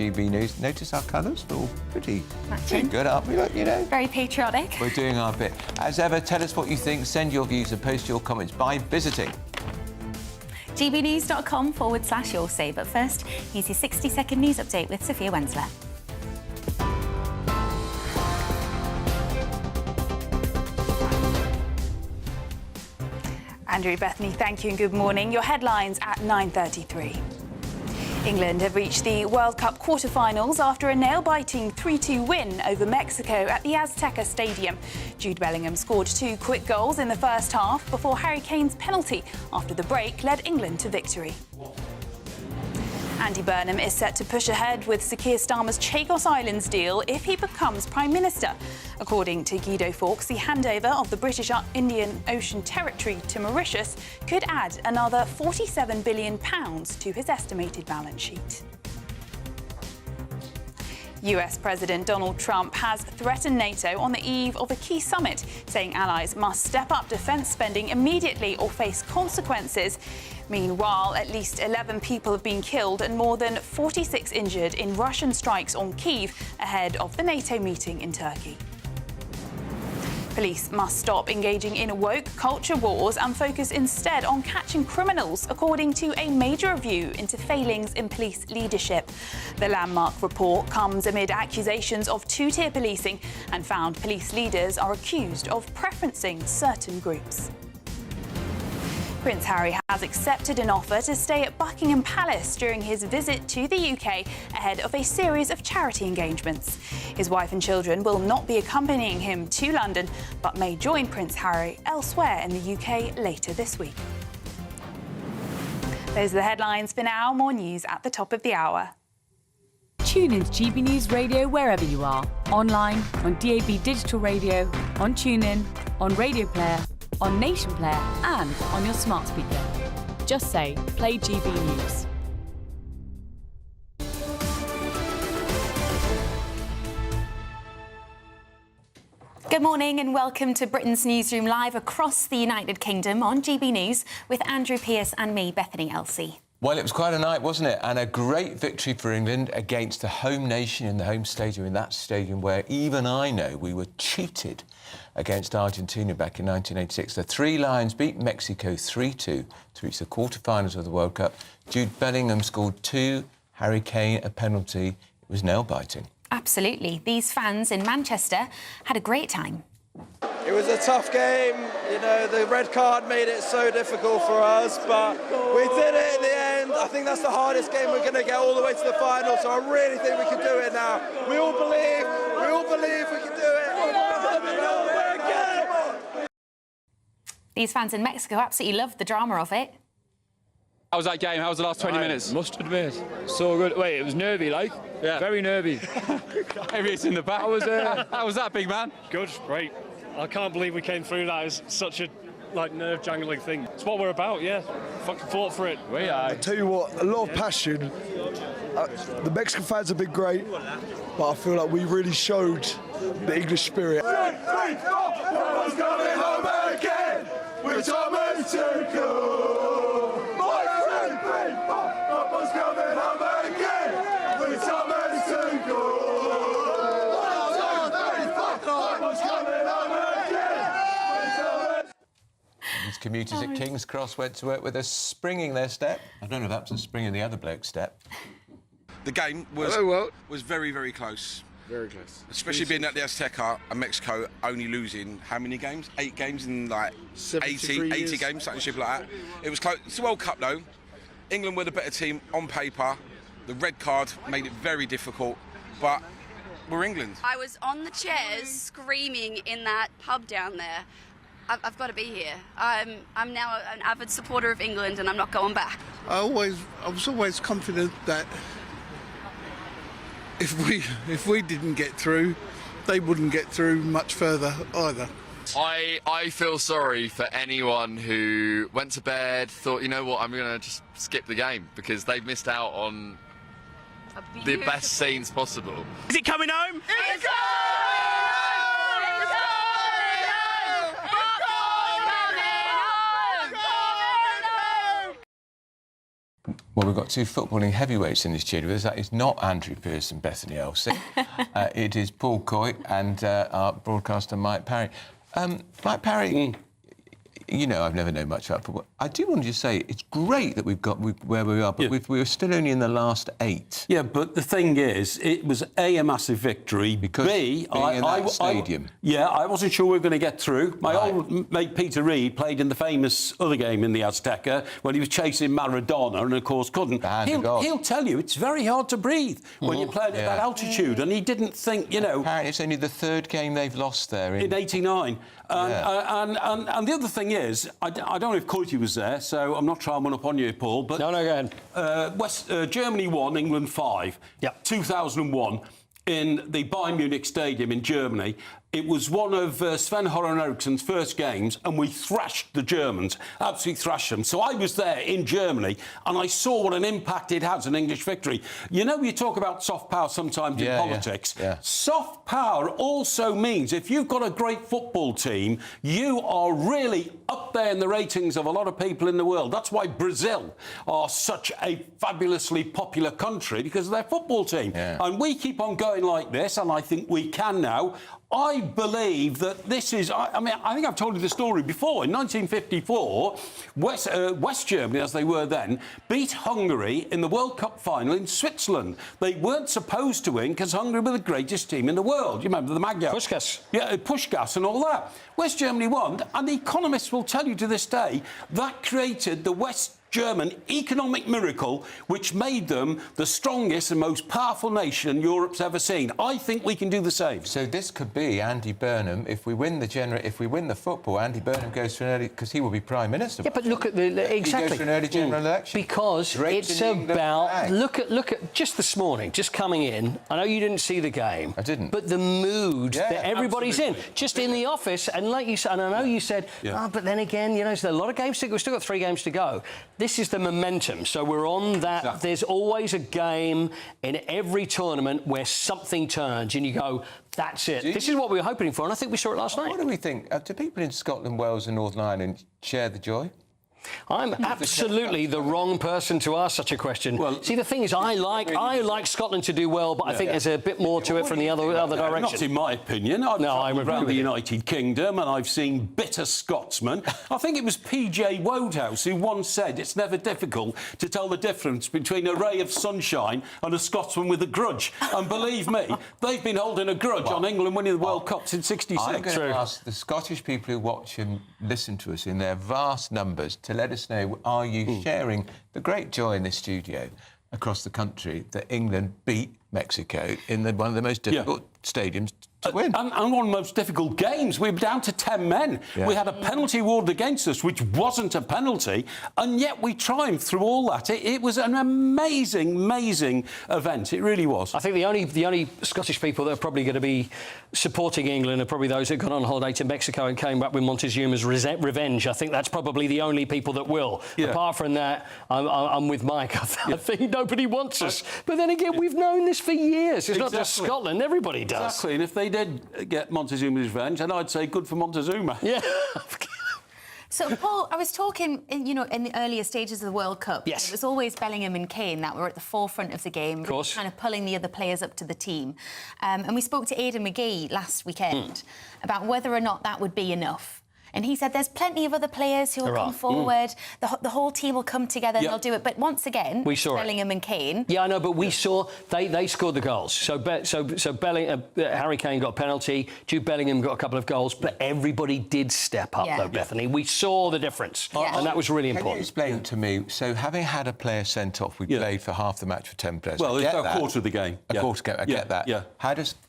GB News. Notice our colours? We're all pretty good, aren't we? Look, you know. Very patriotic. We're doing our bit. As ever, tell us what you think. Send your views and post your comments by visiting gbnews.com/yoursay. But first, here's your 60-second news update with Sophia Wensler. Andrew, Bethany, thank you and good morning. Your headlines at 9:33. England have reached the World Cup quarter-finals after a nail-biting 3-2 win over Mexico at the Azteca Stadium. Jude Bellingham scored 2 quick goals in the first half before Harry Kane's penalty after the break led England to victory. Andy Burnham is set to push ahead with Sir Keir Starmer's Chagos Islands deal if he becomes Prime Minister. According to Guido Fawkes, the handover of the British Indian Ocean Territory to Mauritius could add another £47 billion to his estimated balance sheet. US President Donald Trump has threatened NATO on the eve of a key summit, saying allies must step up defence spending immediately or face consequences. Meanwhile, at least 11 people have been killed and more than 46 injured in Russian strikes on Kyiv ahead of the NATO meeting in Turkey. Police must stop engaging in woke culture wars and focus instead on catching criminals, according to a major review into failings in police leadership. The landmark report comes amid accusations of two-tier policing and found police leaders are accused of preferencing certain groups. Prince Harry has accepted an offer to stay at Buckingham Palace during his visit to the UK ahead of a series of charity engagements. His wife and children will not be accompanying him to London, but may join Prince Harry elsewhere in the UK later this week. Those are the headlines for now. More news at the top of the hour. Tune in to GB News Radio wherever you are. Online, on DAB digital radio, on TuneIn, on Radio Player, on Nation Player and on your smart speaker. Just say, play GB News. Good morning and welcome to Britain's Newsroom live across the United Kingdom on GB News with Andrew Pearce and me, Bethany Elsey. Well, it was quite a night, wasn't it? And a great victory for England against the home nation in the home stadium, in that stadium where even I know we were cheated against Argentina back in 1986. The Three Lions beat Mexico 3-2 to reach the quarter-finals of the World Cup. Jude Bellingham scored 2, Harry Kane a penalty. It was nail-biting. Absolutely. These fans in Manchester had a great time. It was a tough game, you know, the red card made it so difficult for us, but we did it in the end. I think that's the hardest game we're going to get all the way to the final, so I really think we can do it now. We all believe we can do it. These fans in Mexico absolutely loved the drama of it. How was that game? How was the last 20 minutes? Must admit, so good. Wait, it was nervy, like? Yeah. Very nervy. Maybe it's in the back. How was that, big man? Good, great. I can't believe we came through that. It's such a nerve-jangling thing. It's what we're about, yeah. Fucking fought for it. We are. I tell you what, a lot of passion. The Mexican fans have been great, but I feel like we really showed the English spirit. Everyone's coming home again with Thomas Tuchel. Everyone's coming home again with Thomas Tuchel. Everyone's coming home again with Thomas. These commuters at King's Cross went to work with a spring in their step. I don't know if that was a spring in the other bloke's step. The game was very, very close. Very close. Especially being at the Azteca and Mexico only losing how many games? 8 games in like 80 games, something stupid like that. It was close. It's the World Cup though. England were the better team on paper. The red card made it very difficult, but we're England. I was on the chairs screaming in that pub down there. I've got to be here. I'm now an avid supporter of England and I'm not going back. I was always confident that if we didn't get through, they wouldn't get through much further either. I feel sorry for anyone who went to bed, thought, you know what, I'm going to just skip the game because they've missed out on the best scenes possible. Is it coming home? It's Well, we've got two footballing heavyweights in the studio with us. That is not Andrew Pearce and Bethany Elsing. It is Paul Coy and our broadcaster Mike Parry. Mike Parry, you know, I've never known much about football. I do want to just say it's great that we've got where we are, but we're still only in the last 8. Yeah, but the thing is, it was A, massive victory. Because B, in that stadium. I wasn't sure we were going to get through. My old mate Peter Reid played in the famous other game in the Azteca when he was chasing Maradona and, of course, couldn't. He'll tell you it's very hard to breathe when you're playing at that altitude, and he didn't think, you know... Apparently it's only the 3rd game they've lost there. In 89. And the other thing is, I don't know if Coity was there, so I'm not trying one up on you, Paul, but... No, go ahead. Germany 1, England 5. Yep. 2001 in the Bayern Munich Stadium in Germany. It was one of Sven-Göran Eriksson's first games, and we thrashed the Germans, absolutely thrashed them. So I was there in Germany, and I saw what an impact it has, an English victory. You know, you talk about soft power sometimes in politics. Yeah. Soft power also means if you've got a great football team, you are really up there in the ratings of a lot of people in the world. That's why Brazil are such a fabulously popular country, because of their football team. Yeah. And we keep on going like this, and I think we can now. I believe that this is... I mean, I think I've told you the story before. In 1954, West Germany, as they were then, beat Hungary in the World Cup final in Switzerland. They weren't supposed to win because Hungary were the greatest team in the world. You remember the Magyars? Puskás. Yeah, Puskás and all that. West Germany won, and the economists will tell you to this day that created the West German economic miracle, which made them the strongest and most powerful nation Europe's ever seen. I think we can do the same. So this could be Andy Burnham. If we win the football, Andy Burnham goes for an early, because he will be Prime Minister. Yeah, but look at exactly. He goes for an early general election. Because it's about look at just this morning, just coming in. I know you didn't see the game. I didn't. But the mood that everybody's in, just in the office, and like you said, and I know you said, but then again, you know, there's a lot of games to go. We've still got 3 games to go. This is the momentum. So we're on that. Exactly. There's always a game in every tournament where something turns and you go, that's it. This is what we were hoping for, and I think we saw it last night. What do we think? Do people in Scotland, Wales and Northern Ireland share the joy? I'm absolutely the wrong person to ask such a question. Well, see, the thing is, I like Scotland to do well, but I think there's a bit more to it from the other direction. Not in my opinion. I've travelled around the United Kingdom and I've seen bitter Scotsmen. I think it was P.J. Wodehouse who once said it's never difficult to tell the difference between a ray of sunshine and a Scotsman with a grudge. And believe me, they've been holding a grudge on England winning the World Cup since '66. I'm going to ask the Scottish people who watch and listen to us in their vast numbers to let us know, are you sharing the great joy in this studio across the country that England beat Mexico in one of the most difficult stadiums to win? And one of the most difficult games. We were down to 10 men. Yeah. We had a penalty awarded against us, which wasn't a penalty, and yet we triumphed through all that. It was an amazing, amazing event. It really was. I think the only Scottish people that are probably going to be supporting England are probably those who've gone on holiday to Mexico and came back with Montezuma's revenge. I think that's probably the only people that will. Yeah. Apart from that, I'm with Mike. I think nobody wants us. But then again, we've known this for years. It's not just Scotland. Everybody does. Exactly. And if they did get Montezuma's revenge, and I'd say good for Montezuma. Yeah. So, Paul, I was talking, in the earlier stages of the World Cup. Yes. It was always Bellingham and Kane that were at the forefront of the game, of kind of pulling the other players up to the team. And we spoke to Aidan McGee last weekend about whether or not that would be enough. And he said there's plenty of other players who will come forward. The whole team will come together and they'll do it. But once again, we saw Bellingham and Kane. Yeah, I know, but we saw they scored the goals. So Harry Kane got a penalty. Jude Bellingham got a couple of goals. But everybody did step up, though, Bethany. We saw the difference, and that was really important. Can you explain to me? So, having had a player sent off, we played for half the match for 10 players. Well, it's a quarter of the game. A quarter. I get that. Yeah.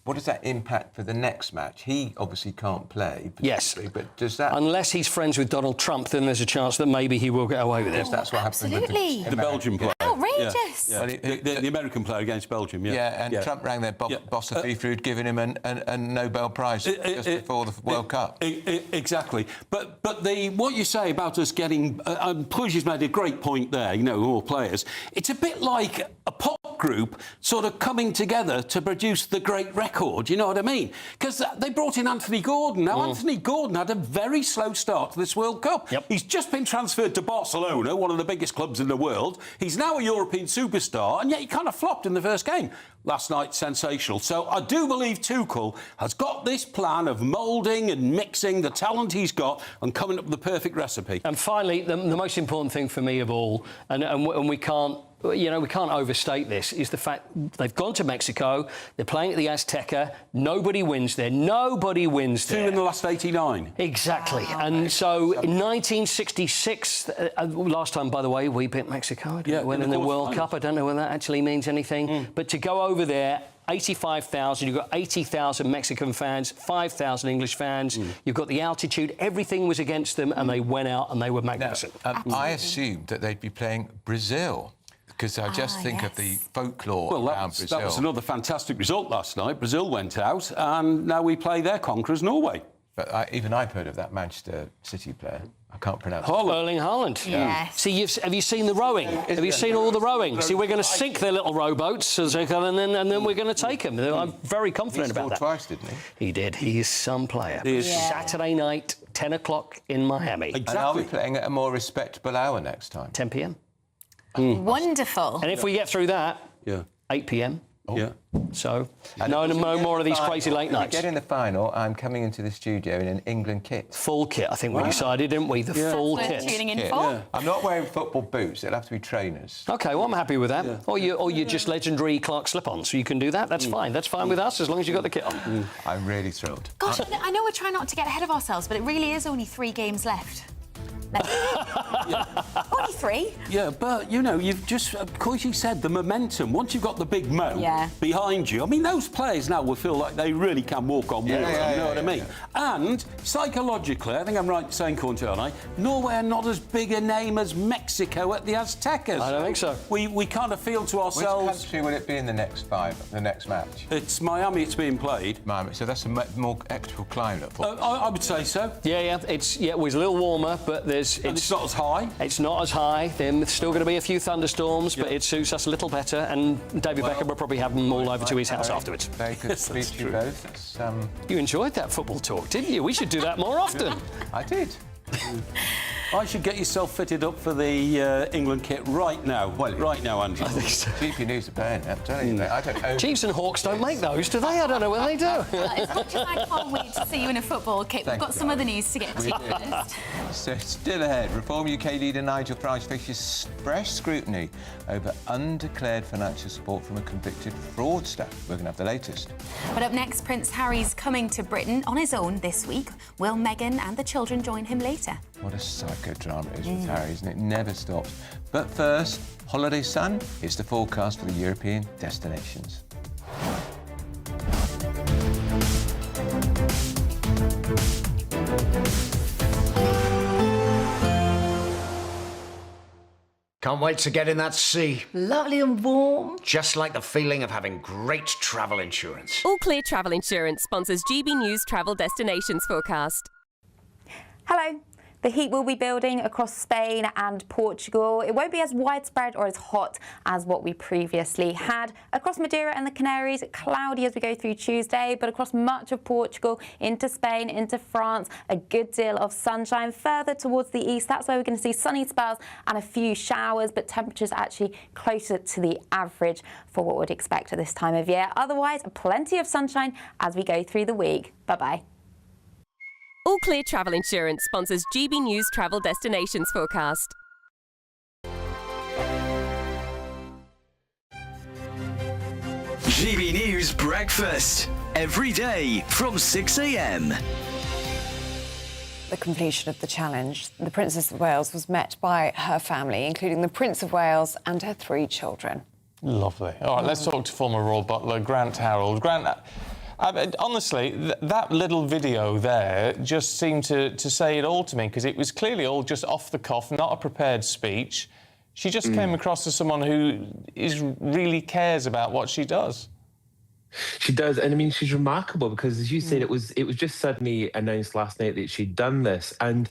What does that impact for the next match? He obviously can't play. Yes, but does that? Unless he's friends with Donald Trump, then there's a chance that maybe he will get away with it. That's what happened with the Belgian player. Outrageous. outrageous. Yeah. The American player against Belgium, yeah. Yeah, and Trump rang their boss of FIFA who'd given him a Nobel Prize just before the World Cup. Exactly. But what you say about us getting... Puj's made a great point there, you know, all players. It's a bit like a pop group sort of coming together to produce the great record, you know what I mean? Because they brought in Anthony Gordon. Now, Anthony Gordon had a very slow start to this World Cup. Yep. He's just been transferred to Barcelona, one of the biggest clubs in the world. He's now a European superstar, and yet he kind of flopped in the first game. Last night, sensational. So I do believe Tuchel has got this plan of moulding and mixing the talent he's got and coming up with the perfect recipe. And finally, the most important thing for me of all, and we can't... You know, we can't overstate this, is the fact they've gone to Mexico, they're playing at the Azteca, nobody wins there. Nobody wins there. 2 in the last 89. Exactly. And so in 1966, last time, by the way, we beat Mexico. Went in the World Cup. I don't know whether that actually means anything. But to go over there, 85,000, you've got 80,000 Mexican fans, 5,000 English fans, you've got the altitude, everything was against them, and they went out and they were magnificent. I assumed that they'd be playing Brazil, because I just think of the folklore around Brazil. That was another fantastic result last night. Brazil went out, and now we play their conquerors, Norway. But even I've heard of that Manchester City player. I can't pronounce it. Erling Haaland. Yes. See, have you seen the rowing? Have you seen all the rowing? See, we're going to sink their little rowboats, and then we're going to take them. I'm very confident about that. He scored twice, didn't he? He did. He is some player. Saturday night, 10 o'clock in Miami. Exactly. And are we playing at a more respectable hour next time? 10 p.m. Wonderful. And if we get through that, 8 p.m. Yeah. So, no more of these crazy late nights. If we get in the final, I'm coming into the studio in an England kit. Full kit, I think we decided, didn't we? The full kit. Tuning in for. I'm not wearing football boots. It'll have to be trainers. OK, well, I'm happy with that. Or you're just legendary Clark slip-ons, so you can do that. That's fine. That's fine with us, as long as you've got the kit on. I'm really thrilled. Gosh, I know we're trying not to get ahead of ourselves, but it really is only 3 games left. Only 3. Yeah, but, you know, you've just, of course, you said the momentum. Once you've got the big mo behind you, I mean, those players now will feel like they really can walk on water, you know what I mean? And psychologically, I think I'm right saying, Cornty, aren't I? Norway are not as big a name as Mexico at the Aztecas. I don't think so. We kind of feel to ourselves... Which country will it be in the next match? It's Miami, it's being played. Miami, so that's a more equitable climate for I would say so. It was a little warmer, but it's not as high. It's not as high. There's still going to be a few thunderstorms, but it suits us a little better. And David Beckham will probably have them all over to his house afterwards. Very good to speak to you both. You enjoyed that football talk, didn't you? We should do that more often. I did. I should get yourself fitted up for the England kit right now. Well, right now, Andrew. I think so. GBNews are paying that. I don't know. Chiefs and Hawks don't make those, do they? I don't know whether they do. As much as I can't wait to see you in a football kit, we've got some other news to get to first. So still ahead, Reform UK leader Nigel Farage faces fresh scrutiny over undeclared financial support from a convicted fraudster. We're going to have the latest. But up next, Prince Harry's coming to Britain on his own this week. Will Meghan and the children join him later? What a psychodrama it is with Harry, isn't it? It never stops. But first, Holiday Sun is the forecast for the European destinations. Can't wait to get in that sea. Lovely and warm. Just like the feeling of having great travel insurance. All Clear Travel Insurance sponsors GBNews Travel Destinations Forecast. Hello. The heat will be building across Spain and Portugal. It won't be as widespread or as hot as what we previously had. Across Madeira and the Canaries, cloudy as we go through Tuesday, but across much of Portugal, into Spain, into France, a good deal of sunshine. Further towards the east, that's where we're going to see sunny spells and a few showers, but temperatures actually closer to the average for what we'd expect at this time of year. Otherwise, plenty of sunshine as we go through the week. Bye-bye. All Clear Travel Insurance sponsors GBNews Travel Destinations Forecast. GB News Breakfast. Every day from 6 a.m. The completion of the challenge, the Princess of Wales was met by her family, including the Prince of Wales and her 3 children. Lovely. All right, let's talk to former Royal Butler, Grant Harold. Grant, honestly, that little video there just seemed to say it all to me, because it was clearly all just off the cuff, not a prepared speech. She just came across as someone who really cares about what she does. She does, and I mean, she's remarkable because, as you said, it was just suddenly announced last night that she'd done this. And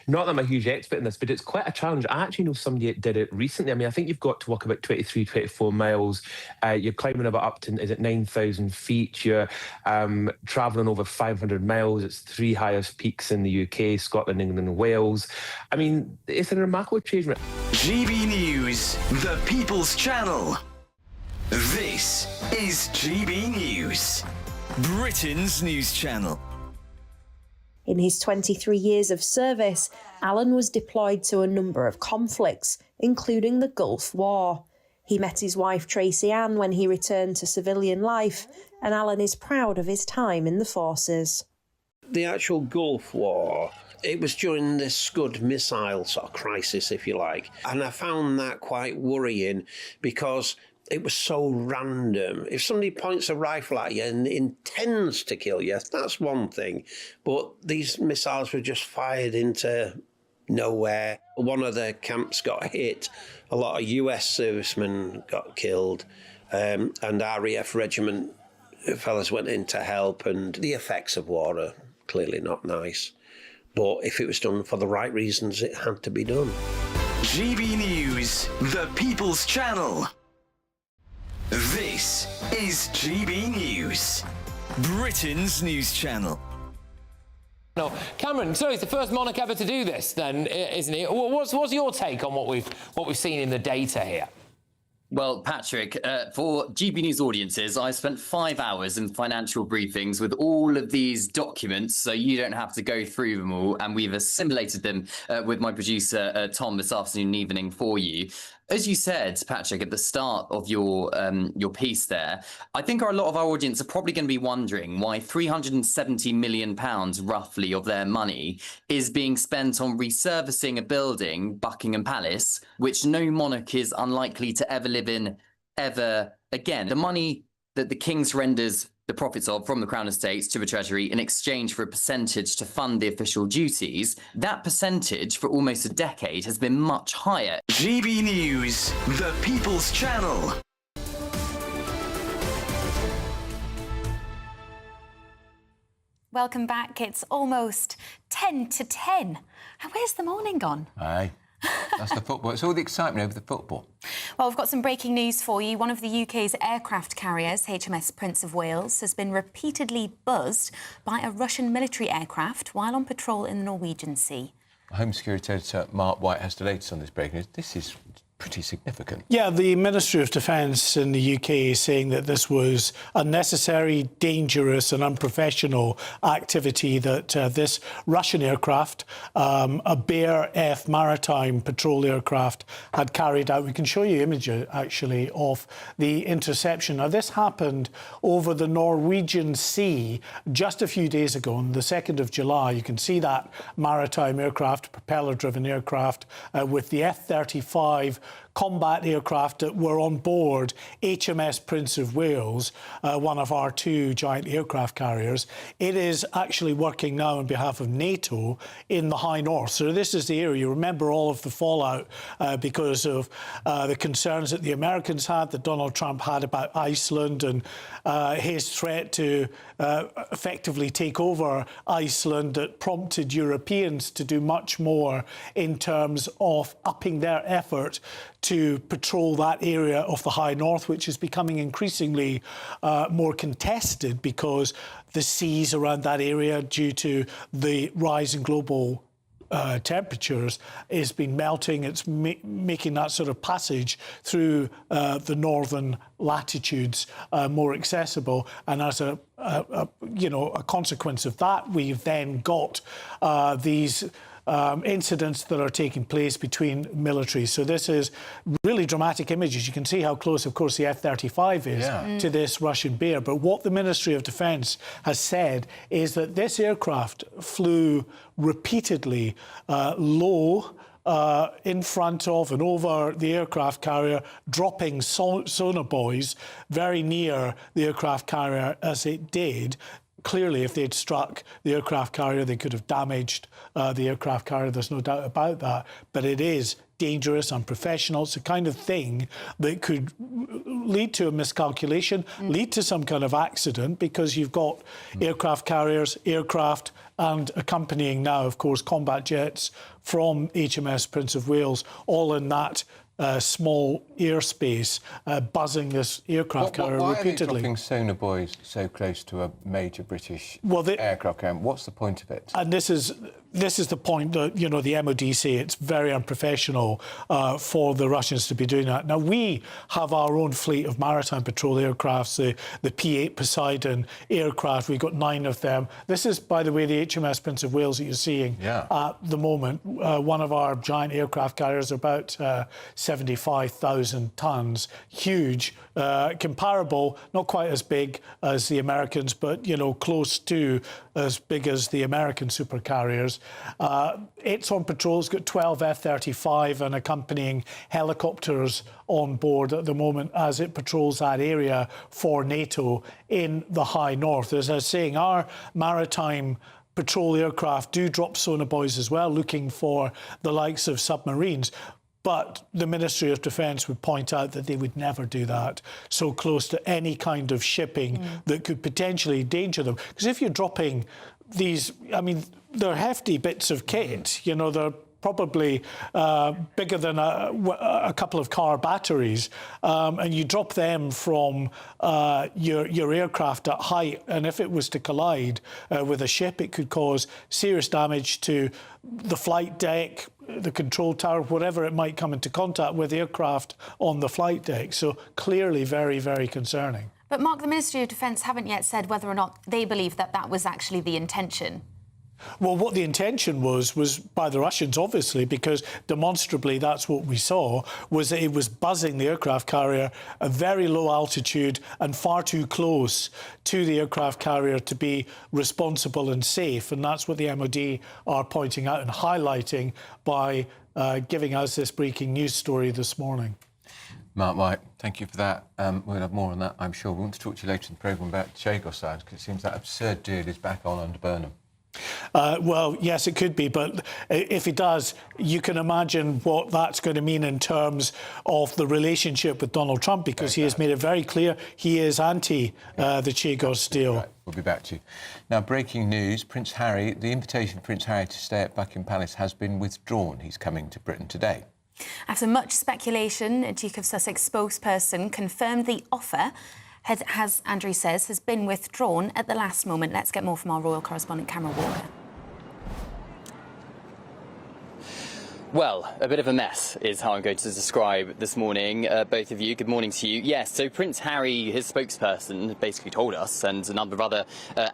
not that I'm a huge expert in this, but it's quite a challenge. I actually know somebody that did it recently. I mean, I think you've got to walk about 23, 24 miles. You're climbing about up to, is it 9,000 feet? You're travelling over 500 miles. It's 3 highest peaks in the UK, Scotland, England, and Wales. I mean, it's a remarkable achievement. GB News, the People's Channel. This is GB News, Britain's news channel. In his 23 years of service, Alan was deployed to a number of conflicts, including the Gulf War. He met his wife Tracy Ann when he returned to civilian life, and Alan is proud of his time in the forces. The actual Gulf War, it was during this Scud missile sort of crisis, if you like, and I found that quite worrying because it was so random. If somebody points a rifle at you and intends to kill you, that's one thing. But these missiles were just fired into nowhere. One of the camps got hit. A lot of US servicemen got killed. And RAF regiment fellas went in to help. And the effects of war are clearly not nice. But if it was done for the right reasons, it had to be done. GB News, the People's Channel. This is GB News, Britain's news channel. No, Cameron, so it's the first monarch ever to do this, then, isn't it? What's your take on what we've seen in the data here? Well, Patrick, for GB News audiences, I spent 5 hours in financial briefings with all of these documents, so you don't have to go through them all, and we've assimilated them with my producer, Tom, this afternoon and evening for you. As you said, Patrick, at the start of your piece there, I think a lot of our audience are probably going to be wondering why £370 million, roughly, of their money is being spent on resurfacing a building, Buckingham Palace, which no monarch is unlikely to ever live in ever again. The money that the king surrenders the profits of from the Crown Estates to the Treasury in exchange for a percentage to fund the official duties, that percentage for almost a decade has been much higher. GB News, the People's Channel. Welcome back. It's almost 10 to 10. Where's the morning gone? Aye. That's the football. It's all the excitement over the football. Well, we've got some breaking news for you. One of the UK's aircraft carriers, HMS Prince of Wales, has been repeatedly buzzed by a Russian military aircraft while on patrol in the Norwegian Sea. Home Security Editor Mark White has the latest on this breaking news. This is pretty significant. Yeah, the Ministry of Defence in the UK is saying that this was unnecessary, dangerous and unprofessional activity that this Russian aircraft, a Bear F maritime patrol aircraft, had carried out. We can show you images, actually, of the interception. Now, this happened over the Norwegian Sea just a few days ago, on the 2nd of July. You can see that maritime aircraft, propeller-driven aircraft, with the F-35 combat aircraft that were on board HMS Prince of Wales, one of our 2 giant aircraft carriers. It is actually working now on behalf of NATO in the High North. So this is the area. You remember all of the fallout because of the concerns that the Americans had, that Donald Trump had about Iceland and his threat to effectively take over Iceland, that prompted Europeans to do much more in terms of upping their effort to patrol that area of the High North, which is becoming increasingly more contested because the seas around that area, due to the rise in global temperatures, has been melting. It's making that sort of passage through the northern latitudes more accessible, and as a consequence of that, we've then got these incidents that are taking place between militaries. So this is really dramatic images. You can see how close, of course, the F-35 is to this Russian Bear. But what the Ministry of Defence has said is that this aircraft flew repeatedly low in front of and over the aircraft carrier, dropping sonar buoys very near the aircraft carrier as it did. clearly, if they'd struck the aircraft carrier, they could have damaged the aircraft carrier. There's no doubt about that. But it is dangerous, unprofessional. It's the kind of thing that could lead to a miscalculation, lead to some kind of accident, because you've got aircraft carriers, aircraft, and accompanying now, of course, combat jets from HMS Prince of Wales, all in that small airspace, buzzing this aircraft carrier why repeatedly. Are they dropping sonar buoys so close to a major British aircraft carrier? What's the point of it? And this is the point that, you know, the MOD say it's very unprofessional for the Russians to be doing that. Now, we have our own fleet of maritime patrol aircrafts, the P-8 Poseidon aircraft. We've got 9 of them. This is, by the way, the HMS Prince of Wales that you're seeing at the moment. One of our giant aircraft carriers, about 75,000 tons, huge, comparable, not quite as big as the Americans, but, you know, close to as big as the American supercarriers. It's on patrol. It's got 12 F-35 and accompanying helicopters on board at the moment as it patrols that area for NATO in the high north. As I was saying, our maritime patrol aircraft do drop sonar buoys as well, looking for the likes of submarines. But the Ministry of Defence would point out that they would never do that so close to any kind of shipping that could potentially endanger them. Because if you're dropping these, I mean, they're hefty bits of kit, you know, they're probably bigger than a couple of car batteries, and you drop them from your aircraft at height, and if it was to collide with a ship, it could cause serious damage to the flight deck, the control tower, whatever it might come into contact with aircraft on the flight deck. So clearly very, very concerning. But Mark, the Ministry of Defence haven't yet said whether or not they believe that that was actually the intention. Well, what the intention was by the Russians, obviously, because demonstrably that's what we saw, was that it was buzzing the aircraft carrier at very low altitude and far too close to the aircraft carrier to be responsible and safe. And that's what the MOD are pointing out and highlighting by giving us this breaking news story this morning. Mark White, thank you for that. We'll have more on that, I'm sure. We want to talk to you later in the programme about Chagos, because it seems that absurd deal is back on under Burnham. Well, yes, it could be, but if it does, you can imagine what that's going to mean in terms of the relationship with Donald Trump, because he has made it very clear he is anti the Chagos deal. Right, we'll be back to you. Now, breaking news, Prince Harry, the invitation for Prince Harry to stay at Buckingham Palace has been withdrawn. He's coming to Britain today. After much speculation, a Duke of Sussex spokesperson confirmed the offer has, Andrew says, has been withdrawn at the last moment. Let's get more from our royal correspondent, Cameron Walker. Well, a bit of a mess is how I'm going to describe this morning, both of you. Good morning to you. Yes, so Prince Harry, his spokesperson, basically told us and a number of other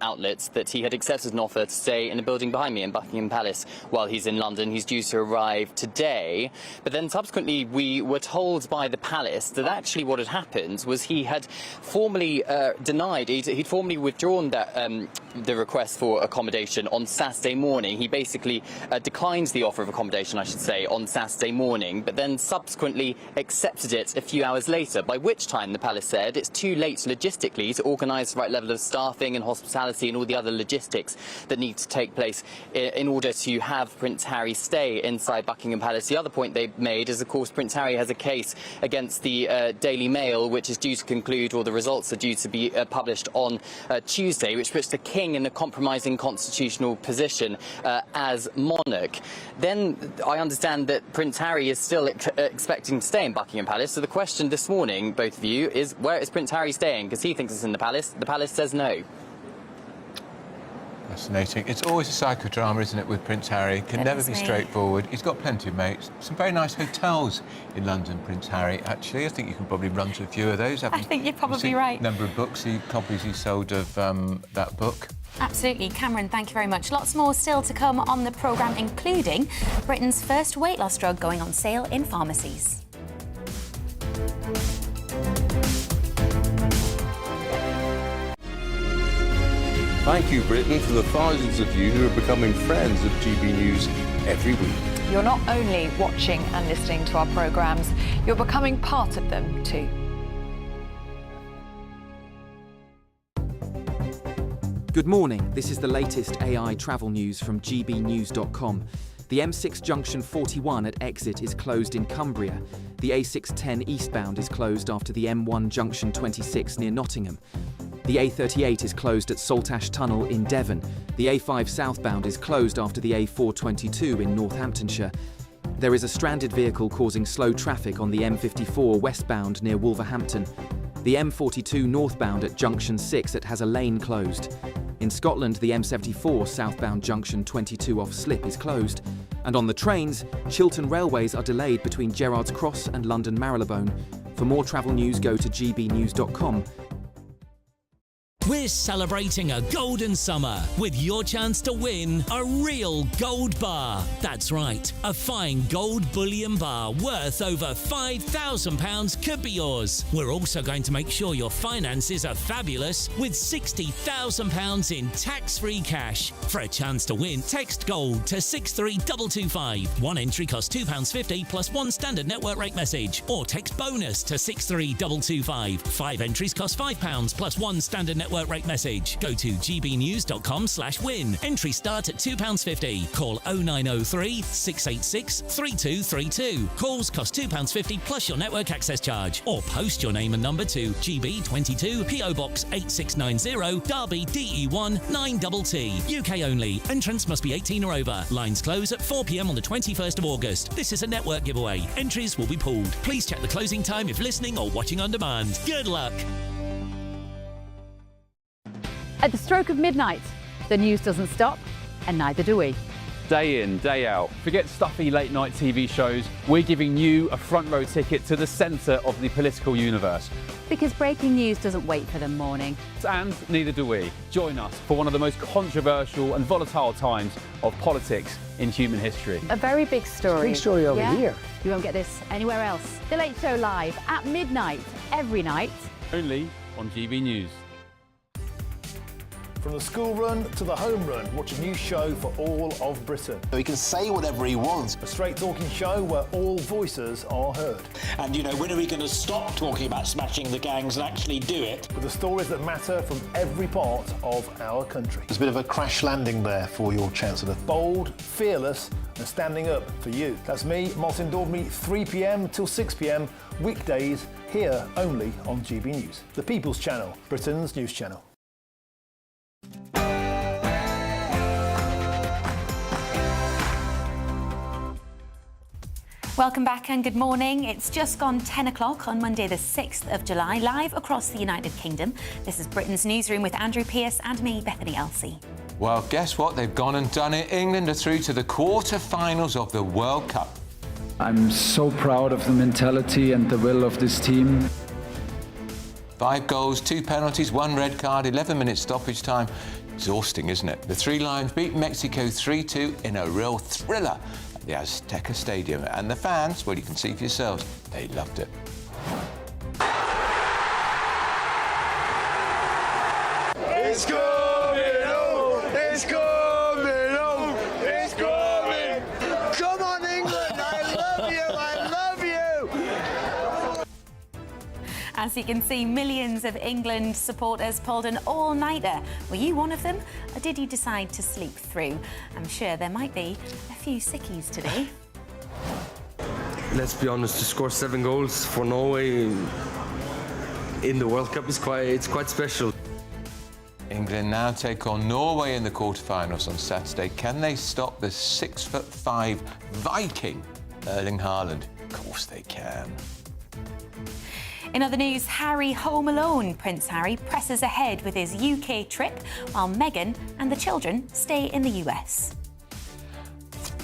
outlets that he had accepted an offer to stay in a building behind me in Buckingham Palace while he's in London. He's due to arrive today. But then subsequently we were told by the palace that actually what had happened was he had formally denied, he'd formally withdrawn that the request for accommodation on Saturday morning. He basically declined the offer of accommodation, I should say, on Saturday morning, but then subsequently accepted it a few hours later, by which time the palace said it's too late logistically to organise the right level of staffing and hospitality and all the other logistics that need to take place in order to have Prince Harry stay inside Buckingham Palace. The other point they made is, of course, Prince Harry has a case against the Daily Mail, which is due to conclude, or the results are due to be published on Tuesday, which puts the King in a compromising constitutional position as monarch. Then I understand that Prince Harry is still expecting to stay in Buckingham Palace. So the question this morning, both of you, is where is Prince Harry staying? Because he thinks it's in the palace. The palace says no. Fascinating. It's always a psychodrama, isn't it, with Prince Harry? Can never be straightforward. He's got plenty of mates. Some very nice hotels in London, Prince Harry, actually. I think you can probably run to a few of those. I think you're probably right. Number of books, copies he sold of that book. Absolutely. Cameron, thank you very much. Lots more still to come on the programme, including Britain's first weight loss drug going on sale in pharmacies. Thank you, Britain, for the thousands of you who are becoming friends of GB News every week. You're not only watching and listening to our programmes, you're becoming part of them too. Good morning, this is the latest AI travel news from GBnews.com. The M6 junction 41 at Exit is closed in Cumbria. The A610 eastbound is closed after the M1 junction 26 near Nottingham. The A38 is closed at Saltash Tunnel in Devon. The A5 southbound is closed after the A422 in Northamptonshire. There is a stranded vehicle causing slow traffic on the M54 westbound near Wolverhampton. The M42 northbound at Junction 6 has a lane closed. In Scotland, the M74 southbound Junction 22 off Slip is closed. And on the trains, Chiltern Railways are delayed between Gerrards Cross and London Marylebone. For more travel news, go to gbnews.com. We're celebrating a golden summer with your chance to win a real gold bar. That's right, a fine gold bullion bar worth over £5,000 could be yours. We're also going to make sure your finances are fabulous with £60,000 in tax-free cash. For a chance to win, text GOLD to 63225. One entry costs £2.50 plus one standard network rate message. Or text BONUS to 63225. 5 entries cost £5 plus one standard network rate message. Go to gbnews.com/win. Entry start at £2.50. Call 0903 686 3232. Calls cost £2.50 plus your network access charge. Or post your name and number to GB22 PO Box 8690 Derby DE1 9TT. UK only. Entrance must be 18 or over. Lines close at 4 p.m. on the 21st of August. This is a network giveaway. Entries will be pulled. Please check the closing time if listening or watching on demand. Good luck. At the stroke of midnight, the news doesn't stop, and neither do we. Day in, day out. Forget stuffy late-night TV shows. We're giving you a front-row ticket to the centre of the political universe. Because breaking news doesn't wait for the morning. And neither do we. Join us for one of the most controversial and volatile times of politics in human history. A very big story. Big story over here. You won't get this anywhere else. The Late Show live at midnight, every night. Only on GB News. From the school run to the home run, watch a new show for all of Britain. So he can say whatever he wants. A straight talking show where all voices are heard. And, you know, when are we going to stop talking about smashing the gangs and actually do it? With the stories that matter from every part of our country. There's a bit of a crash landing there for your Chancellor. Bold, fearless and standing up for you. That's me, Martin Daubney, 3 p.m. till 6 p.m, weekdays, here only on GB News. The People's Channel, Britain's news channel. Welcome back and good morning. It's just gone 10 o'clock on Monday the 6th of July, live across the United Kingdom. This is Britain's Newsroom with Andrew Pearce and me, Bethany Elsey. Well, guess what? They've gone and done it. England are through to the quarter-finals of the World Cup. I'm so proud of the mentality and the will of this team. 5 goals, 2 penalties, 1 red card, 11 minutes stoppage time. Exhausting, isn't it? The Three Lions beat Mexico 3-2 in a real thriller at the Azteca Stadium. And the fans, well, you can see for yourselves, they loved it. It's coming home! It's coming home! It's coming! Come on, England! I love you! I love you! As you can see, millions of England supporters pulled an all-nighter. Were you one of them, or did you decide to sleep through? I'm sure there might be a few sickies today. Let's be honest, to score 7 goals for Norway in the World Cup is quite special. England now take on Norway in the quarterfinals on Saturday. Can they stop the 6'5" Viking, Erling Haaland? Of course they can. In other news, Harry home alone. Prince Harry presses ahead with his UK trip, while Meghan and the children stay in the US.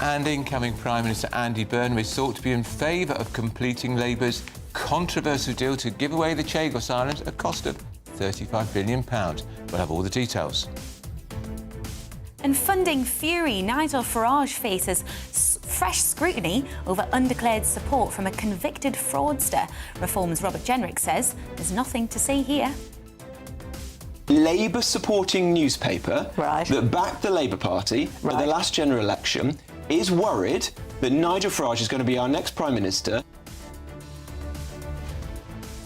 And incoming Prime Minister Andy Burnham is thought to be in favour of completing Labour's controversial deal to give away the Chagos Islands at a cost of £35 billion. We'll have all the details. And funding fury, Nigel Farage faces fresh scrutiny over undeclared support from a convicted fraudster. Reform's Robert Jenrick says there's nothing to see here. Labour-supporting newspaper that backed the Labour Party at the last general election is worried that Nigel Farage is going to be our next Prime Minister.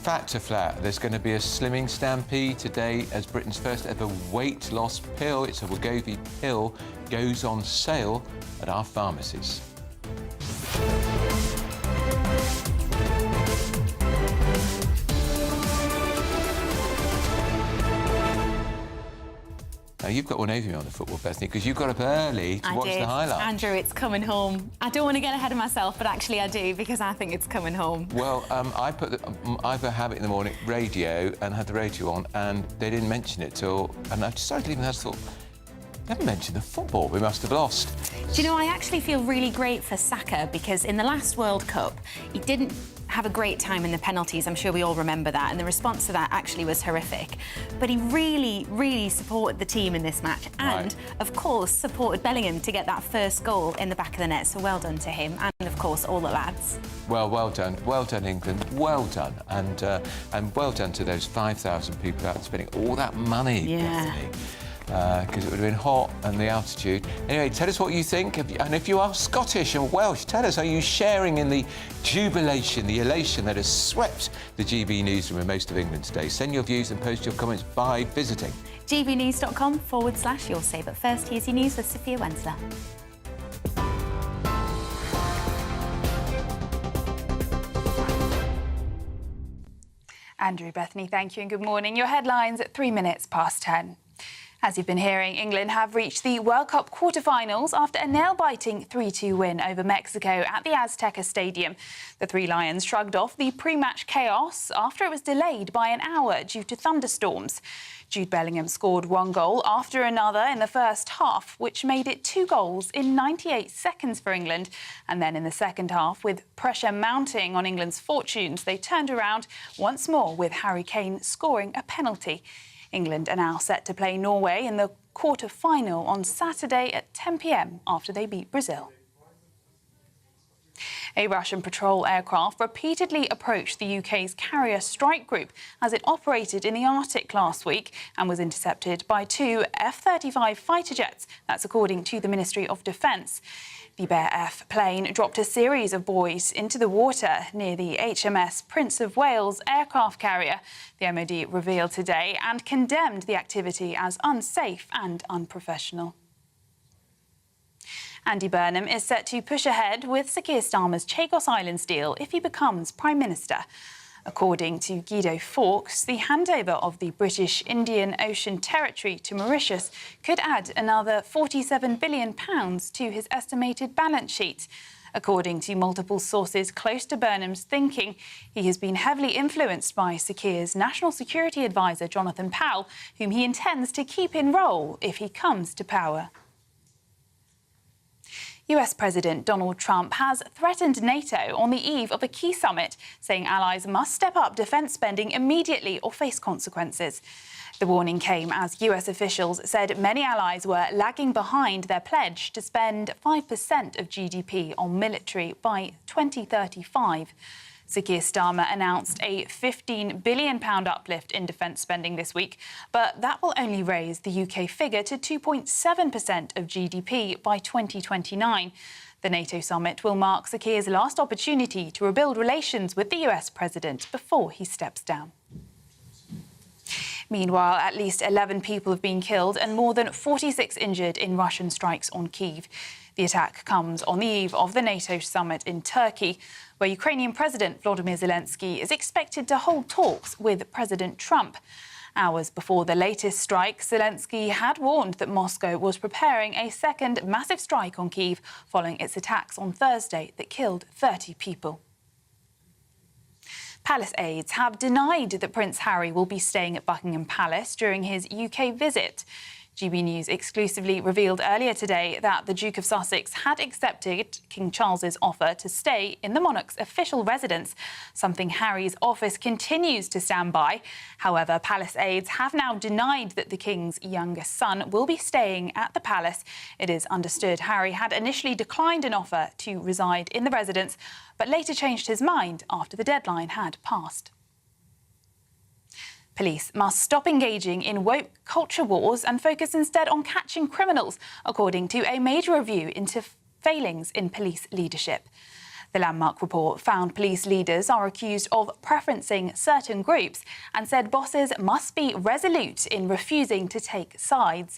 Fat to flat. There's going to be a slimming stampede today as Britain's first ever weight loss pill. It's a Wegovy pill, goes on sale at our pharmacies. Now, you've got one over me on the football, Bethany, because you got up early to watch the highlights. Andrew, it's coming home. I don't want to get ahead of myself, but actually I do, because I think it's coming home. Well, I have a habit in the morning, radio, and had the radio on, and they didn't mention it till... And I decided leaving the house, thought, they haven't mentioned the football, we must have lost. Do you know, I actually feel really great for Saka, because in the last World Cup, he didn't have a great time in the penalties. I'm sure we all remember that, and the response to that actually was horrific. But he really, really supported the team in this match, and, of course, supported Bellingham to get that first goal in the back of the net, so well done to him, and, of course, all the lads. Well done, England, well done, and well done to those 5,000 people out spending all that money, Bethany. Because it would have been hot and the altitude. Anyway, tell us what you think. And if you are Scottish and Welsh, tell us, are you sharing in the jubilation, the elation that has swept the GB Newsroom in most of England today? Send your views and post your comments by visiting gbnews.com/You'll Say. But first, here's your news with Sophia Wensler. Andrew, Bethany, thank you and good morning. Your headlines at 3 minutes past 10. As you've been hearing, England have reached the World Cup quarter-finals after a nail-biting 3-2 win over Mexico at the Azteca Stadium. The Three Lions shrugged off the pre-match chaos after it was delayed by an hour due to thunderstorms. Jude Bellingham scored one goal after another in the first half, which made it 2 goals in 98 seconds for England. And then in the second half, with pressure mounting on England's fortunes, they turned around once more with Harry Kane scoring a penalty. England are now set to play Norway in the quarter-final on Saturday at 10 p.m. after they beat Brazil. A Russian patrol aircraft repeatedly approached the UK's carrier strike group as it operated in the Arctic last week and was intercepted by 2 F-35 fighter jets. That's according to the Ministry of Defence. The Bear F plane dropped a series of buoys into the water near the HMS Prince of Wales aircraft carrier, the MOD revealed today, and condemned the activity as unsafe and unprofessional. Andy Burnham is set to push ahead with Sir Keir Starmer's Chagos Islands deal if he becomes Prime Minister. According to Guido Fawkes, the handover of the British Indian Ocean Territory to Mauritius could add another £47 billion to his estimated balance sheet. According to multiple sources close to Burnham's thinking, he has been heavily influenced by Sir Keir's National Security Advisor, Jonathan Powell, whom he intends to keep in role if he comes to power. US President Donald Trump has threatened NATO on the eve of a key summit, saying allies must step up defence spending immediately or face consequences. The warning came as US officials said many allies were lagging behind their pledge to spend 5% of GDP on military by 2035. Sir Keir Starmer announced a £15 billion uplift in defence spending this week, but that will only raise the UK figure to 2.7% of GDP by 2029. The NATO summit will mark Sir Keir's last opportunity to rebuild relations with the US president before he steps down. Meanwhile, at least 11 people have been killed and more than 46 injured in Russian strikes on Kyiv. The attack comes on the eve of the NATO summit in Turkey, where Ukrainian President Volodymyr Zelensky is expected to hold talks with President Trump. Hours before the latest strike, Zelensky had warned that Moscow was preparing a second massive strike on Kyiv following its attacks on Thursday that killed 30 people. Palace aides have denied that Prince Harry will be staying at Buckingham Palace during his UK visit. GB News exclusively revealed earlier today that the Duke of Sussex had accepted King Charles's offer to stay in the monarch's official residence, something Harry's office continues to stand by. However, palace aides have now denied that the King's youngest son will be staying at the palace. It is understood Harry had initially declined an offer to reside in the residence, but later changed his mind after the deadline had passed. Police must stop engaging in woke culture wars and focus instead on catching criminals, according to a major review into failings in police leadership. The landmark report found police leaders are accused of preferencing certain groups and said bosses must be resolute in refusing to take sides.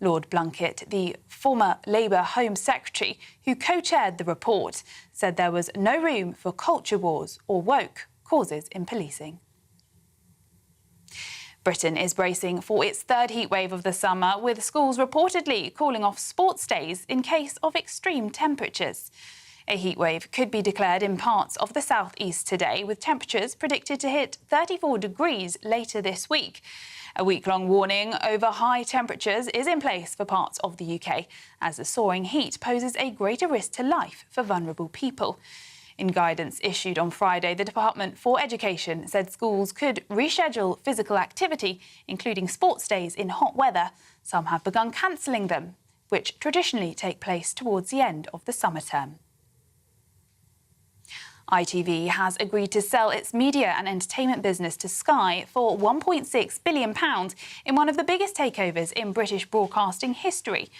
Lord Blunkett, the former Labour Home Secretary who co-chaired the report, said there was no room for culture wars or woke causes in policing. Britain is bracing for its third heatwave of the summer, with schools reportedly calling off sports days in case of extreme temperatures. A heatwave could be declared in parts of the southeast today, with temperatures predicted to hit 34 degrees later this week. A week-long warning over high temperatures is in place for parts of the UK, as the soaring heat poses a greater risk to life for vulnerable people. In guidance issued on Friday, the Department for Education said schools could reschedule physical activity, including sports days in hot weather. Some have begun cancelling them, which traditionally take place towards the end of the summer term. ITV has agreed to sell its media and entertainment business to Sky for £1.6 billion in one of the biggest takeovers in British broadcasting history.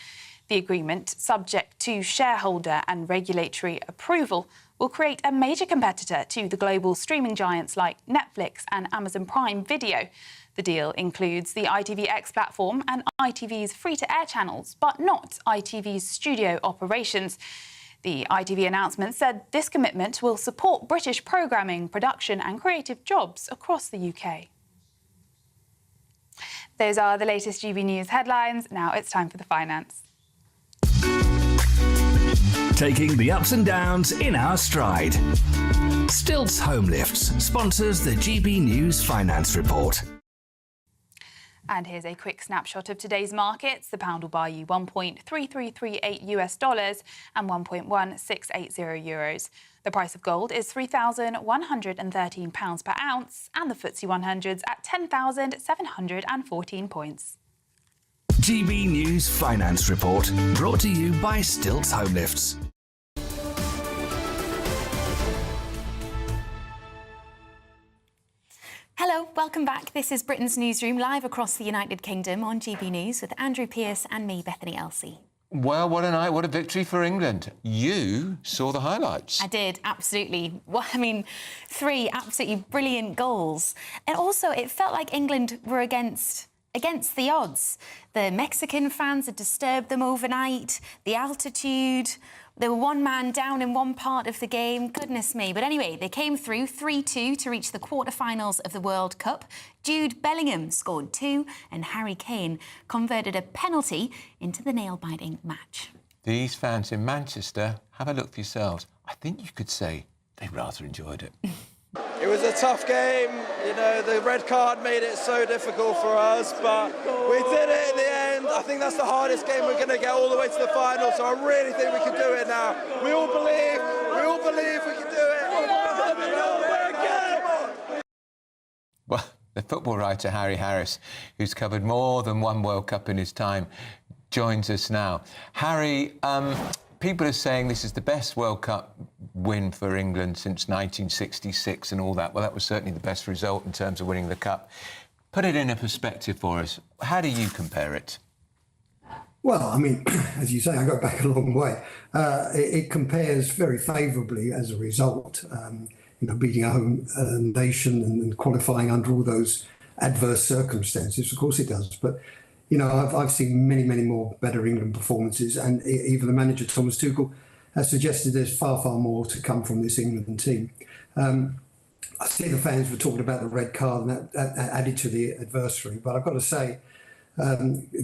The agreement, subject to shareholder and regulatory approval, will create a major competitor to the global streaming giants like Netflix and Amazon Prime Video. The deal includes the ITVX platform and ITV's free-to-air channels, but not ITV's studio operations. The ITV announcement said this commitment will support British programming, production and creative jobs across the UK. Those are the latest GB News headlines. Now it's time for the finance. Taking the ups and downs in our stride. Stilts Home Lifts sponsors the GB News Finance Report. And here's a quick snapshot of today's markets. The pound will buy you $1.3338 US and 1.1680 euros. The price of gold is £3,113 per ounce, and the FTSE 100's at 10,714 points. GB News Finance Report, brought to you by Stilts Home Lifts. Hello, welcome back. This is Britain's Newsroom, live across the United Kingdom on GB News with Andrew Pearce and me, Bethany Elsey. Well, what a night, what a victory for England. You saw the highlights. I did, absolutely. Well, I mean, 3 absolutely brilliant goals. And also, it felt like England were against the odds. The Mexican fans had disturbed them overnight, the altitude. They were one man down in one part of the game. Goodness me. But anyway, they came through 3-2 to reach the quarterfinals of the World Cup. Jude Bellingham scored 2 and Harry Kane converted a penalty into the nail-biting match. These fans in Manchester, have a look for yourselves. I think you could say they rather enjoyed it. It was a tough game, you know, the red card made it so difficult for us, but we did it in the end. I think that's the hardest game we're going to get all the way to the final, so I really think we can do it now. We all believe we can do it. Well, the football writer Harry Harris, who's covered more than one World Cup in his time, joins us now. Harry, people are saying this is the best World Cup win for England since 1966 and all that. Well, that was certainly the best result in terms of winning the Cup. Put it in a perspective for us. How do you compare it? Well, I mean, as you say, I go back a long way. It compares very favourably as a result. You know, beating our home nation and qualifying under all those adverse circumstances. Of course it does. But, you know, I've seen many, many more better England performances, and even the manager, Thomas Tuchel, has suggested there's far, far more to come from this England team. I see the fans were talking about the red card, and that added to the adversary. But I've got to say,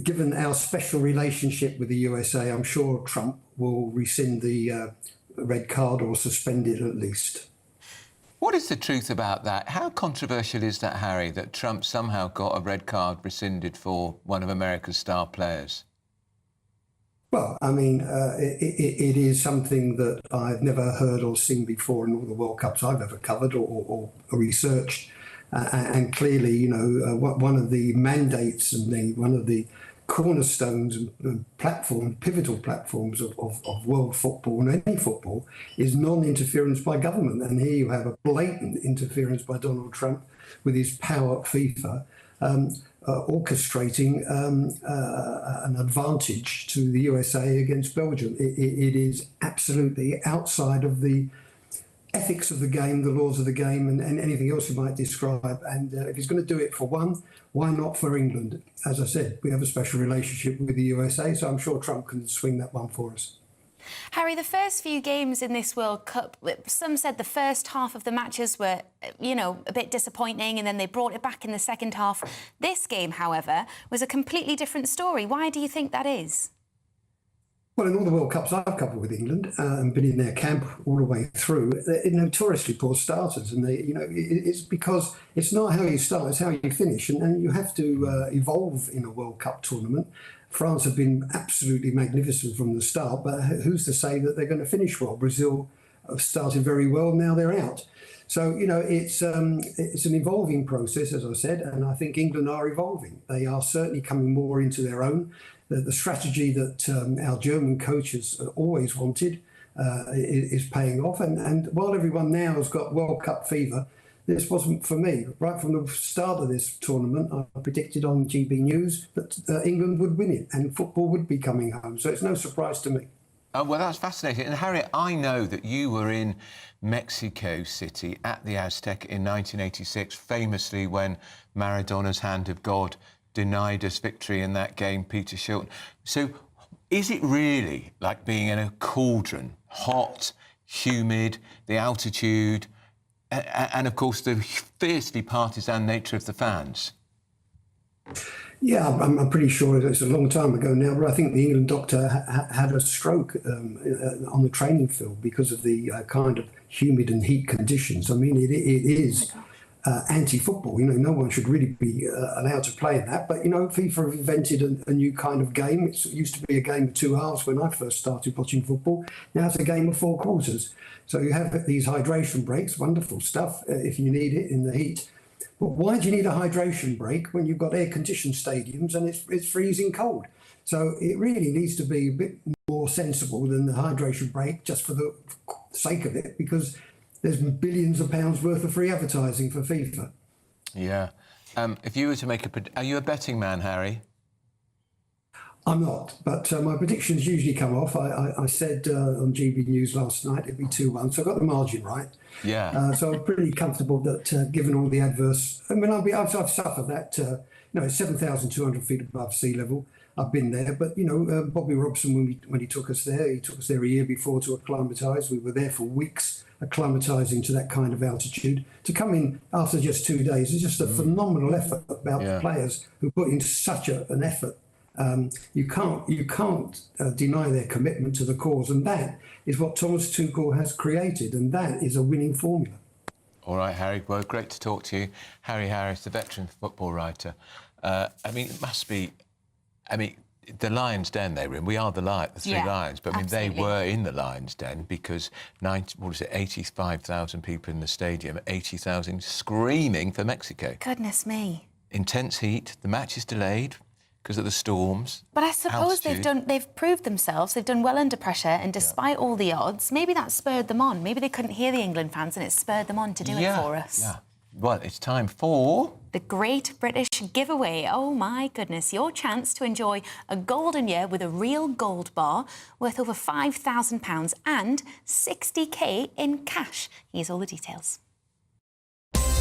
given our special relationship with the USA, I'm sure Trump will rescind the red card or suspend it at least. What is the truth about that? How controversial is that, Harry, that Trump somehow got a red card rescinded for one of America's star players? Well, I mean, it is something that I've never heard or seen before in all the World Cups I've ever covered or researched. And clearly, you know, one of the mandates and one of the cornerstones and pivotal platforms of world football and any football is non-interference by government. And here you have a blatant interference by Donald Trump with his power at FIFA, orchestrating an advantage to the USA against Belgium. It is absolutely outside of the ethics of the game, the laws of the game, and anything else you might describe. And if he's going to do it for one, why not for England? As I said, we have a special relationship with the USA, so I'm sure Trump can swing that one for us. Harry, the first few games in this World Cup, some said the first half of the matches were, you know, a bit disappointing, and then they brought it back in the second half. This game, however, was a completely different story. Why do you think that is? Well, in all the World Cups I've covered with England and been in their camp all the way through, they're notoriously poor starters, and it's because it's not how you start, it's how you finish, and you have to evolve in a World Cup tournament. France have been absolutely magnificent from the start, but who's to say that they're going to finish well? Brazil have started very well, now they're out. So, it's an evolving process, as I said, and I think England are evolving. They are certainly coming more into their own. The strategy that our German coaches always wanted is paying off. And while everyone now has got World Cup fever, this wasn't for me. Right from the start of this tournament, I predicted on GB News that England would win it and football would be coming home. So it's no surprise to me. Oh, well, that's fascinating. And Harry, I know that you were in Mexico City at the Azteca in 1986, famously when Maradona's hand of God denied us victory in that game, Peter Shilton. So is it really like being in a cauldron, hot, humid, the altitude, and of course the fiercely partisan nature of the fans? Yeah, I'm pretty sure it's a long time ago now, but I think the England doctor had a stroke on the training field because of the kind of humid and heat conditions. I mean, it is anti-football. No one should really be allowed to play in that. But, FIFA invented a new kind of game. It used to be a game of two halves when I first started watching football. Now it's a game of four quarters. So you have these hydration breaks, wonderful stuff, if you need it in the heat. But why do you need a hydration break when you've got air-conditioned stadiums and it's freezing cold? So it really needs to be a bit more sensible than the hydration break just for the sake of it, because there's billions of pounds worth of free advertising for FIFA. Yeah. If you were to make are you a betting man, Harry? I'm not, but my predictions usually come off. I said on GB News last night it'd be 2-1, so I got the margin right. Yeah. So I'm pretty comfortable that given all the adverse, I mean, I've suffered that. It's 7,200 feet above sea level. I've been there, but Bobby Robson, when he took us there a year before to acclimatise. We were there for weeks, acclimatising to that kind of altitude. To come in after just 2 days is just a phenomenal effort about the players who put in such an effort. You can't deny their commitment to the cause, and that is what Thomas Tuchel has created, and that is a winning formula. All right, Harry. Well, great to talk to you. Harry Harris, the veteran football writer. It must be... the Lions' Den they were in. We are the Three Lions, but they were in the Lions' Den because 85,000 people in the stadium, 80,000 screaming for Mexico. Goodness me. Intense heat. The match is delayed because of the storms. But I suppose they've proved themselves. They've done well under pressure, and despite all the odds, maybe that spurred them on. Maybe they couldn't hear the England fans, and it spurred them on to do it for us. Yeah. Well, it's time for... the Great British Giveaway. Oh, my goodness. Your chance to enjoy a golden year with a real gold bar worth over £5,000 and 60k in cash. Here's all the details.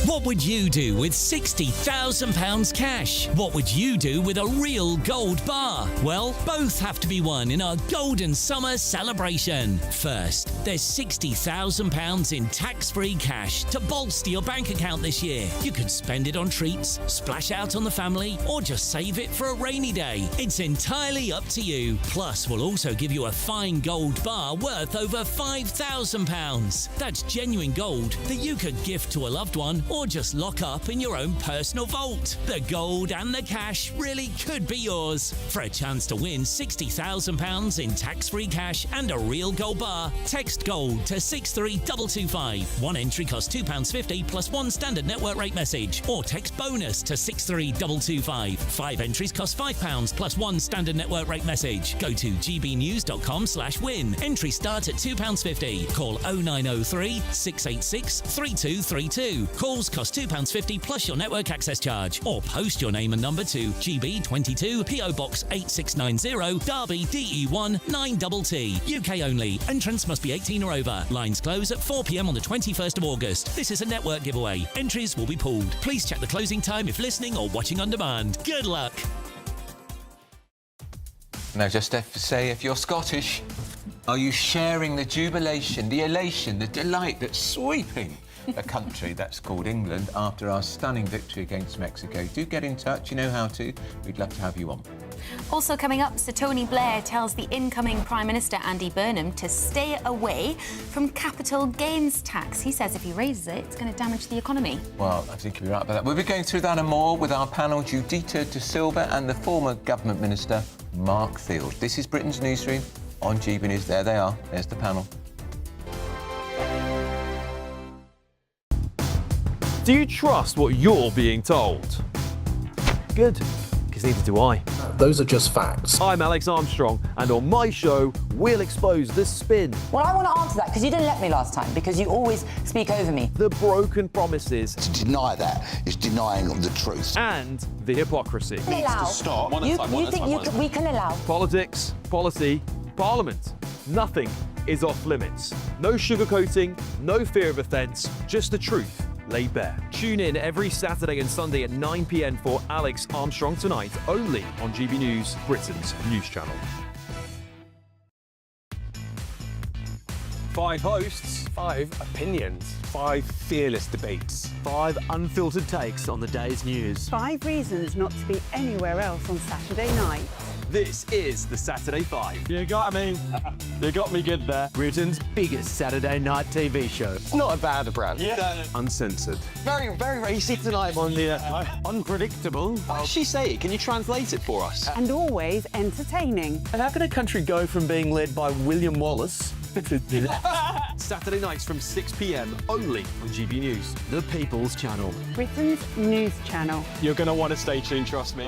What would you do with £60,000 cash? What would you do with a real gold bar? Well, both have to be won in our Golden Summer celebration. First, there's £60,000 in tax-free cash to bolster your bank account this year. You could spend it on treats, splash out on the family, or just save it for a rainy day. It's entirely up to you. Plus, we'll also give you a fine gold bar worth over £5,000. That's genuine gold that you could gift to a loved one or just lock up in your own personal vault. The gold and the cash really could be yours. For a chance to win £60,000 in tax-free cash and a real gold bar, text GOLD to 63225. One entry costs £2.50 plus one standard network rate message, or text BONUS to 63225. 5 entries cost £5 plus one standard network rate message. Go to gbnews.com/win. Entries start at £2.50. Call 0903 686 3232. Call Calls cost £2.50 plus your network access charge. Or post your name and number to GB22 PO Box 8690 Derby DE1 9TT. UK only. Entrance must be 18 or over. Lines close at 4 p.m. on the 21st of August. This is a network giveaway. Entries will be pulled. Please check the closing time if listening or watching on demand. Good luck. Now, just to say, if you're Scottish, are you sharing the jubilation, the elation, the delight that's sweeping a country that's called England after our stunning victory against Mexico? Do get in touch, you know how to. We'd love to have you on. Also coming up, Sir Tony Blair tells the incoming Prime Minister Andy Burnham to stay away from capital gains tax. He says if he raises it, it's going to damage the economy. Well, I think you'll be right about that. We'll be going through that and more with our panel, Judita De Silva and the former Government Minister, Mark Field. This is Britain's Newsroom on GB News. There they are. There's the panel. Do you trust what you're being told? Good, because neither do I. Those are just facts. I'm Alex Armstrong, and on my show, we'll expose the spin. Well, I want to answer that, because you didn't let me last time, because you always speak over me. The broken promises. To deny that is denying the truth. And the hypocrisy. Needs to stop. You think we can allow? Politics, policy, parliament. Nothing is off limits. No sugarcoating, no fear of offence, just the truth laid bare. Tune in every Saturday and Sunday at 9 p.m. for Alex Armstrong Tonight, only on GB News, Britain's news channel. 5 hosts, 5 opinions, 5 fearless debates, 5 unfiltered takes on the day's news. 5 reasons not to be anywhere else on Saturday night. This is the Saturday 5. You got me. You got me good there. Britain's biggest Saturday night TV show. It's not a bad brand. Yeah. Uncensored. Very, very racy tonight on the unpredictable. What does she say? Can you translate it for us? And always entertaining. And how can a country go from being led by William Wallace Saturday nights from 6 p.m. only on GB News, the People's Channel. Britain's news channel. You're going to want to stay tuned, trust me.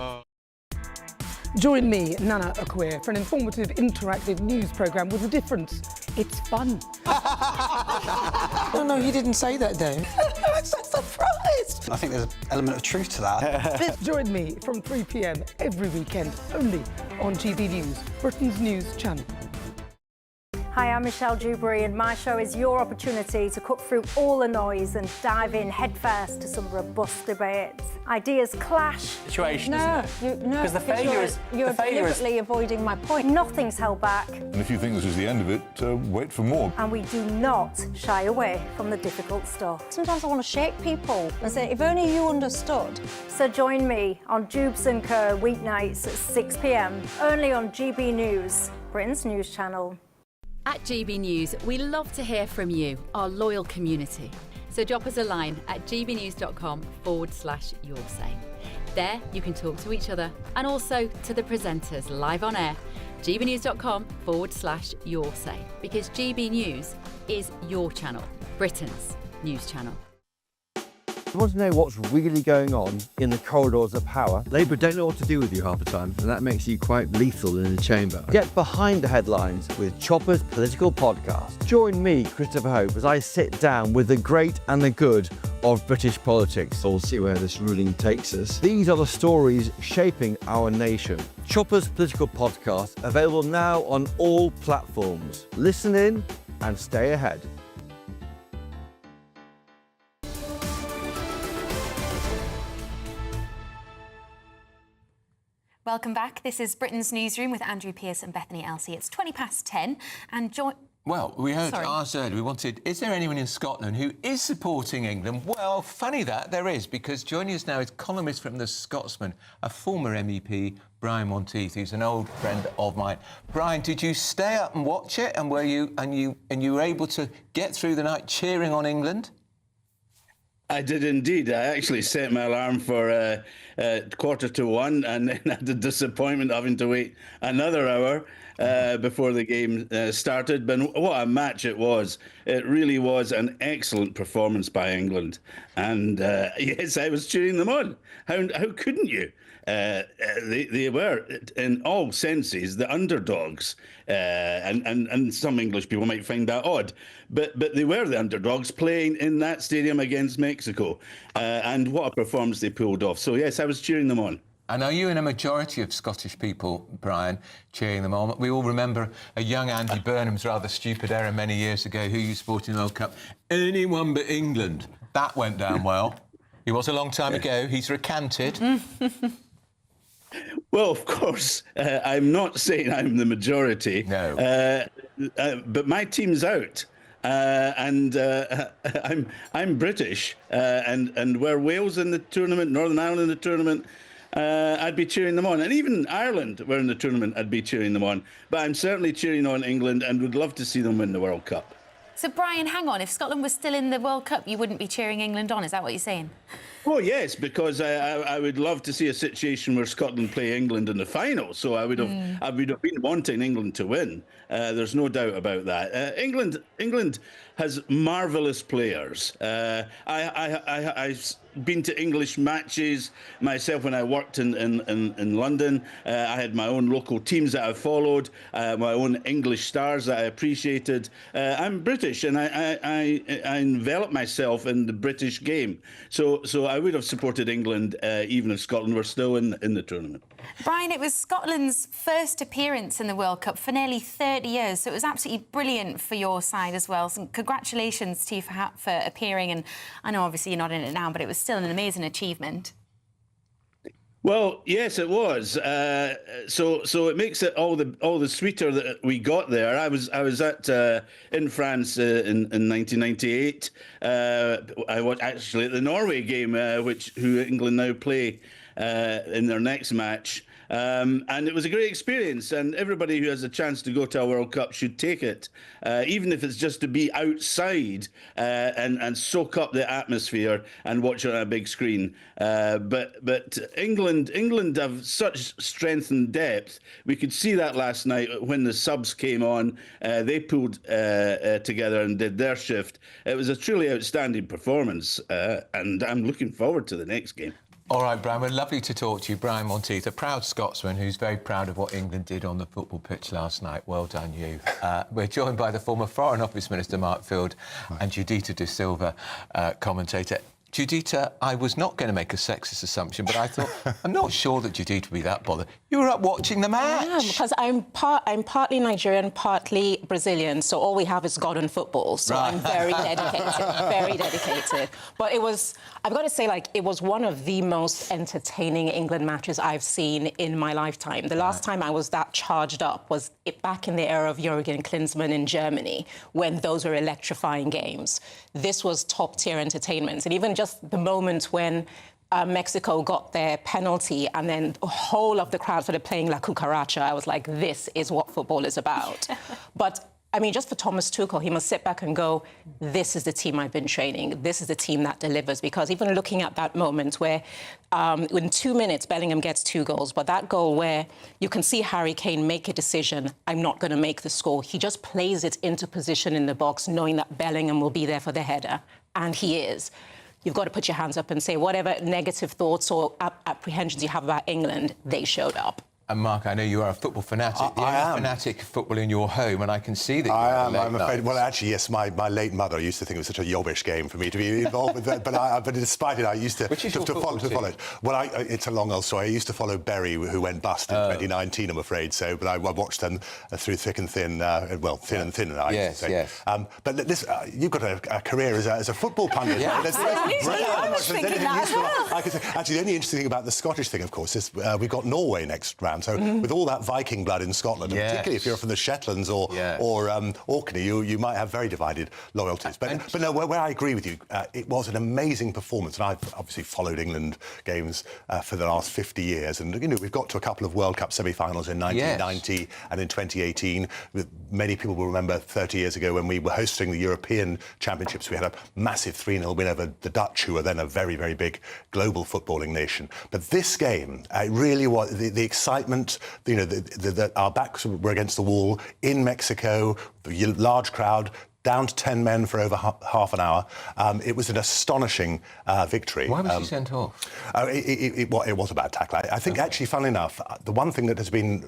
Join me, Nana Akwe, for an informative, interactive news programme with a difference. It's fun. No, he didn't say that, though. I'm so surprised. I think there's an element of truth to that. Join me from 3 p.m. every weekend, only on GB News, Britain's news channel. Hi, I'm Michelle Dewberry, and my show is your opportunity to cut through all the noise and dive in headfirst to some robust debates. Ideas clash. Situation, No, isn't it? Because the failure is... You're deliberately avoiding my point. Nothing's held back. And if you think this is the end of it, wait for more. And we do not shy away from the difficult stuff. Sometimes I want to shake people and say, if only you understood. So join me on Jubes & Co. weeknights at 6 p.m, only on GB News, Britain's news channel. At GB News, we love to hear from you, our loyal community. So drop us a line at gbnews.com/yoursay. There you can talk to each other and also to the presenters live on air. gbnews.com/yoursay, because GB News is your channel, Britain's news channel. You want to know what's really going on in the corridors of power? Labour don't know what to do with you half the time, and that makes you quite lethal in the chamber. Get behind the headlines with Chopper's Political Podcast. Join me, Christopher Hope, as I sit down with the great and the good of British politics. We'll see where this ruling takes us. These are the stories shaping our nation. Chopper's Political Podcast, available now on all platforms. Listen in and stay ahead. Welcome back. This is Britain's Newsroom with Andrew Pearce and Bethany Elsey. It's 10:20 and Well, we heard asked earlier, we wanted, is there anyone in Scotland who is supporting England? Well, funny that, there is, because joining us now is columnist from The Scotsman, a former MEP, Brian Monteith, who's an old friend of mine. Brian, did you stay up and watch it, and were you were able to get through the night cheering on England? I did indeed. I actually set my alarm for 1:45, and then had the disappointment of having to wait another hour before the game started. But what a match it was. It really was an excellent performance by England. And yes, I was cheering them on. How couldn't you? they were, in all senses, the underdogs. And some English people might find that odd, but they were the underdogs playing in that stadium against Mexico. And what a performance they pulled off. So, yes, I was cheering them on. And are you in a majority of Scottish people, Brian, cheering them on? We all remember a young Andy Burnham's rather stupid error many years ago. Who you support in the World Cup? Anyone but England. That went down well. It was a long time ago. He's recanted. Well, of course, I'm not saying I'm the majority. No. But my team's out. I'm British. And were Wales in the tournament, Northern Ireland in the tournament, I'd be cheering them on. And even Ireland were in the tournament, I'd be cheering them on. But I'm certainly cheering on England and would love to see them win the World Cup. So, Brian, hang on. If Scotland was still in the World Cup, you wouldn't be cheering England on? Is that what you're saying? Oh, yes, because I would love to see a situation where Scotland play England in the final. So I would have been wanting England to win. There's no doubt about that. England has marvellous players. I've been to English matches myself when I worked in London. I had my own local teams that I followed, my own English stars that I appreciated. I'm British, and I envelop myself in the British game. So I would have supported England even if Scotland were still in the tournament. Brian, it was Scotland's first appearance in the World Cup for nearly 30 years, so it was absolutely brilliant for your side as well. So congratulations to you for appearing, and I know obviously you're not in it now, but it was still an amazing achievement. Well, yes, it was. So it makes it all the sweeter that we got there. I was in France in 1998. I was actually at the Norway game, who England now play in their next match. And it was a great experience, and everybody who has a chance to go to a World Cup should take it, even if it's just to be outside and soak up the atmosphere and watch it on a big screen. But England have such strength and depth. We could see that last night when the subs came on. They pulled together and did their shift. It was a truly outstanding performance, and I'm looking forward to the next game. All right, Brian, we're lovely to talk to you. Brian Monteith, a proud Scotsman who's very proud of what England did on the football pitch last night. Well done, you. We're joined by the former Foreign Office Minister, Mark Field, and Judita De Silva, commentator. Judita, I was not going to make a sexist assumption, but I thought, I'm not sure that Judita would be that bothered. You were up watching the match. I am, because I'm partly Nigerian, partly Brazilian, so all we have is God and football. So right. I'm very dedicated, But it was, I've got to say, it was one of the most entertaining England matches I've seen in my lifetime. The last time I was that charged up was back in the era of Jurgen Klinsmann in Germany, when those were electrifying games. This was top-tier entertainment, and even just the moment when Mexico got their penalty and then the whole of the crowd started playing La Cucaracha, I was like, this is what football is about. But, I mean, just for Thomas Tuchel, he must sit back and go, this is the team I've been training. This is the team that delivers. Because even looking at that moment where in 2 minutes, Bellingham gets 2 goals, but that goal where you can see Harry Kane make a decision, I'm not going to make the score. He just plays it into position in the box, knowing that Bellingham will be there for the header. And he is. You've got to put your hands up and say whatever negative thoughts or apprehensions you have about England, they showed up. And Mark, I know you are a football fanatic. I am. Fanatic football in your home, and I can see that you I am. I'm afraid. Well, actually, yes. My late mother used to think it was such a yobbish game for me to be involved with that. But despite it, I used to follow it. Well, it's a long old story. I used to follow Bury, who went bust in 2019. I'm afraid so. But I watched them through thick and thin. Thin and thin. Yes. But listen, you've got a career as a football pundit. Yeah, I was thinking that as well. Actually, the only interesting thing about the Scottish thing, of course, is we've got Norway next round. So with all that Viking blood in Scotland, and particularly if you're from the Shetlands or Orkney, you might have very divided loyalties. But no, where I agree with you, it was an amazing performance, and I've obviously followed England games for the last 50 years, and we've got to a couple of World Cup semi-finals in 1990 and in 2018. Many people will remember 30 years ago when we were hosting the European Championships, we had a massive 3-0 win over the Dutch, who were then a very, very big global footballing nation. But this game, it really was the excitement. That our backs were against the wall in Mexico, the large crowd, down to 10 men for over half an hour. It was an astonishing victory. Why was he sent off? It was a bad tackle. I think, actually, funnily enough, the one thing that has been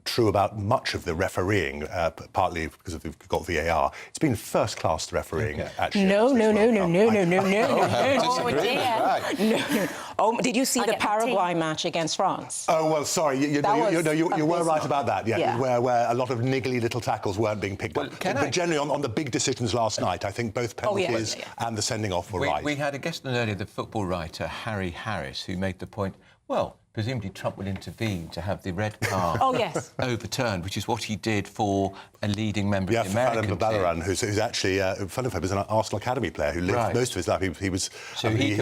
true about much of the refereeing, partly because we've got VAR, it's been first-class refereeing, actually. No. Oh, did you see the Paraguay match against France? Oh, well, sorry. You were right about that, where a lot of niggly little tackles weren't being picked up. But generally, on the big decisions last night, I think both penalties and the sending off were right. We had a guest on earlier, the football writer Harry Harris, who made the point, well, presumably Trump would intervene to have the red card overturned, which is what he did for a leading member of the American team. Balaran, who's actually, fun enough, was an Arsenal Academy player who lived most of his life. He's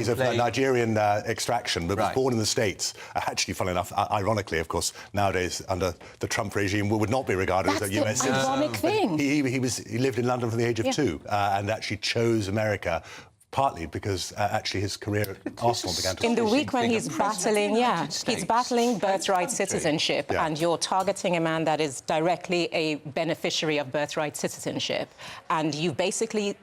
of Nigerian extraction, but was born in the States. Actually, funnily enough, ironically, of course, nowadays, under the Trump regime, would not be regarded as a US citizen. That's the ironic thing. He lived in London from the age of 2 and actually chose America partly because actually his career at Arsenal began to... In the week when he's battling, he's battling birthright citizenship, and you're targeting a man that is directly a beneficiary of birthright citizenship, and you basically...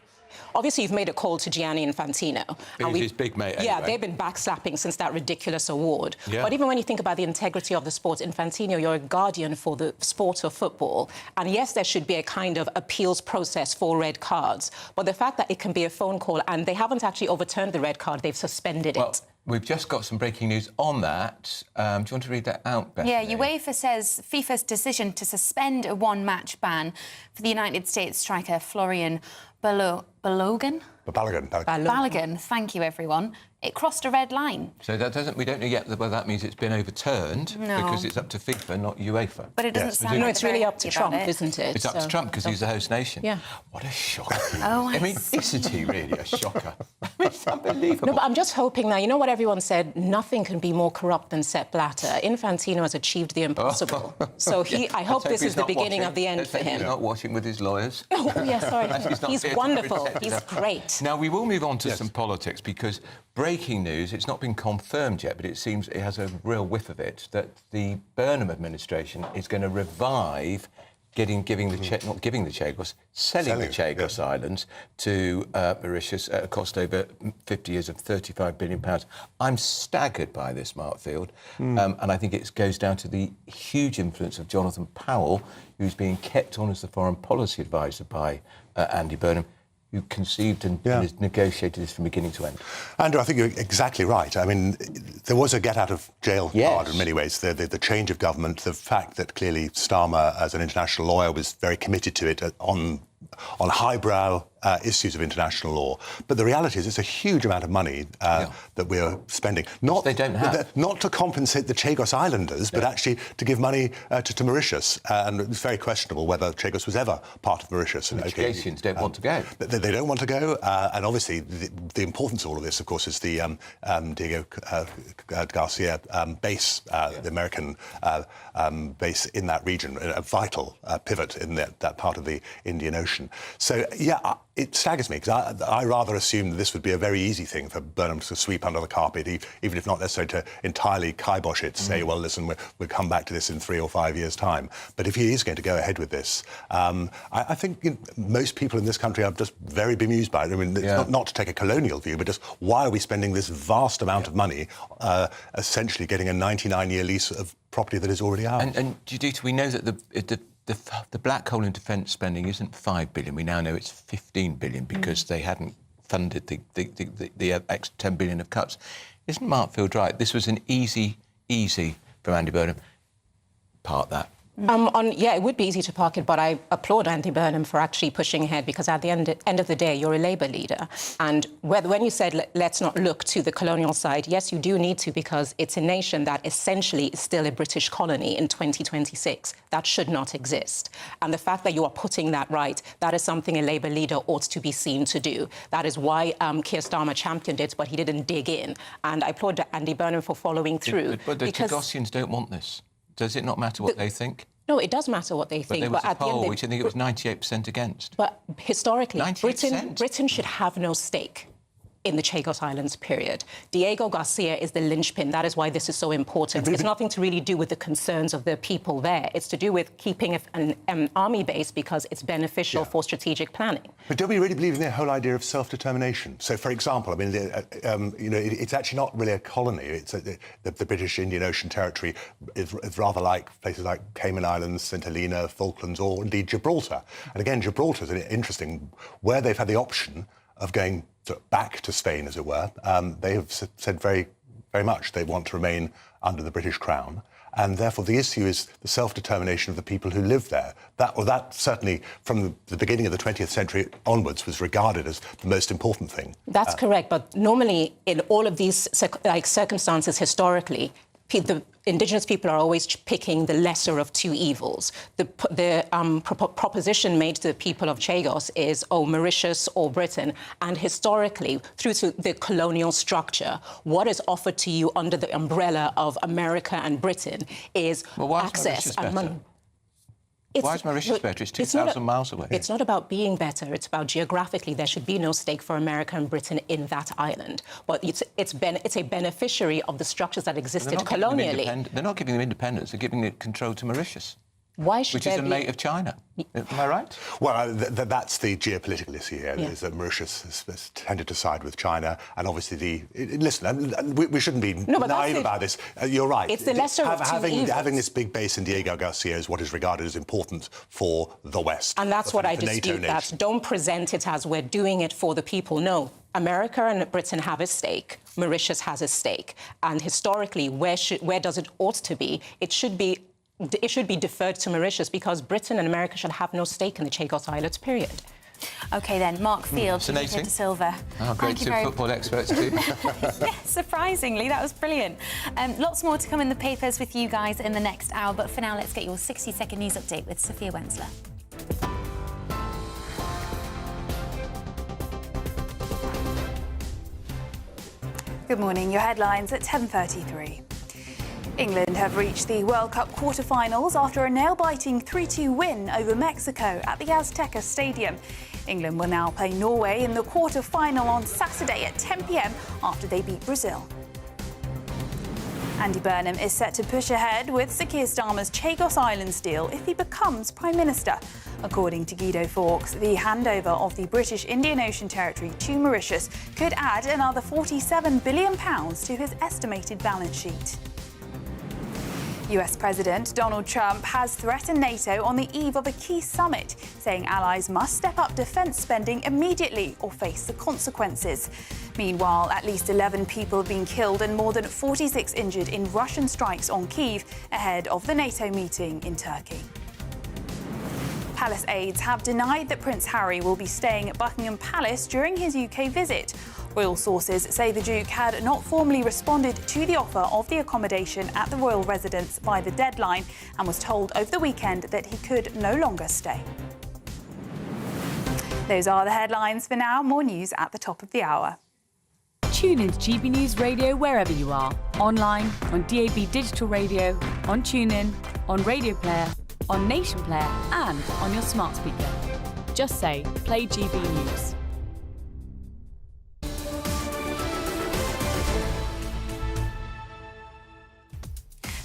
Obviously, you've made a call to Gianni Infantino. He's his big mate, anyway. Yeah, they've been backslapping since that ridiculous award. Yeah. But even when you think about the integrity of the sport, Infantino, you're a guardian for the sport of football. And yes, there should be a kind of appeals process for red cards. But the fact that it can be a phone call, and they haven't actually overturned the red card, they've suspended it. We've just got some breaking news on that. Do you want to read that out, Bethany? Yeah, UEFA says FIFA's decision to suspend a one-match ban for the United States striker Florian Balogun, thank you, everyone. It crossed a red line. So we don't know yet whether that means it's been overturned, because it's up to FIFA, not UEFA. But it doesn't sound like it's really up to Trump, isn't it? It's up to Trump because he's the host nation. Yeah. What a shocker. I mean, isn't he really a shocker? It's unbelievable. No, but I'm just hoping that, you know what everyone said, nothing can be more corrupt than Sepp Blatter. Infantino has achieved the impossible. So I hope this is the beginning of the end for him. He's not watching with his lawyers. Oh, yeah, sorry. He's wonderful. He's great. Now, we will move on to some politics, because breaking news, it's not been confirmed yet, but it seems it has a real whiff of it, that the Burnham administration is going to revive selling the Chagos Islands to Mauritius at a cost over 50 years of £35 billion. I'm staggered by this, Mark Field, and I think it goes down to the huge influence of Jonathan Powell, who's being kept on as the foreign policy advisor by Andy Burnham, who conceived and negotiated this from beginning to end. Andrew, I think you're exactly right. I mean, there was a get-out-of-jail card in many ways. The change of government, the fact that clearly Starmer, as an international lawyer, was very committed to it on highbrow issues of international law. But the reality is it's a huge amount of money that we're spending. Not to compensate the Chagos Islanders, but actually to give money to Mauritius. And it's very questionable whether Chagos was ever part of Mauritius. The Chagosians don't want to go. They don't want to go. And obviously, the importance of all of this, of course, is the Diego Garcia base, the American base in that region, a vital pivot in that part of the Indian Ocean. So, it staggers me, because I rather assumed that this would be a very easy thing for Burnham to sweep under the carpet, even if not necessarily to entirely kibosh it, to say, well, listen, we'll come back to this in 3 or 5 years' time. But if he is going to go ahead with this, I think most people in this country are just very bemused by it. I mean, it's not to take a colonial view, but just why are we spending this vast amount of money essentially getting a 99-year lease of property that is already ours? And Judith, we know that the black hole in defence spending isn't $5 billion. We now know it's $15 billion because they hadn't funded the extra $10 billion of cuts. Isn't Mark Field right? This was an easy from Andy Burnham. Park that. It would be easy to park it, but I applaud Andy Burnham for actually pushing ahead, because at the end of the day, you're a Labour leader. And when you said, let's not look to the colonial side, yes, you do need to, because it's a nation that essentially is still a British colony in 2026. That should not exist. And the fact that you are putting that right, that is something a Labour leader ought to be seen to do. That is why Keir Starmer championed it, but he didn't dig in. And I applaud Andy Burnham for following through. But the Chagosians don't want this. Does it not matter what they think? No, it does matter what they think. But there was a poll which I think it was 98% against. But historically, 98%? Britain should have no stake. in the Chagos Islands period. Diego Garcia is the linchpin. That is why this is so important. It's nothing to really do with the concerns of the people there. It's to do with keeping an army base because it's beneficial for strategic planning. But don't we really believe in the whole idea of self-determination? So, for example, I mean, it's actually not really a colony. It's the British Indian Ocean Territory is rather like places like Cayman Islands, St Helena, Falklands, or indeed Gibraltar. And again, Gibraltar is interesting, where they've had the option of going back to Spain, as it were. They have said very, very much they want to remain under the British Crown. And therefore, the issue is the self-determination of the people who live there. That certainly, from the beginning of the 20th century onwards, was regarded as the most important thing. That's correct. But normally, in all of these circumstances historically, the indigenous people are always picking the lesser of two evils. The proposition made to the people of Chagos is, Mauritius or Britain. And historically, through to the colonial structure, what is offered to you under the umbrella of America and Britain is access and money. Why is Mauritius better? It's 2,000 miles away. It's not about being better. It's about geographically there should be no stake for America and Britain in that island. But it's a beneficiary of the structures that existed colonially. They're not giving them independence. They're giving it control to Mauritius. Why should which is a mate of China. Am I right? Well, that's the geopolitical issue here, is that Mauritius has tended to side with China, and obviously we shouldn't be naive about this. You're right. It's the lesser of two evils. Having this big base in Diego Garcia is what is regarded as important for the West. And that's what I dispute. That don't present it as we're doing it for the people. No. America and Britain have a stake. Mauritius has a stake. And historically, where does it ought to be? It should be deferred to Mauritius because Britain and America should have no stake in the Chagos Islands, period. OK, then. Mark Field, Peter Silva. Oh, great two football experts, too. Yeah, surprisingly, that was brilliant. Lots more to come in the papers with you guys in the next hour. But for now, let's get your 60-second news update with Sophia Wensler. Good morning. Your headlines at 10:33. England have reached the World Cup quarter-finals after a nail-biting 3-2 win over Mexico at the Azteca Stadium. England will now play Norway in the quarter-final on Saturday at 10 p.m. after they beat Brazil. Andy Burnham is set to push ahead with Sir Keir Starmer's Chagos Islands deal if he becomes Prime Minister. According to Guido Fawkes, the handover of the British Indian Ocean Territory to Mauritius could add another £47 billion to his estimated balance sheet. US President Donald Trump has threatened NATO on the eve of a key summit, saying allies must step up defence spending immediately or face the consequences. Meanwhile, at least 11 people have been killed and more than 46 injured in Russian strikes on Kyiv ahead of the NATO meeting in Turkey. Palace aides have denied that Prince Harry will be staying at Buckingham Palace during his UK visit. Royal sources say the Duke had not formally responded to the offer of the accommodation at the royal residence by the deadline and was told over the weekend that he could no longer stay. Those are the headlines for now. More news at the top of the hour. Tune in to GB News Radio wherever you are. Online, on DAB Digital Radio, on TuneIn, on Radio Player, on Nation Player and on your smart speaker. Just say, play GB News.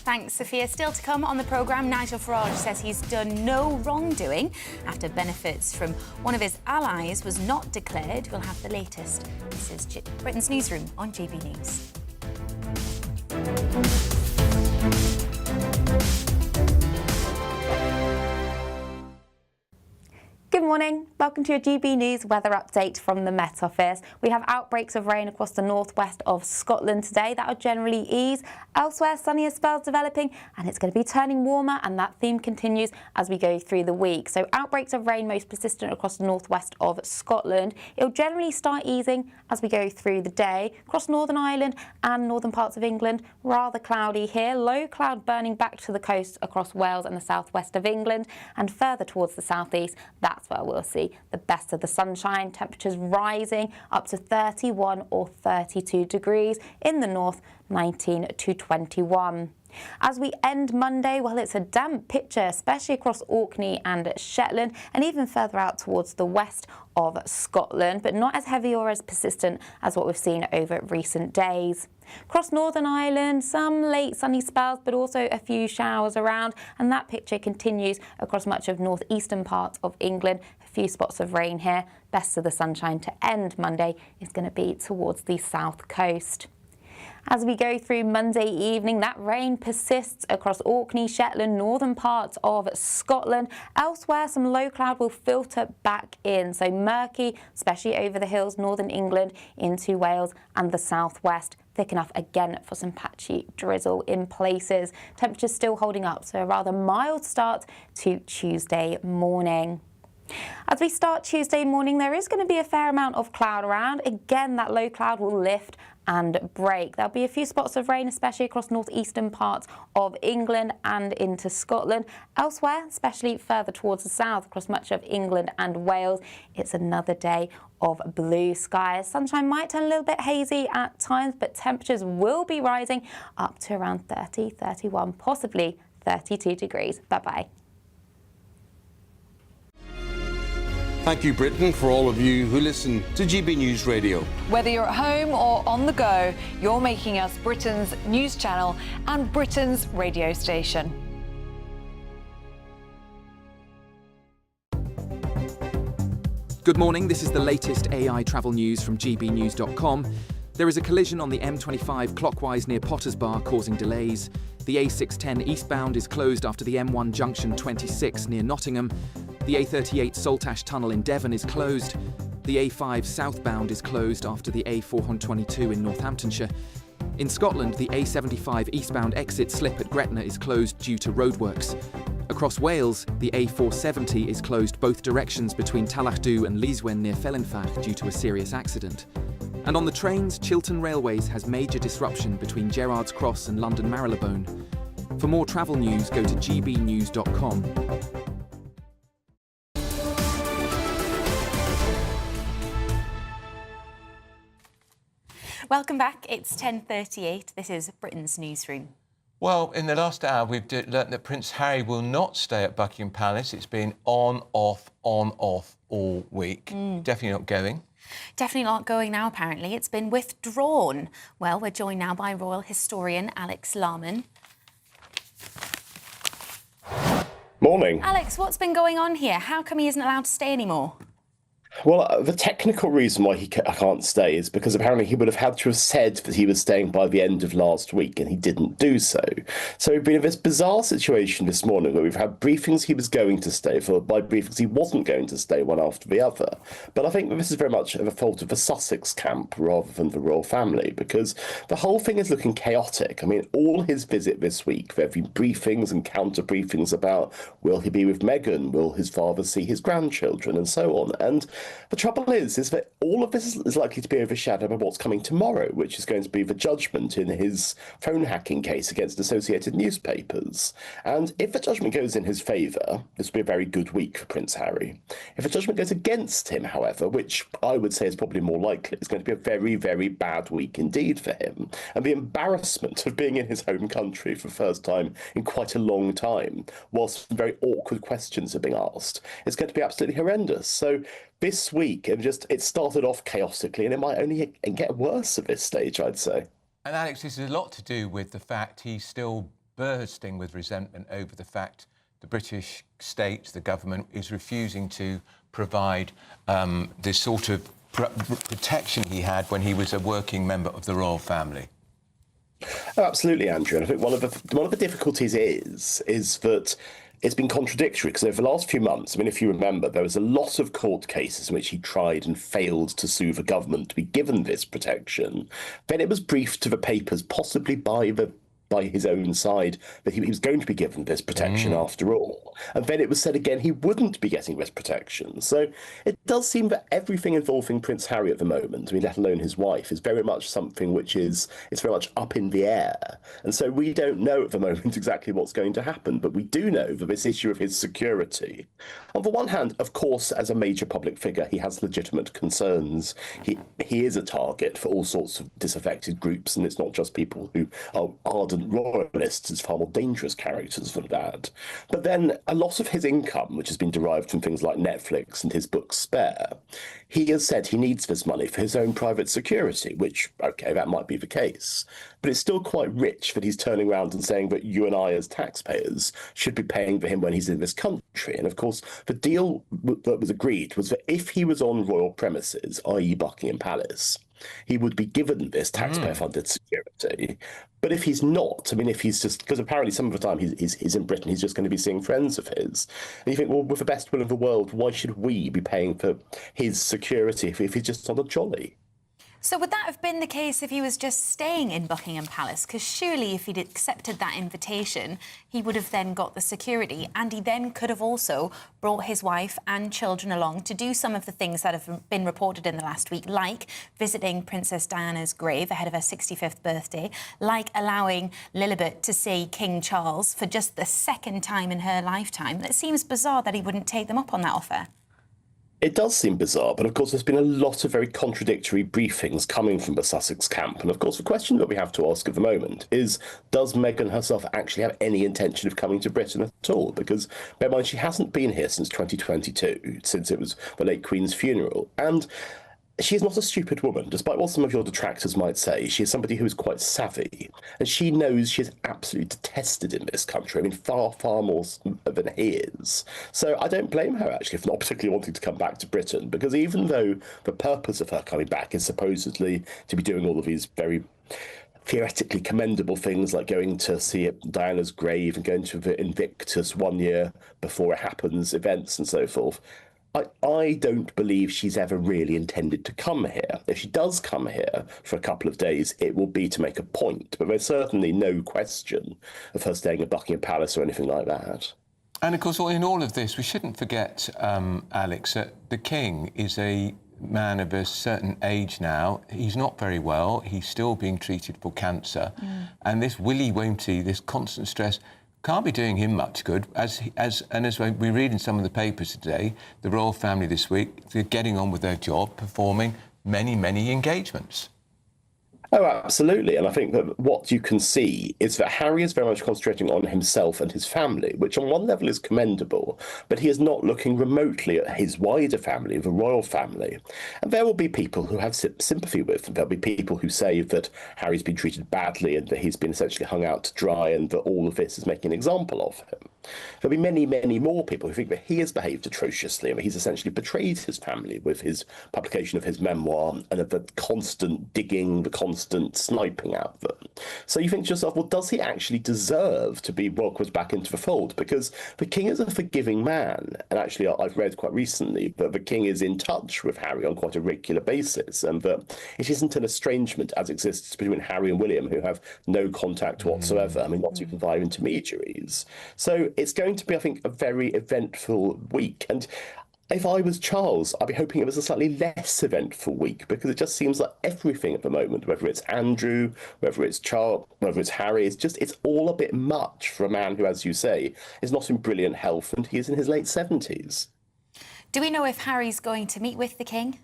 Thanks, Sophia. Still to come on the programme, Nigel Farage says he's done no wrongdoing after benefits from one of his allies was not declared. We'll have the latest. This is Britain's Newsroom on GB News. Good morning. Welcome to your GB News weather update from the Met Office. We have outbreaks of rain across the northwest of Scotland today. That will generally ease. Elsewhere, sunnier spells developing, and it's going to be turning warmer, and that theme continues as we go through the week. So outbreaks of rain most persistent across the northwest of Scotland. It'll generally start easing as we go through the day. Across Northern Ireland and northern parts of England, rather cloudy here. Low cloud burning back to the coast across Wales and the southwest of England, and further towards the southeast, that's where we'll see the best of the sunshine. Temperatures rising up to 31 or 32 degrees. In the north, 19 to 21. As we end Monday, well, it's a damp picture, especially across Orkney and Shetland, and even further out towards the west of Scotland, but not as heavy or as persistent as what we've seen over recent days. Across Northern Ireland, some late sunny spells, but also a few showers around, and that picture continues across much of northeastern parts of England. A few spots of rain here. Best of the sunshine to end Monday is going to be towards the south coast. As we go through Monday evening, that rain persists across Orkney, Shetland, northern parts of Scotland. Elsewhere, some low cloud will filter back in, so murky, especially over the hills, northern England into Wales and the southwest. Thick enough again for some patchy drizzle in places. Temperatures still holding up, so a rather mild start to Tuesday morning. As we start Tuesday morning, there is going to be a fair amount of cloud around. Again, that low cloud will lift and break. There'll be a few spots of rain, especially across northeastern parts of England and into Scotland. Elsewhere, especially further towards the south, across much of England and Wales, it's another day of blue skies. Sunshine might turn a little bit hazy at times, but temperatures will be rising up to around 30, 31, possibly 32 degrees. Bye-bye. Thank you, Britain, for all of you who listen to GB News Radio. Whether you're at home or on the go, you're making us Britain's news channel and Britain's radio station. Good morning, this is the latest AI travel news from gbnews.com. There is a collision on the M25 clockwise near Potters Bar causing delays. The A610 eastbound is closed after the M1 junction 26 near Nottingham. The A38 Saltash tunnel in Devon is closed. The A5 southbound is closed after the A422 in Northamptonshire. In Scotland, the A75 eastbound exit slip at Gretna is closed due to roadworks. Across Wales, the A470 is closed both directions between Tallachdu and Liswen near Felinfach due to a serious accident. And on the trains, Chiltern Railways has major disruption between Gerrards Cross and London Marylebone. For more travel news, go to gbnews.com. Welcome back. It's 10:38. This is Britain's Newsroom. Well, in the last hour, we've learnt that Prince Harry will not stay at Buckingham Palace. It's been on, off all week. Definitely not going. Definitely not going now, apparently. It's been withdrawn. Well, we're joined now by royal historian Alex Larman. Morning. Alex, what's been going on here? How come he isn't allowed to stay anymore? Well, the technical reason why he can't stay is because apparently he would have had to have said that he was staying by the end of last week, and he didn't do so. So we've been in this bizarre situation this morning where we've had briefings he was going to stay, followed by briefings he wasn't going to stay, one after the other. But I think that this is very much a fault of the Sussex camp rather than the royal family, because the whole thing is looking chaotic. I mean, all his visit this week, there have been briefings and counter-briefings about will he be with Meghan, will his father see his grandchildren, and so on. And the trouble is that all of this is likely to be overshadowed by what's coming tomorrow, which is going to be the judgment in his phone hacking case against Associated Newspapers. And if the judgment goes in his favour, this will be a very good week for Prince Harry. If the judgment goes against him, however, which I would say is probably more likely, it's going to be a very, very bad week indeed for him. And the embarrassment of being in his home country for the first time in quite a long time, whilst some very awkward questions are being asked, is going to be absolutely horrendous. So this week, it started off chaotically, and it might only get worse at this stage, I'd say. And Alex, this is a lot to do with the fact he's still bursting with resentment over the fact the British state, the government, is refusing to provide this sort of protection he had when he was a working member of the royal family. Oh, absolutely, Andrew. And I think one of the difficulties is that it's been contradictory, because over the last few months, I mean, if you remember, there was a lot of court cases in which he tried and failed to sue the government to be given this protection. Then it was briefed to the papers, possibly by his own side, that he was going to be given this protection after all. And then it was said again he wouldn't be getting this protection. So it does seem that everything involving Prince Harry at the moment, I mean, let alone his wife, is very much something which it's very much up in the air. And so we don't know at the moment exactly what's going to happen, but we do know that this issue of his security, on the one hand, of course, as a major public figure, he has legitimate concerns. He is a target for all sorts of disaffected groups, and it's not just people who are ardent ardent royalists as far more dangerous characters than that. But then a lot of his income, which has been derived from things like Netflix and his book Spare, he has said he needs this money for his own private security, which, OK, that might be the case. But it's still quite rich that he's turning around and saying that you and I as taxpayers should be paying for him when he's in this country. And of course, the deal that was agreed was that if he was on royal premises, i.e. Buckingham Palace, he would be given this taxpayer-funded security. But if he's not, I mean, if he's just, because apparently some of the time he's in Britain, he's just going to be seeing friends of his. And you think, well, with the best will of the world, why should we be paying for his security if he's just on a jolly? So would that have been the case if he was just staying in Buckingham Palace? Because surely if he'd accepted that invitation, he would have then got the security, and he then could have also brought his wife and children along to do some of the things that have been reported in the last week, like visiting Princess Diana's grave ahead of her 65th birthday, like allowing Lilibet to see King Charles for just the second time in her lifetime. It seems bizarre that he wouldn't take them up on that offer. It does seem bizarre, but of course there's been a lot of very contradictory briefings coming from the Sussex camp. And of course the question that we have to ask at the moment is, does Meghan herself actually have any intention of coming to Britain at all? Because bear in mind, she hasn't been here since 2022, since it was the late Queen's funeral. And she's not a stupid woman, despite what some of your detractors might say. She is somebody who is quite savvy, and she knows she is absolutely detested in this country. I mean, far, far more than he is. So I don't blame her, actually, for not particularly wanting to come back to Britain, because even though the purpose of her coming back is supposedly to be doing all of these very theoretically commendable things like going to see Diana's grave and going to the Invictus 1 year before it happens, events and so forth, I don't believe she's ever really intended to come here. If she does come here for a couple of days, it will be to make a point. But there's certainly no question of her staying at Buckingham Palace or anything like that. And, of course, in all of this, we shouldn't forget, Alex, that the King is a man of a certain age now. He's not very well. He's still being treated for cancer. And this willy-wonty, this constant stress, can't be doing him much good. As we read in some of the papers today, the royal family this week, they're getting on with their job, performing many, many engagements. Oh, absolutely. And I think that what you can see is that Harry is very much concentrating on himself and his family, which on one level is commendable, but he is not looking remotely at his wider family, the royal family. And there will be people who have sympathy with him. There'll be people who say that Harry's been treated badly and that he's been essentially hung out to dry and that all of this is making an example of him. There'll be many, many more people who think that he has behaved atrociously and that he's essentially betrayed his family with his publication of his memoir and of the constant digging, the constant sniping at them. So you think to yourself, well, does he actually deserve to be welcomed back into the fold? Because the King is a forgiving man. And actually, I've read quite recently that the King is in touch with Harry on quite a regular basis, and that it isn't an estrangement as exists between Harry and William, who have no contact whatsoever. I mean, not even via intermediaries. So it's going to be, I think, a very eventful week. And if I was Charles, I'd be hoping it was a slightly less eventful week, because it just seems like everything at the moment, whether it's Andrew, whether it's Charles, whether it's Harry, it's all a bit much for a man who, as you say, is not in brilliant health and he is in his late 70s. Do we know if Harry's going to meet with the King?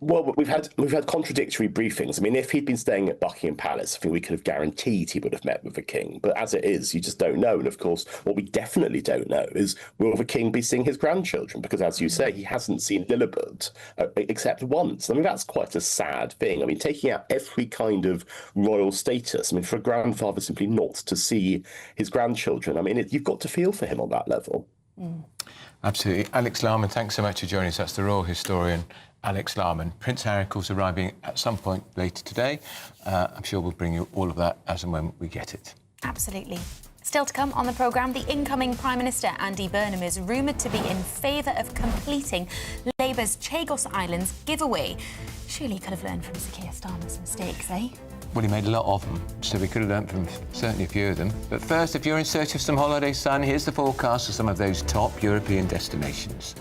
Well, we've had contradictory briefings. I mean, if he'd been staying at Buckingham Palace, I think we could have guaranteed he would have met with the King. But as it is, you just don't know. And of course, what we definitely don't know is, will the King be seeing his grandchildren? Because as you say, he hasn't seen Lilibet except once. I mean, that's quite a sad thing. I mean, taking out every kind of royal status. I mean, for a grandfather simply not to see his grandchildren, I mean, you've got to feel for him on that level. Absolutely. Alex Larman, thanks so much for joining us. That's the royal historian, Alex Larman. Prince Harry, of course, arriving at some point later today. I'm sure we'll bring you all of that as and when we get it. Absolutely. Still to come on the programme, the incoming Prime Minister, Andy Burnham, is rumoured to be in favour of completing Labour's Chagos Islands giveaway. Surely he could have learned from Sir Keir Starmer's mistakes, eh? Well, he made a lot of them, so we could have learnt from certainly a few of them. But first, if you're in search of some holiday sun, here's the forecast for some of those top European destinations.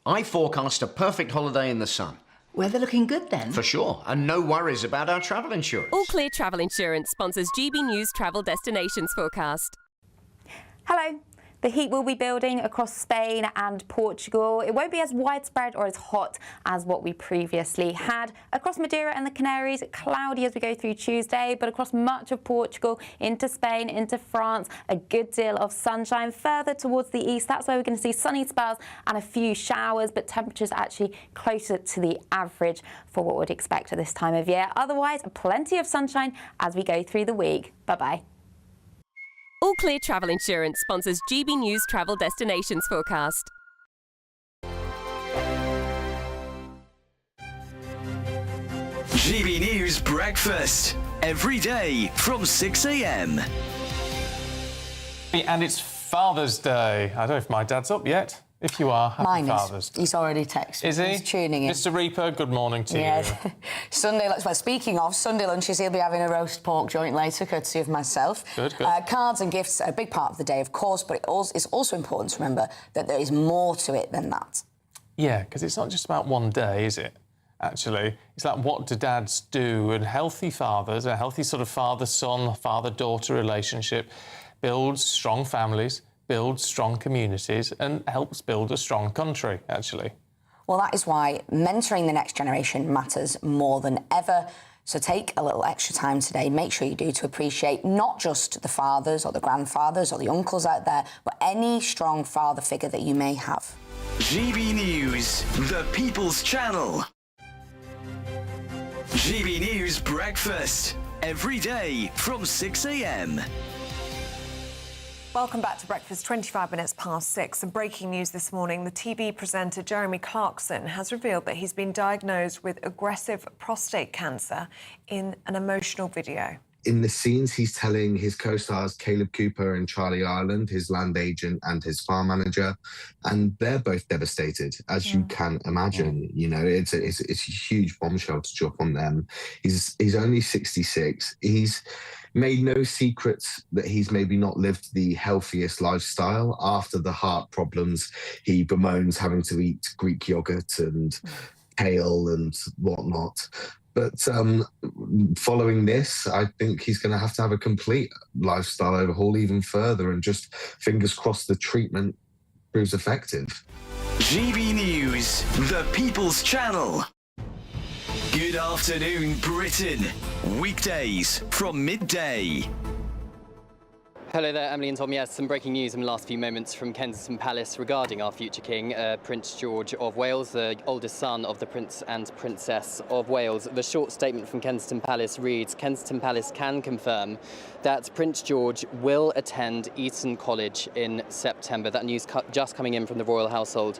I forecast a perfect holiday in the sun. Weather looking good then? For sure, and no worries about our travel insurance. All Clear Travel Insurance sponsors GB News Travel Destinations Forecast. Hello. The heat will be building across Spain and Portugal. It won't be as widespread or as hot as what we previously had. Across Madeira and the Canaries, cloudy as we go through Tuesday, but across much of Portugal, into Spain, into France, a good deal of sunshine. Further towards the east, that's where we're going to see sunny spells and a few showers, but temperatures actually closer to the average for what we'd expect at this time of year. Otherwise, plenty of sunshine as we go through the week. Bye-bye. All Clear Travel Insurance sponsors GB News Travel Destinations Forecast. GB News Breakfast, every day from 6 a.m. And it's Father's Day. I don't know if my dad's up yet. If you are, happy Father's Day. He's already texted. Is he? He's tuning in. Mr. Reaper, good morning to Yeah. you. Sunday, well, speaking of Sunday lunches, he'll be having a roast pork joint later, courtesy of myself. Good, good. Cards and gifts are a big part of the day, of course, but it's also important to remember that there is more to it than that. Yeah, because it's not just about one day, is it? Actually, it's like, what do dads do? And healthy fathers, a healthy sort of father-son, father-daughter relationship builds strong families, builds strong communities and helps build a strong country, actually. Well, that is why mentoring the next generation matters more than ever. So take a little extra time today. Make sure you do, to appreciate not just the fathers or the grandfathers or the uncles out there, but any strong father figure that you may have. GB News, the People's Channel. GB News Breakfast, every day from 6 a.m. Welcome back to Breakfast, 25 minutes past 6. And breaking news this morning, the TV presenter Jeremy Clarkson has revealed that he's been diagnosed with aggressive prostate cancer in an emotional video. In the scenes, he's telling his co-stars Caleb Cooper and Charlie Ireland, his land agent and his farm manager, and they're both devastated, as you can imagine. You know, it's a huge bombshell to drop on them. He's only 66. He's made no secrets that he's maybe not lived the healthiest lifestyle. After the heart problems, he bemoans having to eat Greek yogurt and kale and whatnot. But following this, I think he's going to have a complete lifestyle overhaul even further, and just fingers crossed the treatment proves effective. GB News, the People's Channel. Good afternoon, Britain. Weekdays from midday. Hello there, Emily and Tom. Yes, some breaking news in the last few moments from Kensington Palace regarding our future king, Prince George of Wales, the oldest son of the Prince and Princess of Wales. The short statement from Kensington Palace reads, Kensington Palace can confirm that Prince George will attend Eton College in September. That news just coming in from the royal household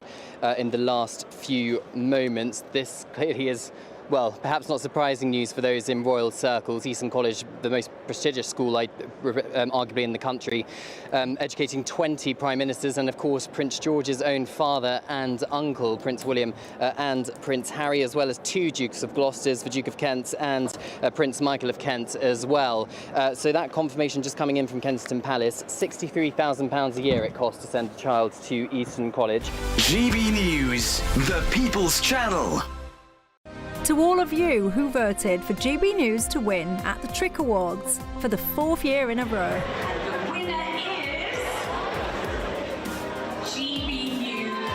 in the last few moments. This clearly is, well, perhaps not surprising news for those in royal circles. Eton College, the most prestigious school, arguably in the country, educating 20 prime ministers and, of course, Prince George's own father and uncle, Prince William and Prince Harry, as well as 2 Dukes of Gloucester, the Duke of Kent and Prince Michael of Kent as well. So that confirmation just coming in from Kensington Palace. £63,000 a year it costs to send a child to Eton College. GB News, the People's Channel. To all of you who voted for GB News to win at the Trick Awards for the 4th year in a row. The winner is GB News.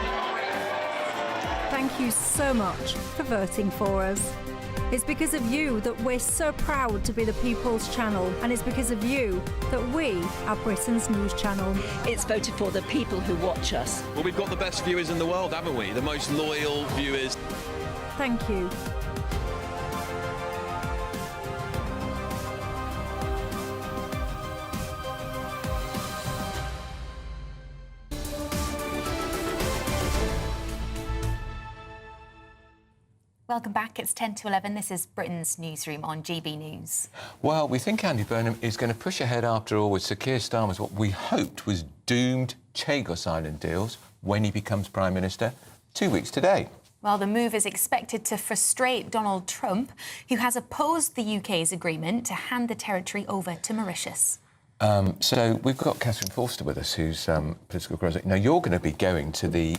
Thank you so much for voting for us. It's because of you that we're so proud to be the People's Channel, and it's because of you that we are Britain's news channel. It's voted for the people who watch us. Well, we've got the best viewers in the world, haven't we? The most loyal viewers. Thank you. Welcome back. It's 10 to 11. This is Britain's Newsroom on GB News. Well, we think Andy Burnham is going to push ahead after all with Sir Keir Starmer's what we hoped was doomed Chagos Island deals when he becomes Prime Minister 2 weeks today. Well, the move is expected to frustrate Donald Trump, who has opposed the UK's agreement to hand the territory over to Mauritius. So we've got Catherine Forster with us, who's political correspondent. Now, you're going to be going to the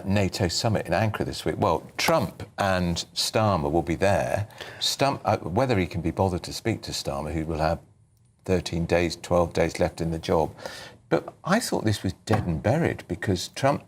NATO summit in Ankara this week. Well, Trump and Starmer will be there. Whether he can be bothered to speak to Starmer, who will have 13 days, 12 days left in the job, But I thought this was dead and buried because Trump...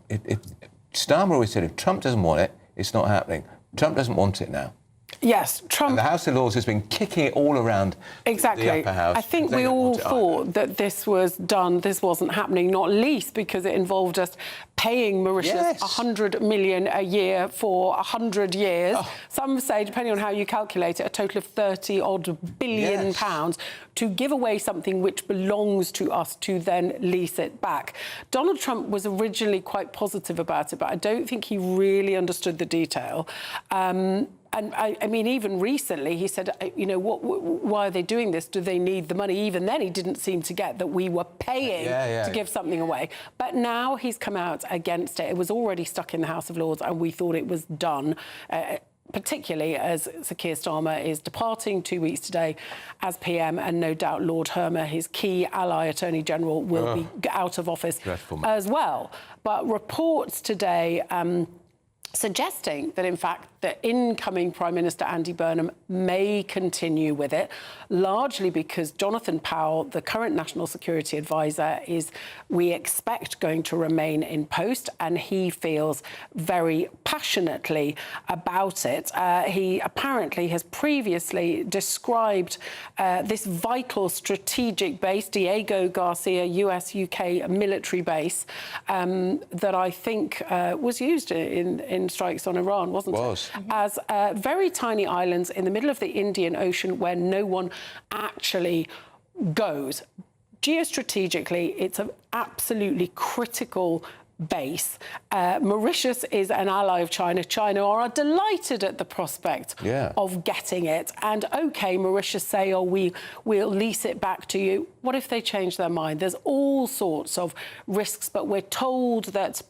Starmer always said if Trump doesn't want it, it's not happening. Trump doesn't want it now. Yes, Trump... And the House of Lords has been kicking it all around exactly. the upper house. I think we all thought that this was done, this wasn't happening, not least because it involved us paying Mauritius $100 million a year for 100 years. Oh. Some say, depending on how you calculate it, a total of 30-odd billion pounds to give away something which belongs to us to then lease it back. Donald Trump was originally quite positive about it, but I don't think he really understood the detail. And I mean, even recently, he said, you know, why are they doing this? Do they need the money? Even then, he didn't seem to get that we were paying to give something away. But now he's come out against it. It was already stuck in the House of Lords, and we thought it was done. Particularly as Sir Keir Starmer is departing 2 weeks today as PM, and no doubt Lord Hermer, his key ally Attorney General, will be out of office as well. But reports today suggesting that, in fact, the incoming Prime Minister Andy Burnham may continue with it, largely because Jonathan Powell, the current National Security Advisor, is, we expect, going to remain in post, and he feels very passionately about it. He apparently has previously described this vital strategic base, Diego Garcia US-UK military base, that I think was used in strikes on Iran, wasn't it? As very tiny islands in the middle of the Indian Ocean where no one actually goes. Geostrategically, it's an absolutely critical base. Mauritius is an ally of China. China are delighted at the prospect of getting it. And OK, Mauritius say, oh, we'll lease it back to you. What if they change their mind? There's all sorts of risks, but we're told that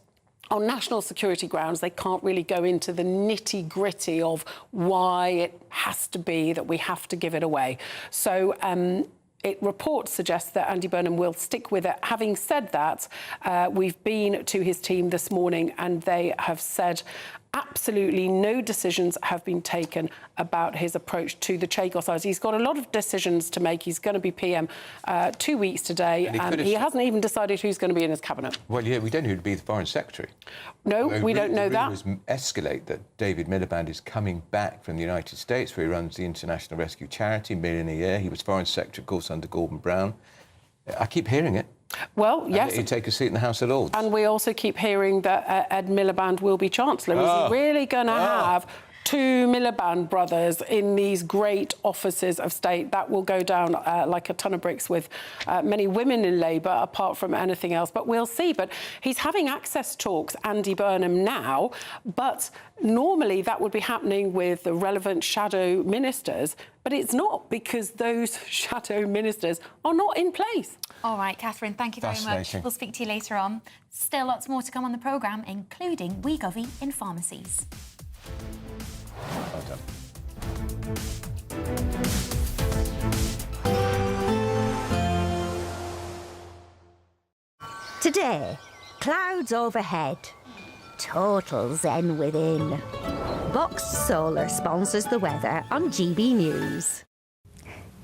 on national security grounds, they can't really go into the nitty-gritty of why it has to be that we have to give it away. So reports suggest that Andy Burnham will stick with it. Having said that, we've been to his team this morning and they have said absolutely no decisions have been taken about his approach to the Chagos Islands. He's got a lot of decisions to make. He's going to be PM 2 weeks today. He hasn't even decided who's going to be in his cabinet. Well, yeah, we don't know who to be the Foreign Secretary. No, we don't know that. The rumours escalate that David Miliband is coming back from the United States, where he runs the International Rescue Charity, $1 million a year. He was Foreign Secretary, of course, under Gordon Brown. I keep hearing it. Well, yes. He'd take a seat in the House of Lords. And we also keep hearing that Ed Miliband will be Chancellor. Is he really going to have two Miliband brothers in these great offices of state? That will go down like a ton of bricks with many women in Labour, apart from anything else. But we'll see. But he's having access talks, Andy Burnham, now. But normally that would be happening with the relevant shadow ministers. But it's not, because those shadow ministers are not in place. All right, Catherine, thank you very much. We'll speak to you later on. Still lots more to come on the programme, including Wegovy in pharmacies. Well done. Today, clouds overhead. Total zen within. Boxed Solar sponsors the weather on GB News.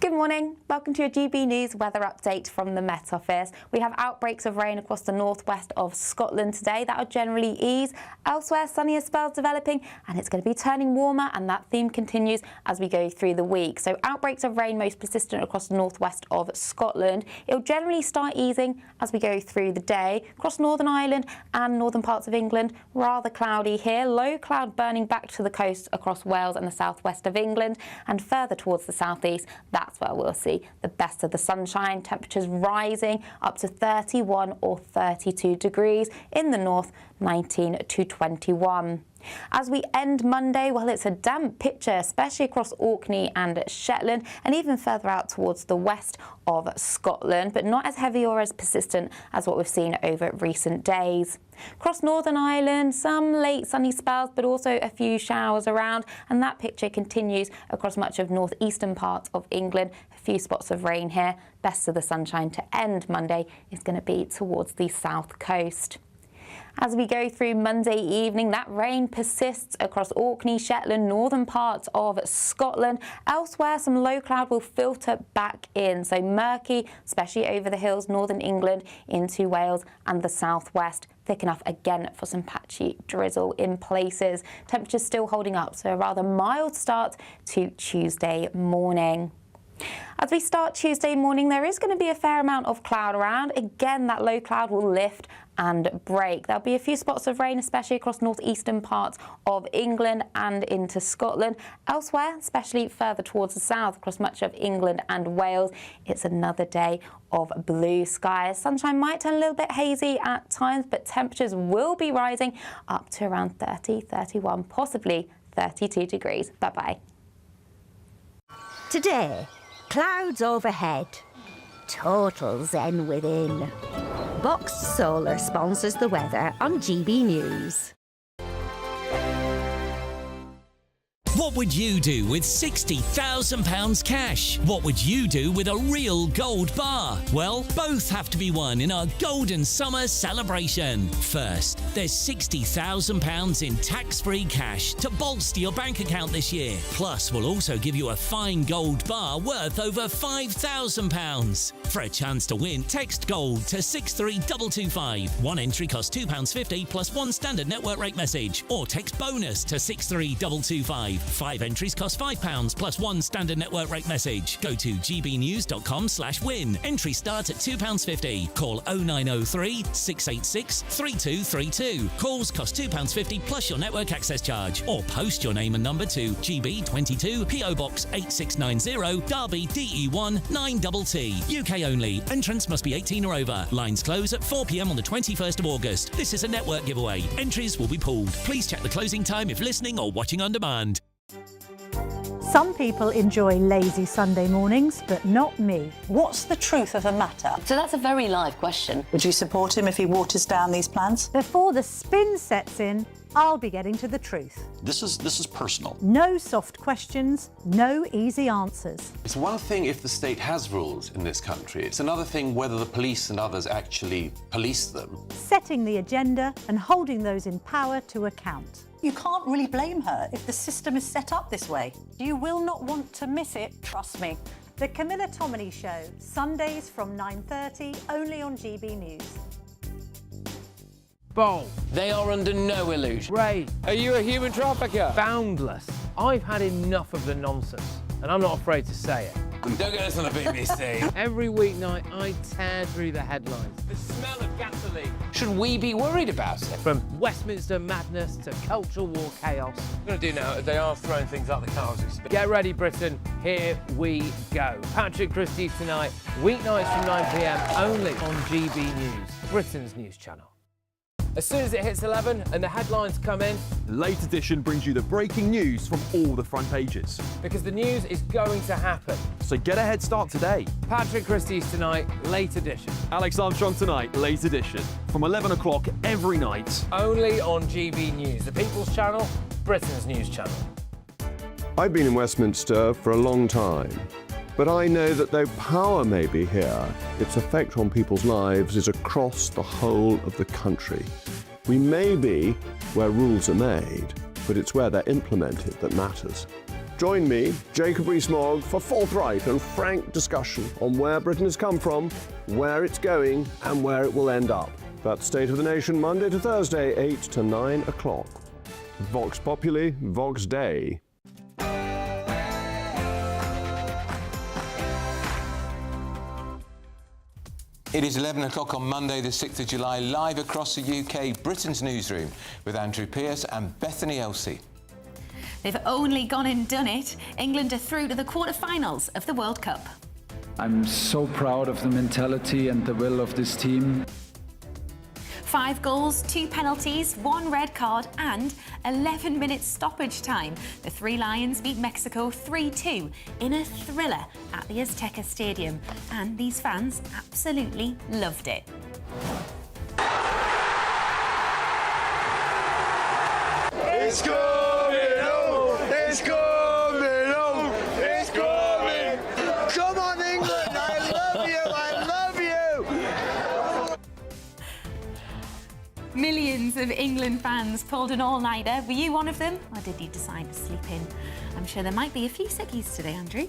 Good morning. Welcome to your GB News weather update from the Met Office. We have outbreaks of rain across the northwest of Scotland today. That will generally ease. Elsewhere, sunnier spells developing, and it's going to be turning warmer, and that theme continues as we go through the week. So outbreaks of rain most persistent across the northwest of Scotland. It'll generally start easing as we go through the day. Across Northern Ireland and northern parts of England, rather cloudy here. Low cloud burning back to the coast across Wales and the southwest of England, and further towards the southeast, that's where we'll see the best of the sunshine. Temperatures rising up to 31 or 32 degrees. In the north, 19 to 21. As we end Monday, well, it's a damp picture, especially across Orkney and Shetland, and even further out towards the west of Scotland, but not as heavy or as persistent as what we've seen over recent days. Across Northern Ireland, some late sunny spells, but also a few showers around, and that picture continues across much of northeastern parts of England. A few spots of rain here. Best of the sunshine to end Monday is going to be towards the south coast. As we go through Monday evening, that rain persists across Orkney, Shetland, northern parts of Scotland. Elsewhere, some low cloud will filter back in, so murky, especially over the hills, northern England into Wales and the southwest. Thick enough again for some patchy drizzle in places. Temperatures still holding up, so a rather mild start to Tuesday morning. As we start Tuesday morning, there is going to be a fair amount of cloud around. Again, that low cloud will lift and break. There'll be a few spots of rain, especially across northeastern parts of England and into Scotland. Elsewhere, especially further towards the south, across much of England and Wales, it's another day of blue skies. Sunshine might turn a little bit hazy at times, but temperatures will be rising up to around 30, 31, possibly 32 degrees. Bye-bye. Today, clouds overhead, total zen within. Box Solar sponsors the weather on GB News. What would you do with £60,000 cash? What would you do with a real gold bar? Well, both have to be won in our Golden Summer celebration. First, there's £60,000 in tax-free cash to bolster your bank account this year. Plus, we'll also give you a fine gold bar worth over £5,000. For a chance to win, text GOLD to 63225. One entry costs £2.50 plus one standard network rate message. Or text BONUS to 63225. 5 entries cost £5 plus one standard network rate message. Go to gbnews.com/win. Entry starts at £2.50. Call 0903 686 3232. Calls cost £2.50 plus your network access charge. Or post your name and number to GB22 PO Box 8690 Derby DE1 9TT. UK only. Entrants must be 18 or over. Lines close at 4 p.m. on the 21st of August. This is a network giveaway. Entries will be pooled. Please check the closing time if listening or watching on demand. Some people enjoy lazy Sunday mornings, but not me. What's the truth of the matter? So that's a very live question. Would you support him if he waters down these plans? Before the spin sets in, I'll be getting to the truth. This is personal. No soft questions, no easy answers. It's one thing if the state has rules in this country. It's another thing whether the police and others actually police them. Setting the agenda and holding those in power to account. You can't really blame her if the system is set up this way. You will not want to miss it, trust me. The Camilla Tominey Show, Sundays from 9:30, only on GB News. Bold. They are under no illusion. Ray, are you a human trafficker? Boundless. I've had enough of the nonsense, and I'm not afraid to say it. Don't get us on the BBC. Every weeknight, I tear through the headlines. The smell of gasoline. Should we be worried about it? From Westminster madness to cultural war chaos. What I'm going to do now is they are throwing things out the car as we speak. Get ready, Britain. Here we go. Patrick Christie's tonight, weeknights from 9 p.m, only on GB News, Britain's news channel. As soon as it hits 11 and the headlines come in, the Late Edition brings you the breaking news from all the front pages. Because the news is going to happen. So get a head start today. Patrick Christie's tonight, Late Edition. Alex Armstrong tonight, Late Edition. From 11 o'clock every night. Only on GB News, the People's Channel, Britain's news channel. I've been in Westminster for a long time. But I know that though power may be here, its effect on people's lives is across the whole of the country. We may be where rules are made, but it's where they're implemented that matters. Join me, Jacob Rees-Mogg, for forthright and frank discussion on where Britain has come from, where it's going, and where it will end up. That's State of the Nation, Monday to Thursday, 8 to 9 o'clock. Vox Populi, Vox Dei. It is 11 o'clock on Monday, the 6th of July, live across the UK, Britain's Newsroom, with Andrew Pearce and Bethany Elsey. They've only gone and done it. England are through to the quarter-finals of the World Cup. I'm so proud of the mentality and the will of this team. 5 goals, 2 penalties, 1 red card and 11 minutes stoppage time. The Three Lions beat Mexico 3-2 in a thriller at the Azteca Stadium. And these fans absolutely loved it. It's coming home! It's coming home! It's coming! Come on, England! I love you! I love you! Millions Millions of England fans pulled an all-nighter. Were you one of them, or did you decide to sleep in? I'm sure there might be a few sickies today, Andrew.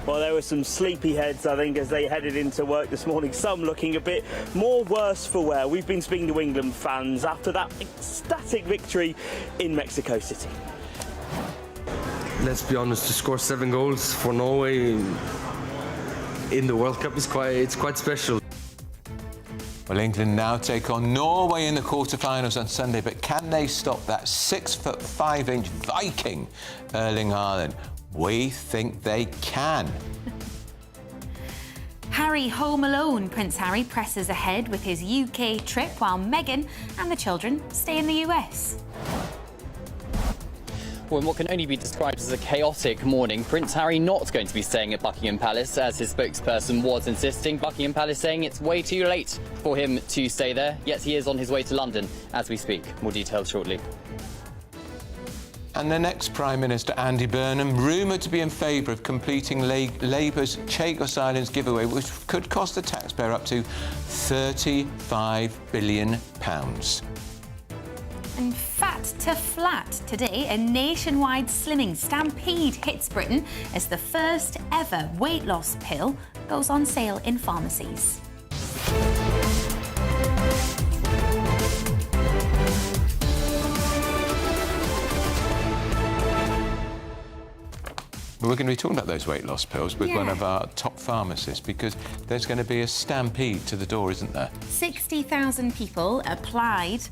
Well, there were some sleepy heads, I think, as they headed into work this morning. Some looking a bit more worse for wear. We've been speaking to England fans after that ecstatic victory in Mexico City. Let's be honest, to score 7 goals for Norway in the World Cup is quite special. Well, England now take on Norway in the quarterfinals on Sunday, but can they stop that 6'5" Viking Erling Haaland? We think they can. Harry home alone. Prince Harry presses ahead with his UK trip while Meghan and the children stay in the US. Well, in what can only be described as a chaotic morning, Prince Harry not going to be staying at Buckingham Palace, as his spokesperson was insisting. Buckingham Palace saying it's way too late for him to stay there, yet he is on his way to London as we speak. More details shortly. And the next Prime Minister, Andy Burnham, rumoured to be in favour of completing Labour's Chagos Islands giveaway, which could cost the taxpayer up to £35 billion. And fat to flat. Today, a nationwide slimming stampede hits Britain as the first ever weight loss pill goes on sale in pharmacies. We're going to be talking about those weight loss pills with one of our top pharmacists, because there's going to be a stampede to the door, isn't there? 60,000 people applied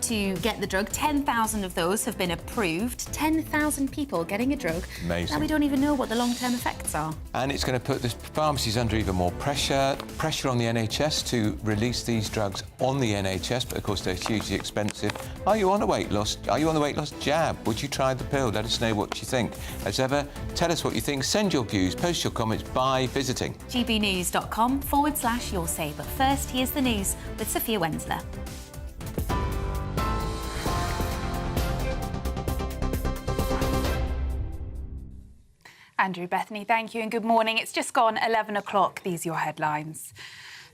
to get the drug. 10,000 of those have been approved. 10,000 people getting a drug. Amazing. Now we don't even know what the long-term effects are. And it's going to put the pharmacies under even more pressure on the NHS to release these drugs on the NHS, but of course they're hugely expensive. Are you on a weight loss? Are you on the weight loss jab? Would you try the pill? Let us know what you think. As ever, tell us what you think. Send your views, post your comments by visiting gbnews.com/your say. But first, here's the news with Sophia Wensler. Andrew, Bethany, thank you and good morning. It's just gone 11 o'clock. These are your headlines.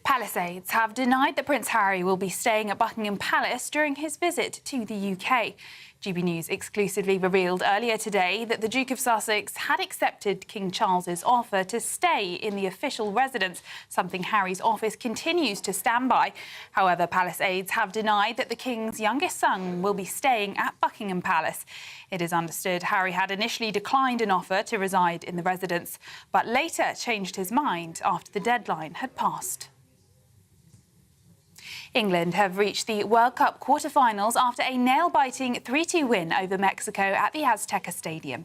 Palisades have denied that Prince Harry will be staying at Buckingham Palace during his visit to the UK. GB News exclusively revealed earlier today that the Duke of Sussex had accepted King Charles's offer to stay in the official residence, something Harry's office continues to stand by. However, Palisades have denied that the King's youngest son will be staying at Buckingham Palace. It is understood Harry had initially declined an offer to reside in the residence, but later changed his mind after the deadline had passed. England have reached the World Cup quarter-finals after a nail-biting 3-2 win over Mexico at the Azteca Stadium.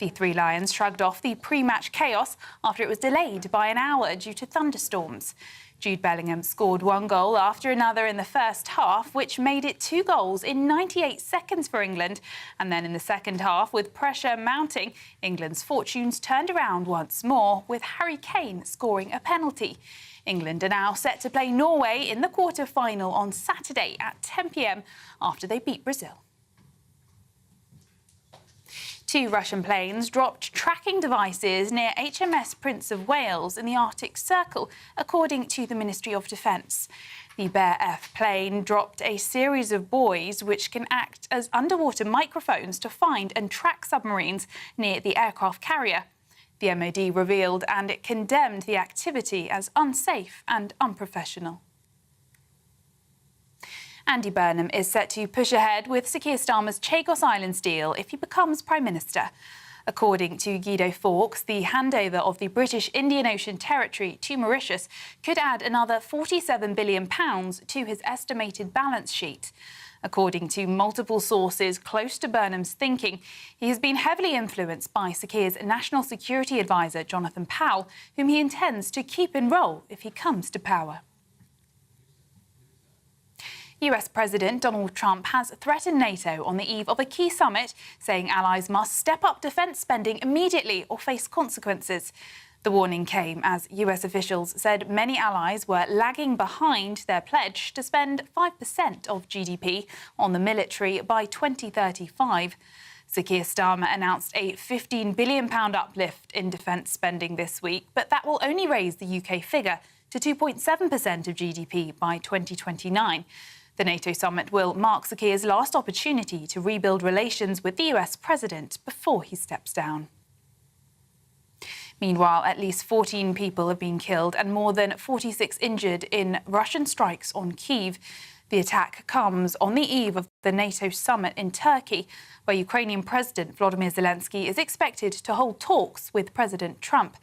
The Three Lions shrugged off the pre-match chaos after it was delayed by an hour due to thunderstorms. Jude Bellingham scored one goal after another in the first half, which made it 2 goals in 98 seconds for England. And then in the second half, with pressure mounting, England's fortunes turned around once more, with Harry Kane scoring a penalty. England are now set to play Norway in the quarter-final on Saturday at 10 p.m. after they beat Brazil. 2 Russian planes dropped tracking devices near HMS Prince of Wales in the Arctic Circle, according to the Ministry of Defence. The Bear F plane dropped a series of buoys which can act as underwater microphones to find and track submarines near the aircraft carrier. The MOD revealed and it condemned the activity as unsafe and unprofessional. Andy Burnham is set to push ahead with Sir Keir Starmer's Chagos Islands deal if he becomes Prime Minister. According to Guido Fawkes, the handover of the British Indian Ocean Territory to Mauritius could add another £47 billion to his estimated balance sheet. According to multiple sources close to Burnham's thinking, he has been heavily influenced by Sir Keir's National Security Advisor, Jonathan Powell, whom he intends to keep in role if he comes to power. US President Donald Trump has threatened NATO on the eve of a key summit, saying allies must step up defence spending immediately or face consequences. The warning came as US officials said many allies were lagging behind their pledge to spend 5% of GDP on the military by 2035. Sir Keir Starmer announced a £15 billion uplift in defence spending this week, but that will only raise the UK figure to 2.7% of GDP by 2029. The NATO summit will mark Sakir's last opportunity to rebuild relations with the US president before he steps down. Meanwhile, at least 14 people have been killed and more than 46 injured in Russian strikes on Kyiv. The attack comes on the eve of the NATO summit in Turkey, where Ukrainian President Volodymyr Zelensky is expected to hold talks with President Trump.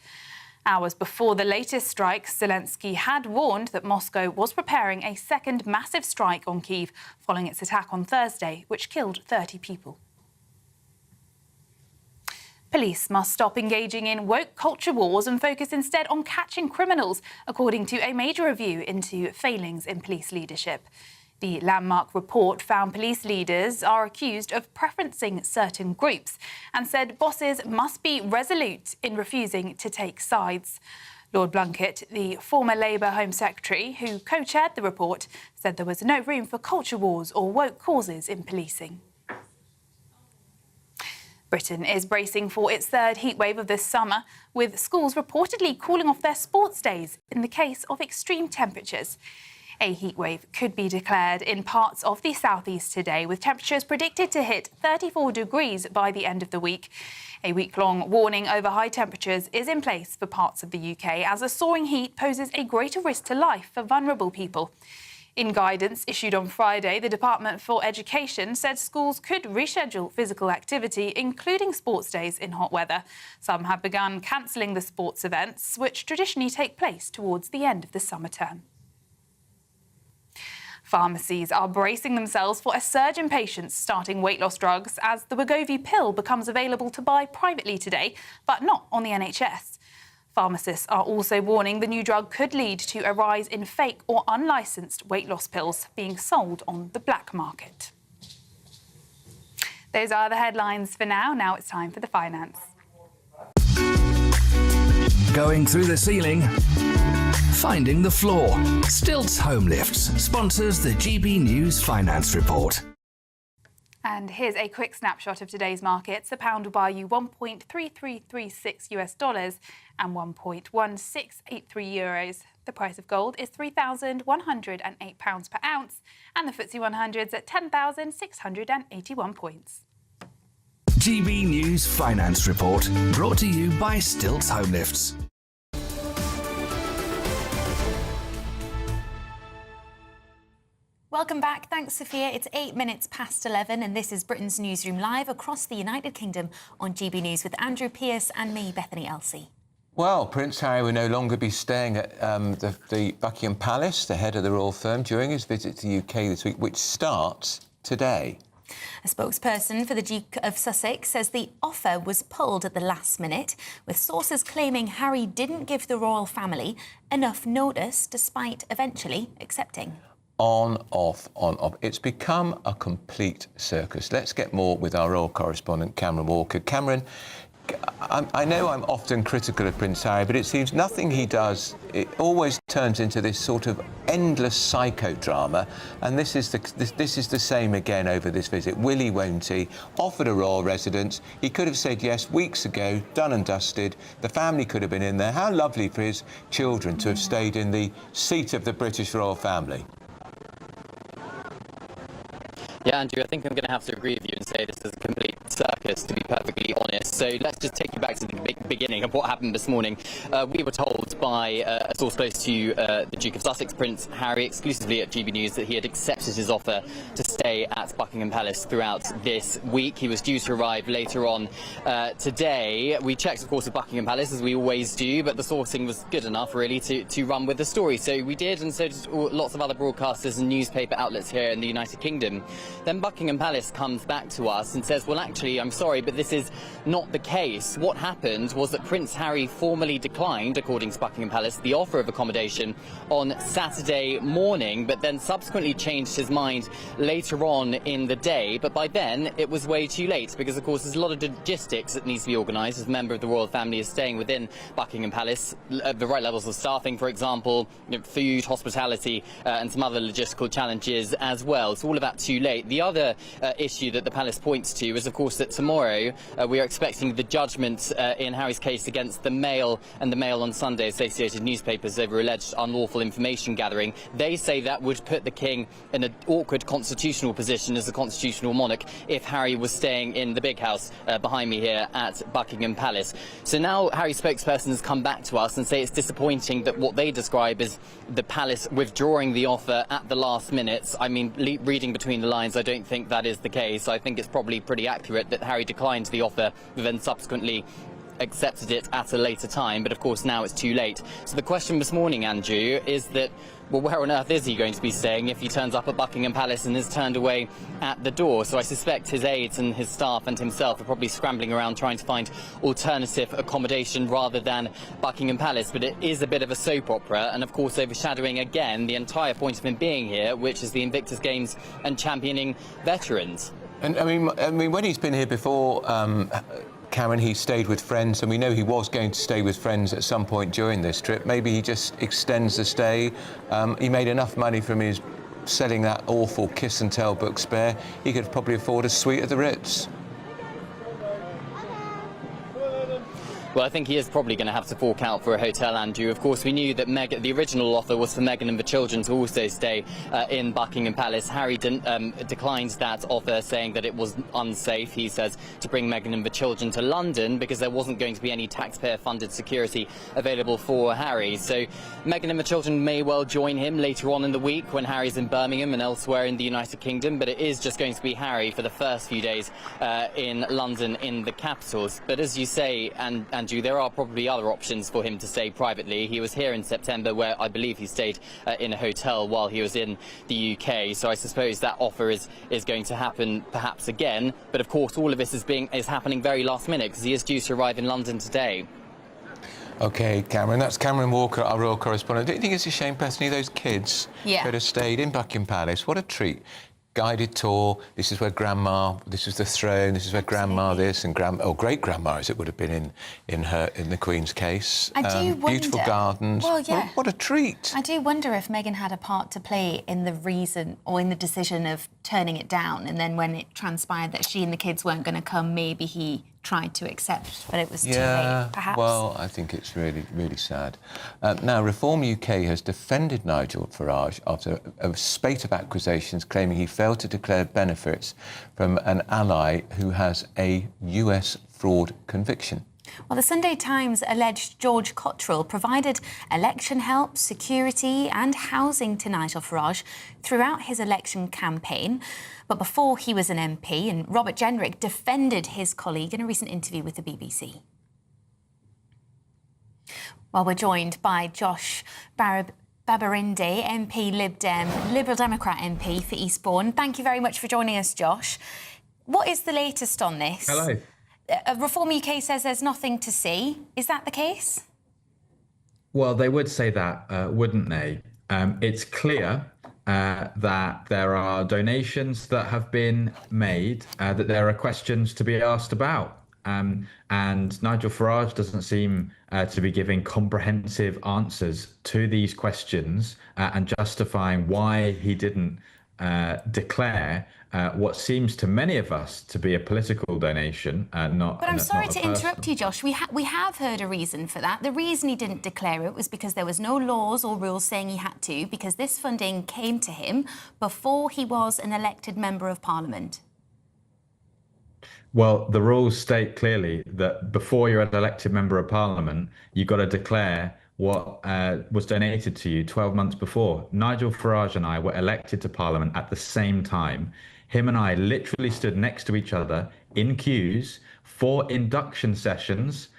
Hours before the latest strikes, Zelensky had warned that Moscow was preparing a second massive strike on Kyiv following its attack on Thursday, which killed 30 people. Police must stop engaging in woke culture wars and focus instead on catching criminals, according to a major review into failings in police leadership. The landmark report found police leaders are accused of preferencing certain groups and said bosses must be resolute in refusing to take sides. Lord Blunkett, the former Labour Home Secretary who co-chaired the report, said there was no room for culture wars or woke causes in policing. Britain is bracing for its third heatwave of this summer, with schools reportedly calling off their sports days in the case of extreme temperatures. A heatwave could be declared in parts of the southeast today, with temperatures predicted to hit 34 degrees by the end of the week. A week-long warning over high temperatures is in place for parts of the UK, as the soaring heat poses a greater risk to life for vulnerable people. In guidance issued on Friday, the Department for Education said schools could reschedule physical activity, including sports days in hot weather. Some have begun cancelling the sports events, which traditionally take place towards the end of the summer term. Pharmacies are bracing themselves for a surge in patients starting weight loss drugs as the Wegovy pill becomes available to buy privately today, but not on the NHS. Pharmacists are also warning the new drug could lead to a rise in fake or unlicensed weight loss pills being sold on the black market. Those are the headlines for now. Now it's time for the finance. Going through the ceiling, finding the floor. Stilts Home Lifts sponsors the GB News Finance Report. And here's a quick snapshot of today's markets. The pound will buy you $1.3336 and 1.1683 euros. The price of gold is £3,108 per ounce, and the FTSE 100's at 10,681 points. GB News Finance Report, brought to you by Stilts Home Lifts. Welcome back. Thanks, Sophia. It's 8 minutes past 11 and this is Britain's Newsroom live across the United Kingdom on GB News with Andrew Pearce and me, Bethany Elsey. Well, Prince Harry will no longer be staying at the Buckingham Palace, the head of the royal firm, during his visit to the UK this week, which starts today. A spokesperson for the Duke of Sussex says the offer was pulled at the last minute, with sources claiming Harry didn't give the royal family enough notice despite eventually accepting. On, off, on, off. It's become a complete circus. Let's get more with our royal correspondent, Cameron Walker. Cameron, I know I'm often critical of Prince Harry, but it seems nothing he does, it always turns into this sort of endless psychodrama, and this is the same again over this visit. Will he, won't he? Offered a royal residence. He could have said yes weeks ago, done and dusted. The family could have been in there. How lovely for his children to have stayed in the seat of the British royal family. Yeah, Andrew, I think I'm going to have to agree with you and say this is a complete circus, to be perfectly honest. So let's just take you back to the beginning of what happened this morning. We were told by a source close to the Duke of Sussex, Prince Harry, exclusively at GB News, that he had accepted his offer to stay at Buckingham Palace throughout this week. He was due to arrive later on today. We checked, of course, with Buckingham Palace, as we always do, but the sourcing was good enough, really, to run with the story. So we did, and so did lots of other broadcasters and newspaper outlets here in the United Kingdom. Then Buckingham Palace comes back to us and says, well, actually, I'm sorry, but this is not the case. What happened was that Prince Harry formally declined, according to Buckingham Palace, the offer of accommodation on Saturday morning, but then subsequently changed his mind later on in the day. But by then, it was way too late, because, of course, there's a lot of logistics that needs to be organised as a member of the royal family is staying within Buckingham Palace. The right levels of staffing, for example, food, hospitality, and some other logistical challenges as well. It's all of that too late. tonight. The other issue that the palace points to is, of course, that tomorrow we are expecting the judgment in Harry's case against the Mail and the Mail on Sunday associated newspapers over alleged unlawful information gathering. They say that would put the king in an awkward constitutional position as a constitutional monarch if Harry was staying in the big house behind me here at Buckingham Palace. So now Harry's spokesperson has come back to us and say it's disappointing that what they describe as the palace withdrawing the offer at the last minute. I mean, reading between the lines, I don't think that is the case. I think it's probably pretty accurate that Harry declined the offer, but then subsequently accepted it at a later time. But of course now it's too late. So the question this morning, Andrew, is that, well, where on earth is he going to be staying if he turns up at Buckingham Palace and is turned away at the door? So I suspect his aides and his staff and himself are probably scrambling around trying to find alternative accommodation rather than Buckingham Palace. But it is a bit of a soap opera, and of course overshadowing again the entire point of him being here, which is the Invictus Games and championing veterans. And I mean, when he's been here before, Cameron, he stayed with friends, and we know he was going to stay with friends at some point during this trip. Maybe he just extends the stay. He made enough money from his selling that awful Kiss and Tell book Spare. He could probably afford a suite at the Ritz. Well, I think he is probably going to have to fork out for a hotel, Andrew. Of course, we knew that the original offer was for Meghan and the children to also stay in Buckingham Palace. Harry declined that offer, saying that it was unsafe, he says, to bring Meghan and the children to London because there wasn't going to be any taxpayer-funded security available for Harry. So Meghan and the children may well join him later on in the week when Harry's in Birmingham and elsewhere in the United Kingdom, but it is just going to be Harry for the first few days in London in the capitals. But as you say, and there are probably other options for him to stay privately. He was here in September, where I believe he stayed in a hotel while he was in the UK. So I suppose that offer is going to happen perhaps again. But of course, all of this is happening very last minute because he is due to arrive in London today. OK, Cameron, that's Cameron Walker, our royal correspondent. Don't you think it's a shame, personally, those kids could have stayed in Buckingham Palace? What a treat. Guided tour, this is where Grandma, this is the throne, this is where Grandma this and great-grandma, as it would have been in the Queen's case. I do wonder. Beautiful gardens. Well, yeah. What a treat. I do wonder if Meghan had a part to play in the reason or in the decision of turning it down, and then when it transpired that she and the kids weren't going to come, maybe he tried to accept, but it was too late, perhaps. Well, I think it's really, really sad. Now, Reform UK has defended Nigel Farage after a spate of accusations claiming he failed to declare benefits from an ally who has a US fraud conviction. Well, the Sunday Times alleged George Cottrell provided election help, security and housing to Nigel Farage throughout his election campaign. But before he was an MP, and Robert Jenrick defended his colleague in a recent interview with the BBC. Well, we're joined by Josh Babarinde, MP Lib Dem, Liberal Democrat MP for Eastbourne. Thank you very much for joining us, Josh. What is the latest on this? Hello. Reform UK says there's nothing to see. Is that the case? Well, they would say that, wouldn't they? It's clear that there are donations that have been made, that there are questions to be asked about. And Nigel Farage doesn't seem to be giving comprehensive answers to these questions and justifying why he didn't declare what seems to many of us to be a political donation, not. But I'm sorry to interrupt you, Josh. We have heard a reason for that. The reason he didn't declare it was because there was no laws or rules saying he had to, because this funding came to him before he was an elected member of Parliament. Well, the rules state clearly that before you're an elected member of Parliament, you've got to declare what was donated to you 12 months before. Nigel Farage and I were elected to Parliament at the same time. Him and I literally stood next to each other in queues for induction sessions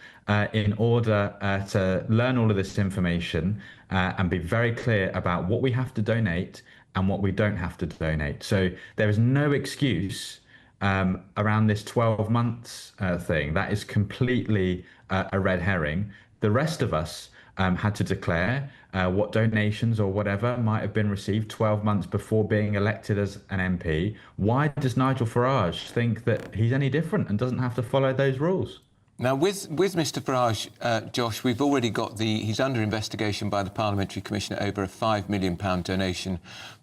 in order to learn all of this information and be very clear about what we have to donate and what we don't have to donate. So there is no excuse around this 12 months thing. That is completely a red herring. The rest of us had to declare what donations or whatever might have been received 12 months before being elected as an MP. Why does Nigel Farage think that he's any different and doesn't have to follow those rules? Now, with Mr Farage, Josh, we've already got he's under investigation by the Parliamentary Commission over a £5 million donation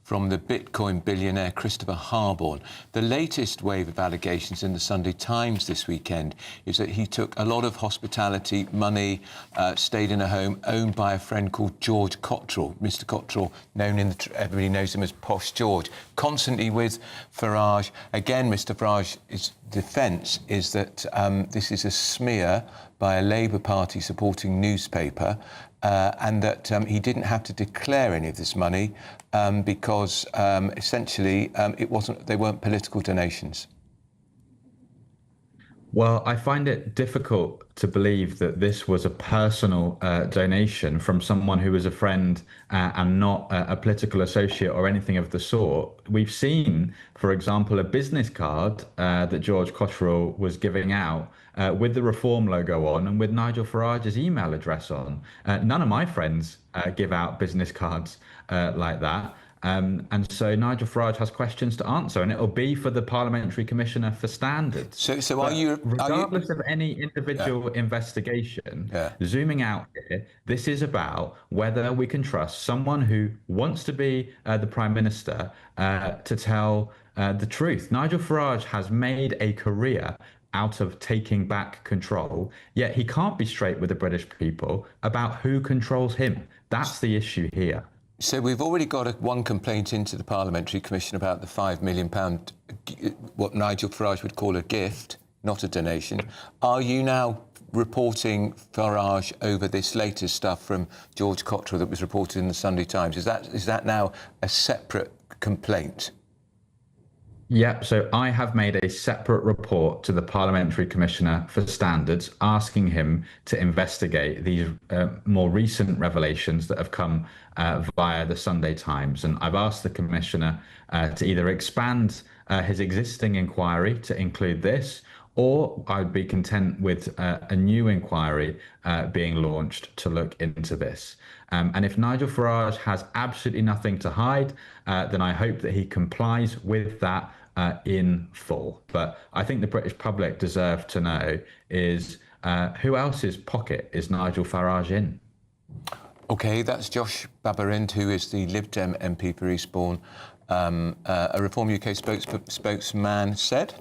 from the Bitcoin billionaire Christopher Harborn. The latest wave of allegations in the Sunday Times this weekend is that he took a lot of hospitality money, stayed in a home owned by a friend called George Cottrell. Mr. Cottrell, known in everybody knows him as Posh George, constantly with Farage. Again, Mr. Farage's defence is that this is a smear by a Labour Party supporting newspaper, and that he didn't have to declare any of this money because essentially they weren't political donations. Well, I find it difficult to believe that this was a personal donation from someone who was a friend and not a political associate or anything of the sort. We've seen, for example, a business card that George Cottrell was giving out with the Reform logo on and with Nigel Farage's email address on. None of my friends give out business cards like that. And so Nigel Farage has questions to answer, and it'll be for the Parliamentary Commissioner for Standards. So regardless of any individual investigation, zooming out here, this is about whether we can trust someone who wants to be the Prime Minister to tell the truth. Nigel Farage has made a career out of taking back control, yet he can't be straight with the British people about who controls him. That's the issue here. So we've already got one complaint into the Parliamentary Commission about the £5 million, what Nigel Farage would call a gift, not a donation. Are you now reporting Farage over this latest stuff from George Cottrell that was reported in the Sunday Times? Is that now a separate complaint? Yep, so I have made a separate report to the Parliamentary Commissioner for Standards asking him to investigate these more recent revelations that have come via the Sunday Times. And I've asked the Commissioner to either expand his existing inquiry to include this, or I'd be content with a new inquiry being launched to look into this. And if Nigel Farage has absolutely nothing to hide, then I hope that he complies with that in full. But I think the British public deserve to know is who else's pocket is Nigel Farage in? OK, that's Josh Babarind, who is the Lib Dem MP for Eastbourne. A Reform UK spokesman said...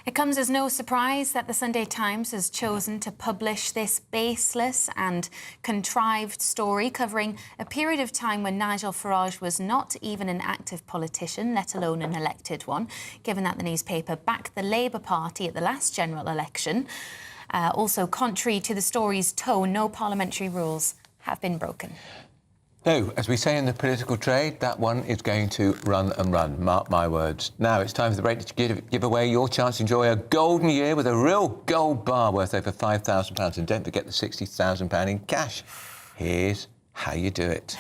It comes as no surprise that the Sunday Times has chosen to publish this baseless and contrived story covering a period of time when Nigel Farage was not even an active politician, let alone an elected one, given that the newspaper backed the Labour Party at the last general election. Also, contrary to the story's tone, no parliamentary rules have been broken. No, as we say in the political trade, that one is going to run and run, mark my words. Now it's time for the break to give away your chance to enjoy a golden year with a real gold bar worth over £5,000. And don't forget the £60,000 in cash. Here's how you do it.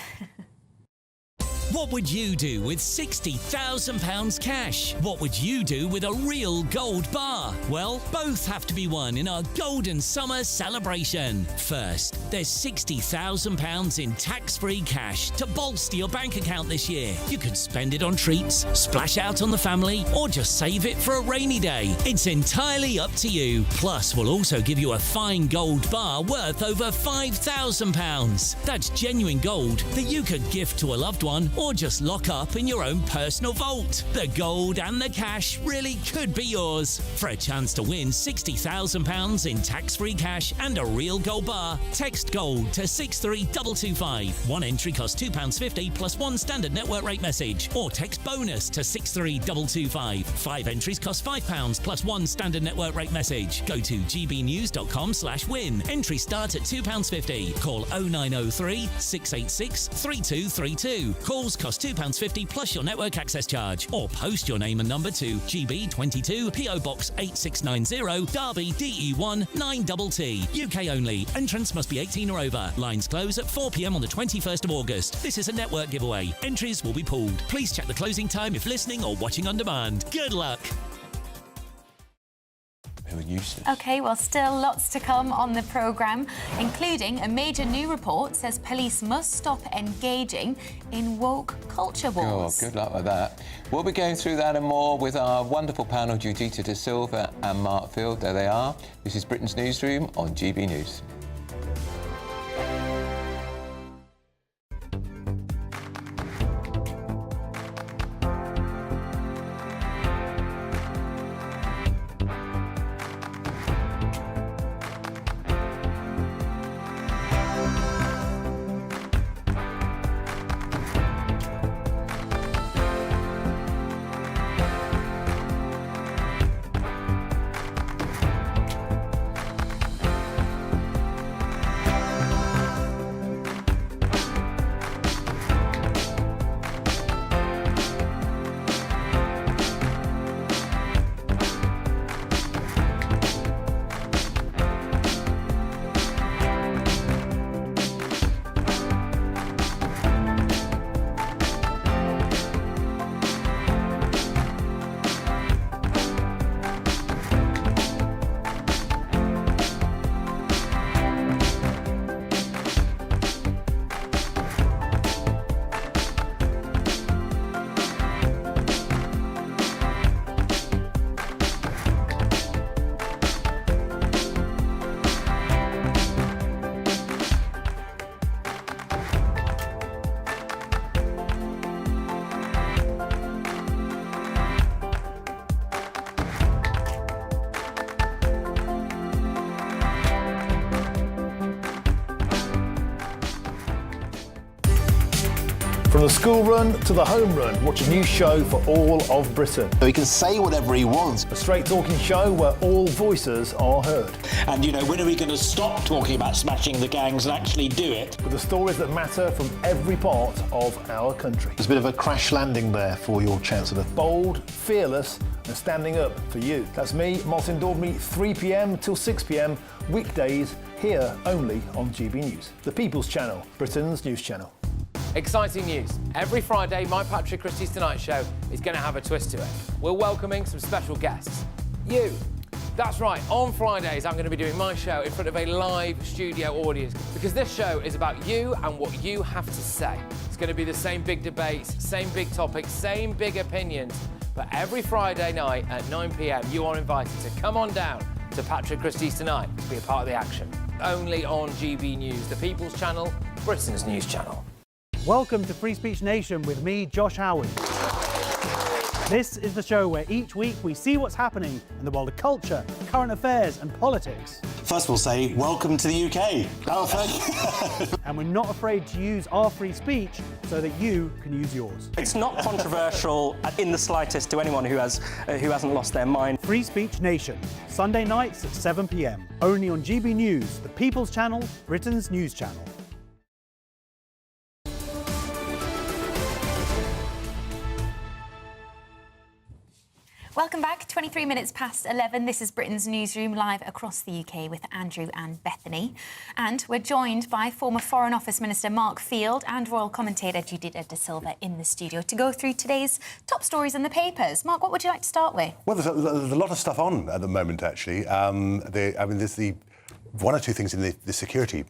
What would you do with £60,000 cash? What would you do with a real gold bar? Well, both have to be won in our Golden Summer celebration. First, there's £60,000 in tax-free cash to bolster your bank account this year. You could spend it on treats, splash out on the family, or just save it for a rainy day. It's entirely up to you. Plus, we'll also give you a fine gold bar worth over £5,000. That's genuine gold that you could gift to a loved one or just lock up in your own personal vault. The gold and the cash really could be yours. For a chance to win £60,000 in tax-free cash and a real gold bar, text GOLD to 63225. One entry costs £2.50 plus one standard network rate message, or text BONUS to 63225. 5 entries cost £5 plus one standard network rate message. Go to gbnews.com/win. Entries start at £2.50. Call 0903 686 3232. Calls cost £2.50 plus your network access charge, or post your name and number to GB22 PO Box 8690 Derby DE1 9TT. UK only. Entrance must be 18 or over. Lines close at 4 p.m. on the 21st of August. This is a network giveaway. Entries will be pooled. Please check the closing time if listening or watching on demand. Good luck. OK, well, still lots to come on the programme, including a major new report says police must stop engaging in woke culture wars. Oh, good luck with that. We'll be going through that and more with our wonderful panel, Judita De Silva and Mark Field. There they are. This is Britain's Newsroom on GB News. From the school run to the home run, watch a new show for all of Britain. So he can say whatever he wants. A straight-talking show where all voices are heard. And, you know, when are we going to stop talking about smashing the gangs and actually do it? With the stories that matter from every part of our country. There's a bit of a crash landing there for your Chancellor. Bold, fearless and standing up for you. That's me, Martin Daubney, 3 p.m. till 6 p.m, weekdays, here only on GB News. The People's Channel, Britain's news channel. Exciting news. Every Friday, my Patrick Christie's Tonight Show is going to have a twist to it. We're welcoming some special guests. You. That's right, on Fridays I'm going to be doing my show in front of a live studio audience because this show is about you and what you have to say. It's going to be the same big debates, same big topics, same big opinions, but every Friday night at 9 p.m. you are invited to come on down to Patrick Christie's Tonight to be a part of the action. Only on GB News, the People's Channel, Britain's news channel. Welcome to Free Speech Nation with me, Josh Howard. This is the show where each week we see what's happening in the world of culture, current affairs and politics. First we'll say, welcome to the UK. Oh, thank you. And we're not afraid to use our free speech so that you can use yours. It's not controversial in the slightest to anyone who hasn't lost their mind. Free Speech Nation, Sunday nights at 7 p.m. Only on GB News, the People's Channel, Britain's news channel. Welcome back. 23 minutes past 11. This is Britain's Newsroom, live across the UK with Andrew and Bethany. And we're joined by former Foreign Office Minister Mark Field and royal commentator Judith De Silva in the studio to go through today's top stories in the papers. Mark, what would you like to start with? Well, there's a lot of stuff on at the moment, actually. There's the one or two things in the security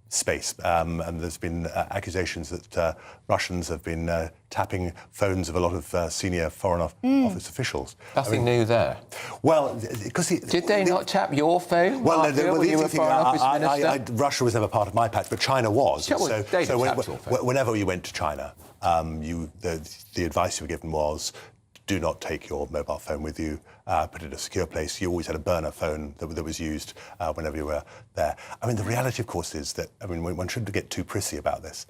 space, and there's been accusations that Russians have been tapping phones of a lot of senior Foreign Office officials. Nothing new there. Well, because did they not tap your phone? Well, when you were Foreign Office Minister? Russia was never part of my patch, but China was. Sure, whenever you went to China, the advice you were given was, do not take your mobile phone with you, put it in a secure place. You always had a burner phone that was used whenever you were there. I mean, the reality, of course, is that, I mean, one shouldn't get too prissy about this.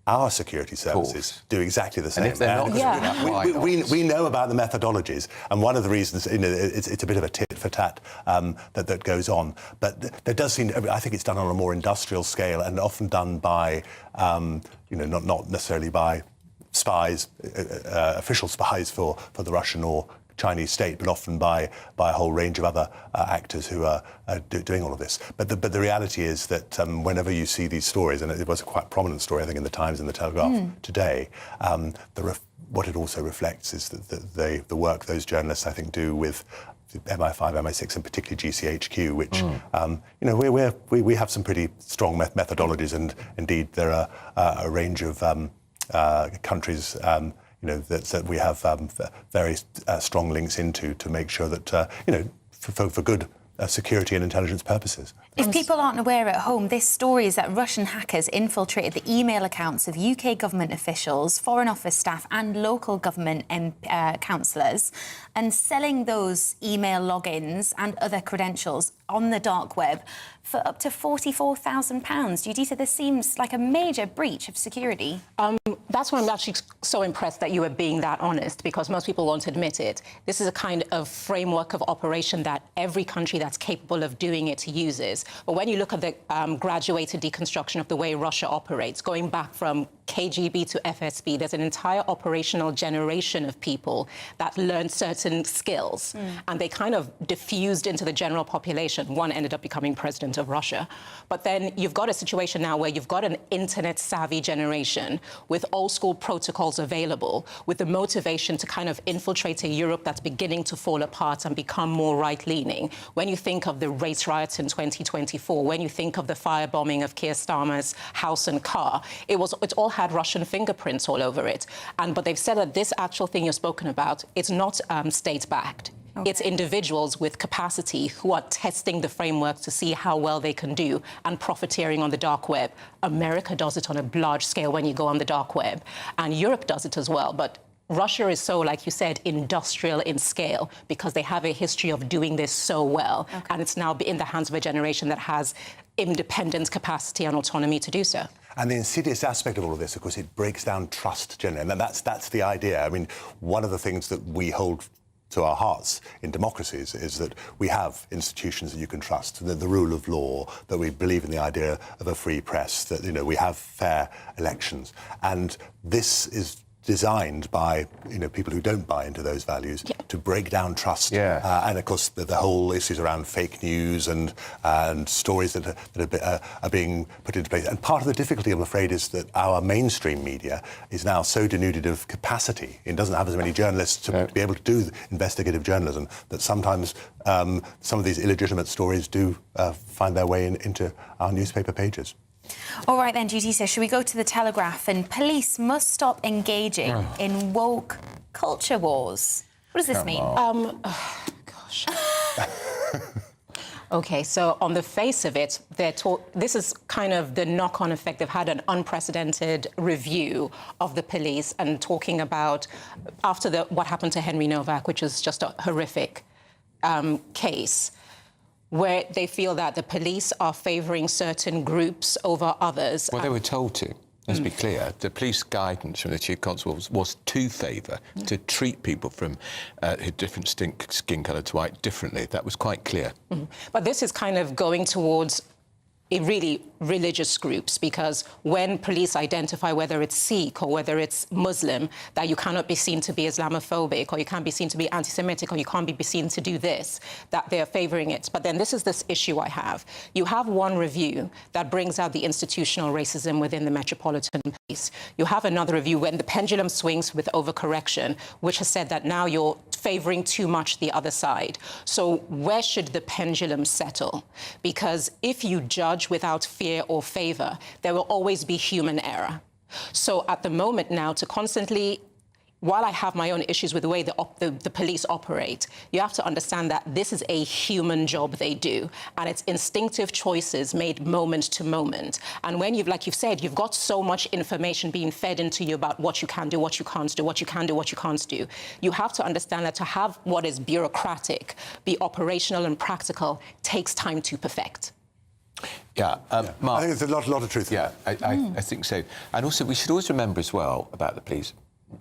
Our security services do exactly the same. And if they're not, we know about the methodologies, and one of the reasons, you know, it's a bit of a tit for tat that goes on. But there does seem, I think it's done on a more industrial scale and often done by, you know, not necessarily by spies, official spies for the Russian or Chinese state, but often by a whole range of other actors who are doing all of this. But the reality is that whenever you see these stories, and it was a quite prominent story, I think, in the Times and the Telegraph today, what it also reflects is that the work those journalists, I think, do with MI5, MI6, and particularly GCHQ, which you know, we have some pretty strong methodologies, and indeed there are a range of countries, you know, that we have very strong links into to make sure that, you know, for good security and intelligence purposes. If people aren't aware at home, this story is that Russian hackers infiltrated the email accounts of UK government officials, Foreign Office staff and local government councillors, and selling those email logins and other credentials on the dark web for up to £44,000. Judith, this seems like a major breach of security. That's why I'm actually so impressed that you are being that honest, because most people won't admit it. This is a kind of framework of operation that every country that's capable of doing it uses. But when you look at the graduated deconstruction of the way Russia operates, going back from KGB to FSB, there's an entire operational generation of people that learned certain skills, and they kind of diffused into the general population. One ended up becoming president of Russia. But then you've got a situation now where you've got an internet-savvy generation with old-school protocols available, with the motivation to kind of infiltrate a Europe that's beginning to fall apart and become more right-leaning. When you think of the race riots in 2024, when you think of the firebombing of Keir Starmer's house and car, it all had Russian fingerprints all over it. But they've said that this actual thing you've spoken about, it's not state-backed. Okay. It's individuals with capacity who are testing the framework to see how well they can do and profiteering on the dark web. America does it on a large scale when you go on the dark web, and Europe does it as well. But Russia is so, like you said, industrial in scale because they have a history of doing this so well. Okay. And it's now in the hands of a generation that has independent capacity and autonomy to do so. And the insidious aspect of all of this, of course, it breaks down trust generally. And that's the idea. I mean, one of the things that we hold to our hearts in democracies is that we have institutions that you can trust, the rule of law, that we believe in the idea of a free press, that, you know, we have fair elections. And this is designed by, you know, people who don't buy into those values to break down trust. And of course, the whole issues around fake news and stories that are being put into place. And part of the difficulty, I'm afraid, is that our mainstream media is now so denuded of capacity. It doesn't have as many journalists to be able to do investigative journalism, that sometimes some of these illegitimate stories do find their way into our newspaper pages. All right then, GT says, should we go to the Telegraph? And police must stop engaging in woke culture wars. What does this mean? Gosh. OK, so on the face of it, this is kind of the knock-on effect. They've had an unprecedented review of the police and talking about, after what happened to Henry Novak, which is just a horrific case, where they feel that the police are favouring certain groups over others. Well, they were told to. Let's be clear. The police guidance from the Chief Constable was to favour, to treat people from different skin colour to white differently. That was quite clear. But this is kind of going towards really religious groups, because when police identify whether it's Sikh or whether it's Muslim, that you cannot be seen to be Islamophobic, or you can't be seen to be anti-Semitic, or you can't be seen to do this, that they're favouring it. But then this is this issue I have. You have one review that brings out the institutional racism within the Metropolitan Police. You have another review when the pendulum swings with overcorrection, which has said that now you're favouring too much the other side. So where should the pendulum settle? Because if you judge without fear or favour, there will always be human error. So at the moment now, to constantly, while I have my own issues with the way the police operate, you have to understand that this is a human job they do, and it's instinctive choices made moment to moment. And when like you've said, you've got so much information being fed into you about what you can do, what you can't do, what you can do, what you can't do. You have to understand that to have what is bureaucratic be operational and practical takes time to perfect. Mark, I think there's a lot of truth in that. I think so. And also, we should always remember as well about the police,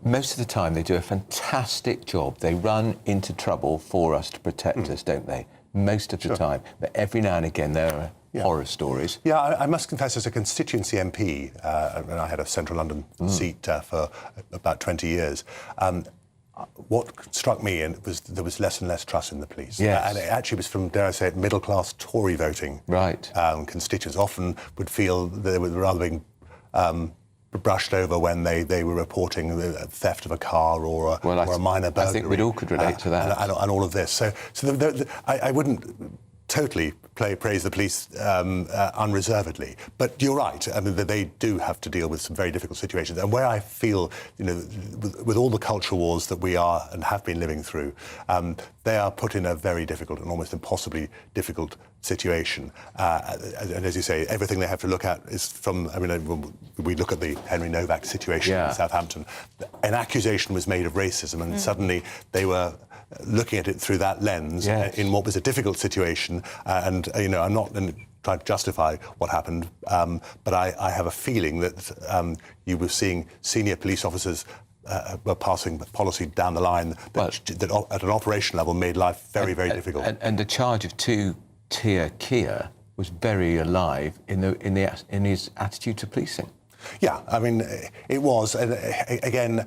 most of the time they do a fantastic job. They run into trouble for us to protect us, don't they? Most of the time. But every now and again there are horror stories. Yeah, I must confess, as a constituency MP, and I had a central London seat for about 20 years, what struck me was there was less and less trust in the police. And it actually was from, dare I say it, middle-class Tory voting constituents often would feel they were rather being brushed over when they were reporting the theft of a car or a minor burglary. I think we all could relate to that. And all of this. So I wouldn't totally praise the police unreservedly, but you're right. I mean, they do have to deal with some very difficult situations. And where I feel, you know, with all the culture wars that we are and have been living through, they are put in a very difficult and almost impossibly difficult situation. And as you say, everything they have to look at is from, I mean, when we look at the Henry Novak situation in Southampton, an accusation was made of racism, and suddenly they were looking at it through that lens in what was a difficult situation. And, you know, I'm not trying to justify what happened, but I have a feeling that you were seeing senior police officers were passing policy down the line that at an operation level made life very, very difficult. And the charge of two-tier Keir was very alive in his attitude to policing. Yeah, I mean, it was. And again,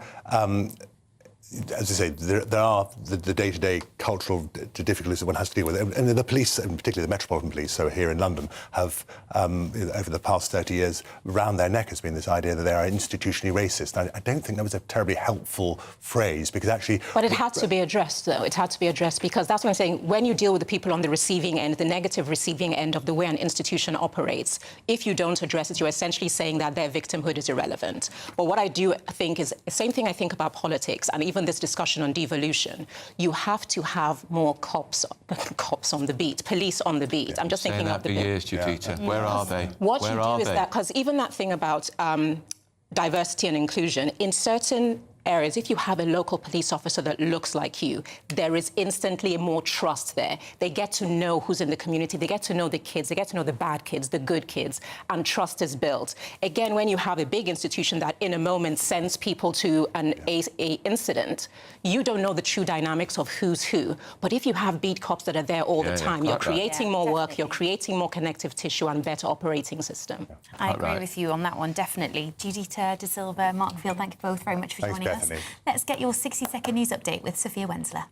as I say, there are the day-to-day cultural difficulties that one has to deal with. And the police, and particularly the Metropolitan Police, so here in London, have, over the past 30 years, round their neck has been this idea that they are institutionally racist. I don't think that was a terribly helpful phrase, because actually... But it had to be addressed, though. It had to be addressed, because that's what I'm saying. When you deal with the people on the receiving end, the negative receiving end of the way an institution operates, if you don't address it, you're essentially saying that their victimhood is irrelevant. But what I do think is the same thing I think about politics, and even this discussion on devolution. You have to have more cops on the beat, police on the beat. I'm just thinking of the years, Judita. Where are they? What you do is that, because even that thing about diversity and inclusion, in certain areas, if you have a local police officer that looks like you, there is instantly more trust there. They get to know who's in the community, they get to know the kids, they get to know the bad kids, the good kids, and trust is built. Again, when you have a big institution that in a moment sends people to a incident, you don't know the true dynamics of who's who. But if you have beat cops that are there all the time, you're creating more work, you're creating more connective tissue and better operating system. I agree with you on that one, definitely. Judita De Silva, Mark Field, thank you both very much for joining us. Let's get your 60-second news update with Sophia Wensler.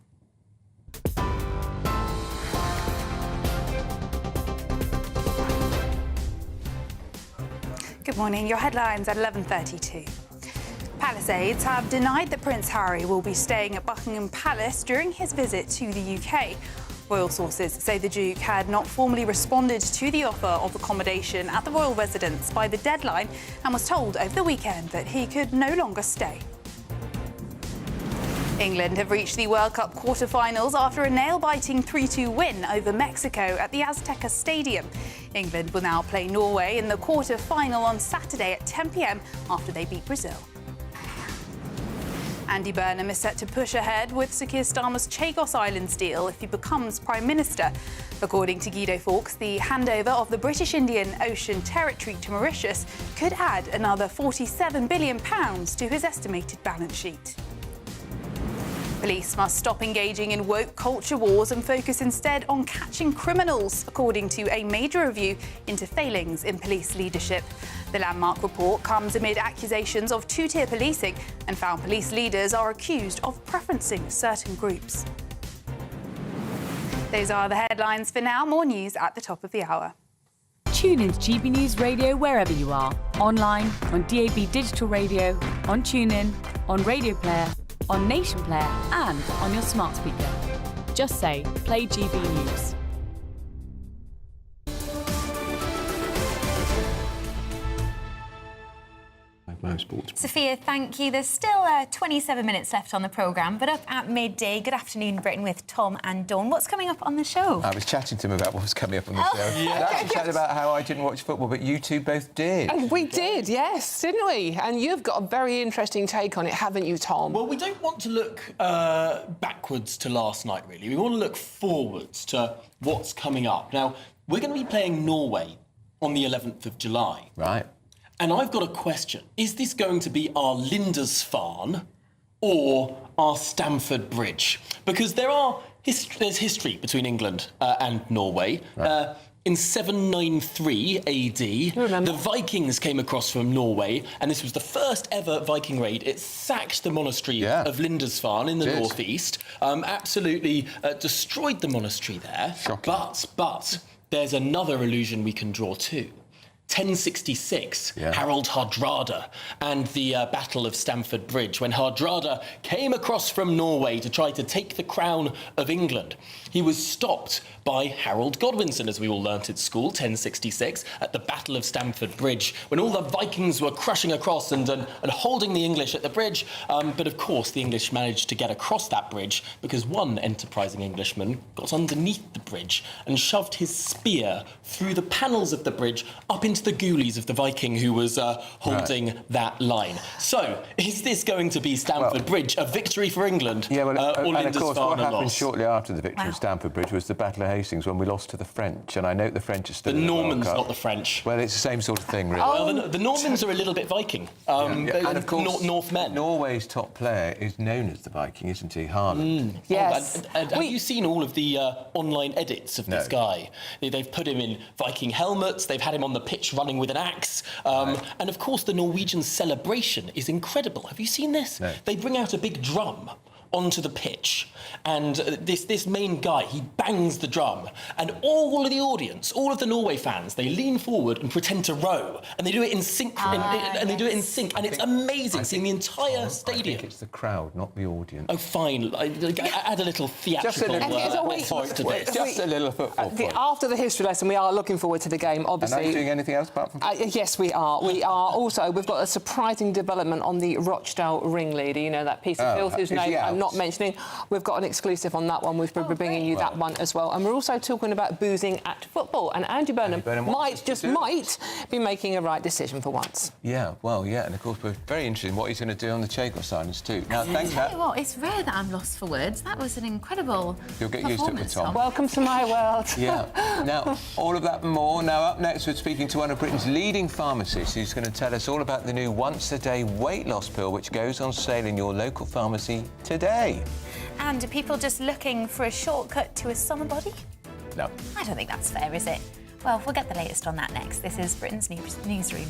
Good morning. Your headlines at 11:32. Palisades have denied that Prince Harry will be staying at Buckingham Palace during his visit to the UK. Royal sources say the Duke had not formally responded to the offer of accommodation at the royal residence by the deadline and was told over the weekend that he could no longer stay. England have reached the World Cup quarter-finals after a nail-biting 3-2 win over Mexico at the Azteca Stadium. England will now play Norway in the quarter-final on Saturday at 10 p.m. after they beat Brazil. Andy Burnham is set to push ahead with Sir Keir Starmer's Chagos Islands deal if he becomes Prime Minister. According to Guido Fawkes, the handover of the British Indian Ocean Territory to Mauritius could add another £47 billion to his estimated balance sheet. Police must stop engaging in woke culture wars and focus instead on catching criminals, according to a major review into failings in police leadership. The landmark report comes amid accusations of two-tier policing and found police leaders are accused of preferencing certain groups. Those are the headlines for now. More news at the top of the hour. Tune in to GB News Radio wherever you are. Online, on DAB digital radio, on TuneIn, on Radio Player, on Nation Player and on your smart speaker. Just say, play GB News. Sophia, thank you. There's still 27 minutes left on the programme, but up at midday, Good Afternoon Britain with Tom and Dawn. What's coming up on the show? I was chatting to him about what was coming up on the show. I actually chatted about how I didn't watch football, but you two both did. And we did, yes, didn't we? And you've got a very interesting take on it, haven't you, Tom? Well, we don't want to look backwards to last night, really. We want to look forwards to what's coming up. Now, we're going to be playing Norway on the 11th of July. Right. And I've got a question. Is this going to be our Lindisfarne or our Stamford Bridge? Because there's history between England and Norway. Right. In 793 AD, the Vikings came across from Norway, and this was the first ever Viking raid. It sacked the monastery of Lindisfarne in the northeast, absolutely destroyed the monastery there. Shocking. But there's another allusion we can draw too. 1066, Harold Hardrada and the Battle of Stamford Bridge, when Hardrada came across from Norway to try to take the crown of England. He was stopped by Harold Godwinson, as we all learnt at school, 1066, at the Battle of Stamford Bridge, when all the Vikings were crushing across and holding the English at the bridge. But of course, the English managed to get across that bridge because one enterprising Englishman got underneath the bridge and shoved his spear through the panels of the bridge up into the goolies of the Viking who was holding that line. So, is this going to be Stamford Bridge, a victory for England, or and of course, what happened loss? shortly after the victory of Stamford Bridge was the Battle of Hastings, when we lost to the French, and I note the French are still the in the Normans, World Cup. not the French. Well, it's the same sort of thing, really. Well, the Normans are a little bit Viking. And of course, Northmen. Norway's top player is known as the Viking, isn't he? Haaland. Yes. Have you seen all of the online edits of this guy? They've put him in Viking helmets, they've had him on the pitch running with an axe, and of course the Norwegian celebration is incredible. Have you seen this? No. They bring out a big drum onto the pitch, and this main guy, he bangs the drum, and all of the audience, all of the Norway fans, they lean forward and pretend to row, and they do it in sync, they do it in sync, and it's amazing, seeing the entire stadium. I think it's the crowd, not the audience. Oh, fine. I add a little theatrical point to this. Just a little football point. After the history lesson, we are looking forward to the game, obviously. And are you doing anything else apart from yes, we are. We are also, we've got a surprising development on the Rochdale ringleader, you know, that piece of filth whose name I'm not mentioning. We've got an exclusive on that one. We've been bringing you that one as well. And we're also talking about boozing at football. And Andy Burnham might be making a right decision for once. Yeah, well, yeah, and of course we're very interested in what he's going to do on the Chagos silence too. Now, thanks, Tell you what, it's rare that I'm lost for words. That was an incredible You'll get used to it with Tom. Welcome to my world. Yeah. Now, all of that and more. Now, up next, we're speaking to one of Britain's leading pharmacists who's going to tell us all about the new once-a-day weight loss pill, which goes on sale in your local pharmacy today. And are people just looking for a shortcut to a summer body? No. I don't think that's fair, is it? Well, we'll get the latest on that next. This is Britain's Newsroom.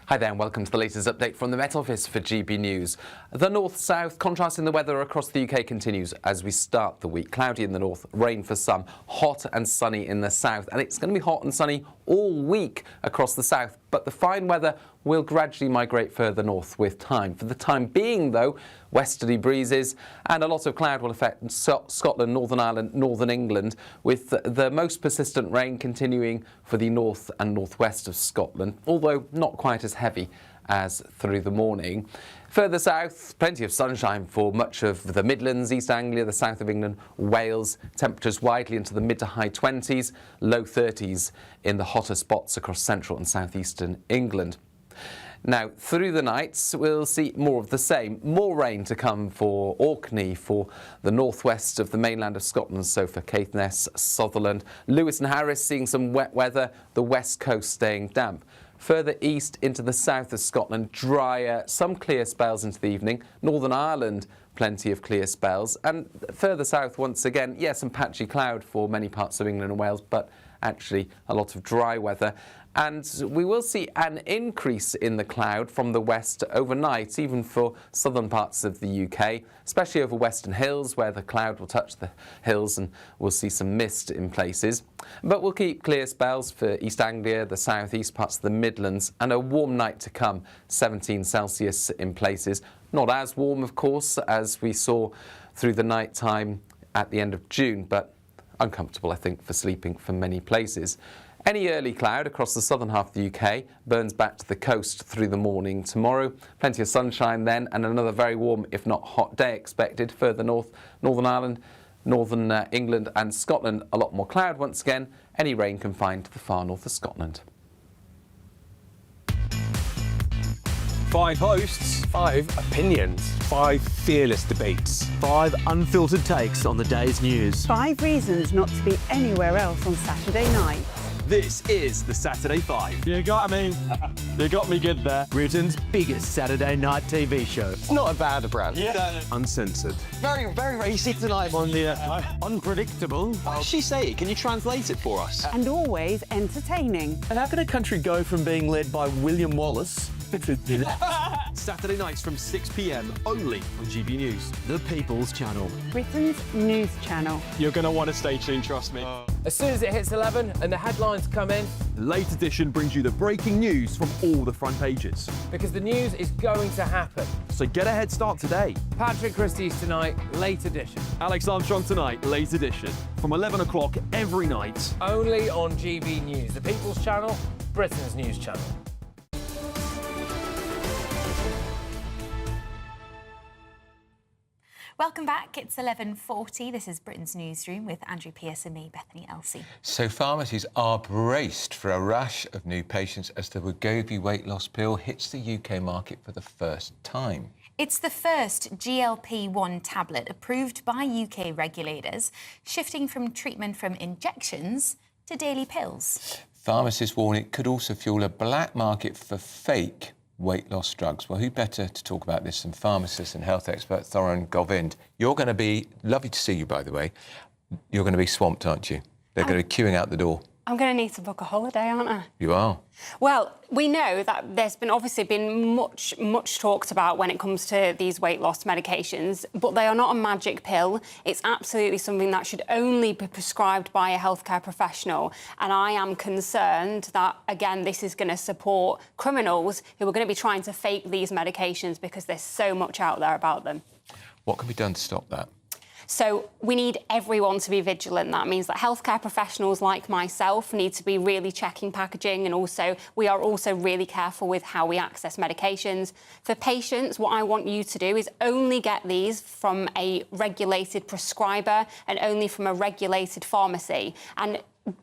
Hi there and welcome to the latest update from the Met Office for GB News. The north-south contrast in the weather across the UK continues as we start the week. Cloudy in the north, rain for some, hot and sunny in the south. And it's going to be hot and sunny all week across the south. But the fine weather will gradually migrate further north with time. For the time being, though, westerly breezes and a lot of cloud will affect Scotland, Northern Ireland, Northern England, with the most persistent rain continuing for the north and northwest of Scotland, although not quite as heavy as through the morning. Further south, plenty of sunshine for much of the Midlands, East Anglia, the south of England, Wales. Temperatures widely into the mid to high 20s, low 30s in the hotter spots across central and southeastern England. Now, through the nights, we'll see more of the same. More rain to come for Orkney, for the northwest of the mainland of Scotland, so for Caithness, Sutherland. Lewis and Harris seeing some wet weather, the west coast staying damp. Further east into the south of Scotland, drier, some clear spells into the evening. Northern Ireland, plenty of clear spells. And further south, once again, yes, some patchy cloud for many parts of England and Wales, but actually a lot of dry weather. And we will see an increase in the cloud from the west overnight, even for southern parts of the UK, especially over Western Hills, where the cloud will touch the hills and we'll see some mist in places. But we'll keep clear spells for East Anglia, the southeast parts of the Midlands, and a warm night to come, 17 Celsius in places. Not as warm, of course, as we saw through the night time at the end of June, but uncomfortable, I think, for sleeping for many places. Any early cloud across the southern half of the UK burns back to the coast through the morning tomorrow. Plenty of sunshine then, and another very warm, if not hot, day expected further north. Northern Ireland, Northern England and Scotland, a lot more cloud once again. Any rain confined to the far north of Scotland. 5 hosts, 5 opinions, 5 fearless debates, 5 unfiltered takes on the day's news. 5 reasons not to be anywhere else on Saturday night. This is the Saturday 5. You got me. You got me good there. Britain's biggest Saturday night TV show. It's not a bad brand. Yeah. Uncensored. Very, very racy tonight. On the unpredictable. What does she say? Can you translate it for us? And always entertaining. And how can a country go from being led by William Wallace to Saturday nights from 6 p.m. only on GB News, the People's Channel. Britain's news channel. You're going to want to stay tuned, trust me. As soon as it hits 11 and the headlines come in, The Late Edition brings you the breaking news from all the front pages. because the news is going to happen. So get a head start today. Patrick Christie's tonight, late edition. Alex Armstrong tonight, Late Edition. From 11 o'clock every night. Only on GB News, the People's Channel, Britain's news channel. Welcome back. It's 11:40. This is Britain's Newsroom with Andrew Pearce and me, Bethany Elsey. So pharmacies are braced for a rush of new patients as the Wegovy weight loss pill hits the UK market for the first time. It's the first GLP-1 tablet approved by UK regulators, shifting from treatment from injections to daily pills. Pharmacists warn it could also fuel a black market for fake weight loss drugs. Well, who better to talk about this than pharmacist and health expert Thoran Govind? You're going to be, lovely to see you, by the way, you're going to be swamped, aren't you? They're going to be queuing out the door. I'm going to need to book a holiday, aren't I? You are. Well, we know that there's been obviously been much talked about when it comes to these weight loss medications, but they are not a magic pill. It's absolutely something that should only be prescribed by a healthcare professional. And I am concerned that, again, this is going to support criminals who are going to be trying to fake these medications because there's so much out there about them. What can be done to stop that? So we need everyone to be vigilant. That means that healthcare professionals like myself need to be really checking packaging, and also we are also really careful with how we access medications. For patients, what I want you to do is only get these from a regulated prescriber and only from a regulated pharmacy. And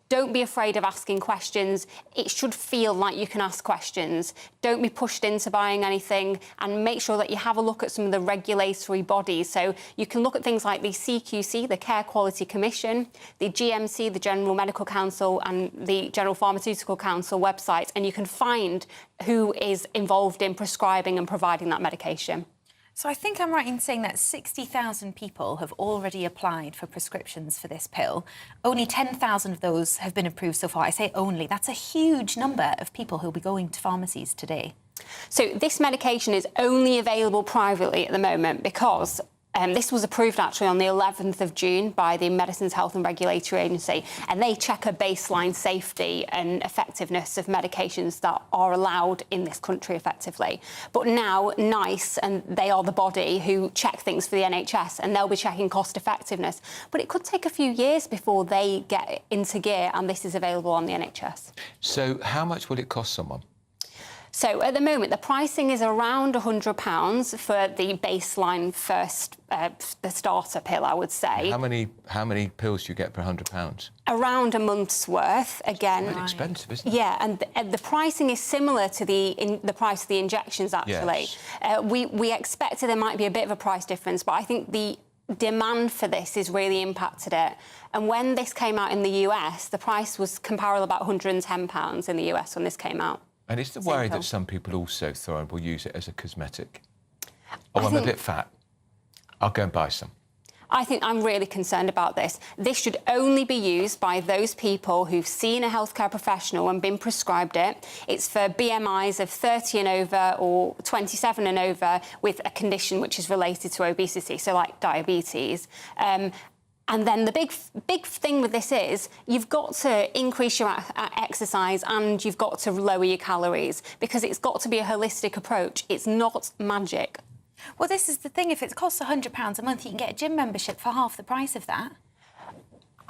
don't be afraid of asking questions. It should feel like you can ask questions. Don't be pushed into buying anything, and make sure that you have a look at some of the regulatory bodies. So you can look at things like the CQC, the Care Quality Commission, the GMC, the General Medical Council, and the General Pharmaceutical Council websites, and you can find who is involved in prescribing and providing that medication. So I think I'm right in saying that 60,000 people have already applied for prescriptions for this pill. Only 10,000 of those have been approved so far. I say only. That's a huge number of people who'll be going to pharmacies today. So this medication is only available privately at the moment because this was approved actually on the 11th of June by the Medicines Health and Regulatory Agency, and they check a baseline safety and effectiveness of medications that are allowed in this country effectively. But now NICE, and they are the body who check things for the NHS, and they'll be checking cost effectiveness. But it could take a few years before they get into gear and this is available on the NHS. So how much will it cost someone? So at the moment, the pricing is around £100 for the baseline first, the starter pill, I would say. How many pills do you get for £100? Around a month's worth, again. It's quite expensive, isn't it? Yeah, and the pricing is similar to the price of the injections, actually. Yes. We expected there might be a bit of a price difference, but I think the demand for this has really impacted it. And when this came out in the US, the price was comparable, about £110 in the US when this came out. And is the worry that some people also, Thorin, will use it as a cosmetic? Oh, I'm a bit fat. I'll go and buy some. I think I'm really concerned about this. This should only be used by those people who've seen a healthcare professional and been prescribed it. It's for BMIs of 30 and over or 27 and over with a condition which is related to obesity, so like diabetes. And then the big thing with this is you've got to increase your exercise and you've got to lower your calories, because it's got to be a holistic approach. It's not magic. Well, this is the thing. If it costs £100 a month, you can get a gym membership for half the price of that.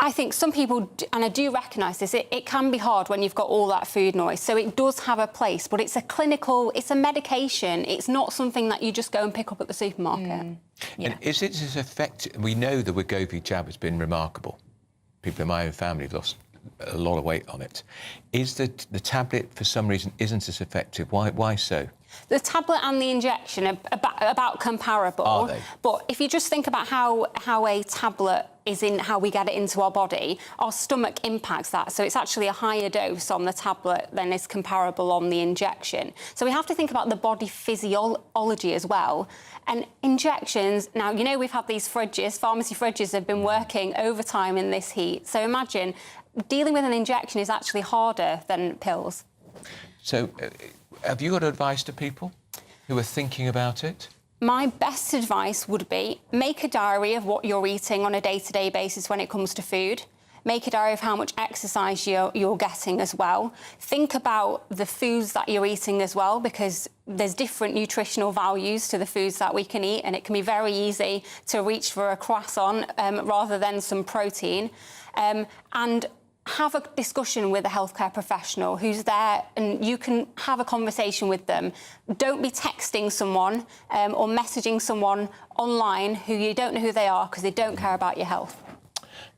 I think some people, and I do recognise this, it can be hard when you've got all that food noise. So it does have a place, but it's a medication. It's not something that you just go and pick up at the supermarket. Yeah. And is it as effective? We know the Wegovy jab has been remarkable. People in my own family have lost a lot of weight on it. Is the tablet, for some reason, isn't as effective? Why so? The tablet and the injection are about comparable. Are they? But if you just think about how a tablet is in how we get it into our body, our stomach impacts that. So it's actually a higher dose on the tablet than is comparable on the injection. So we have to think about the body physiology as well. And injections, now, you know, we've had these fridges, pharmacy fridges have been working overtime in this heat. So imagine dealing with an injection is actually harder than pills. So have you got advice to people who are thinking about it? My best advice would be make a diary of what you're eating on a day-to-day basis when it comes to food. Make a diary of how much exercise you're getting as well. Think about the foods that you're eating as well, because there's different nutritional values to the foods that we can eat, and it can be very easy to reach for a croissant rather than some protein. And have a discussion with a healthcare professional who's there, and you can have a conversation with them. Don't be texting someone or messaging someone online who you don't know who they are, because they don't care about your health.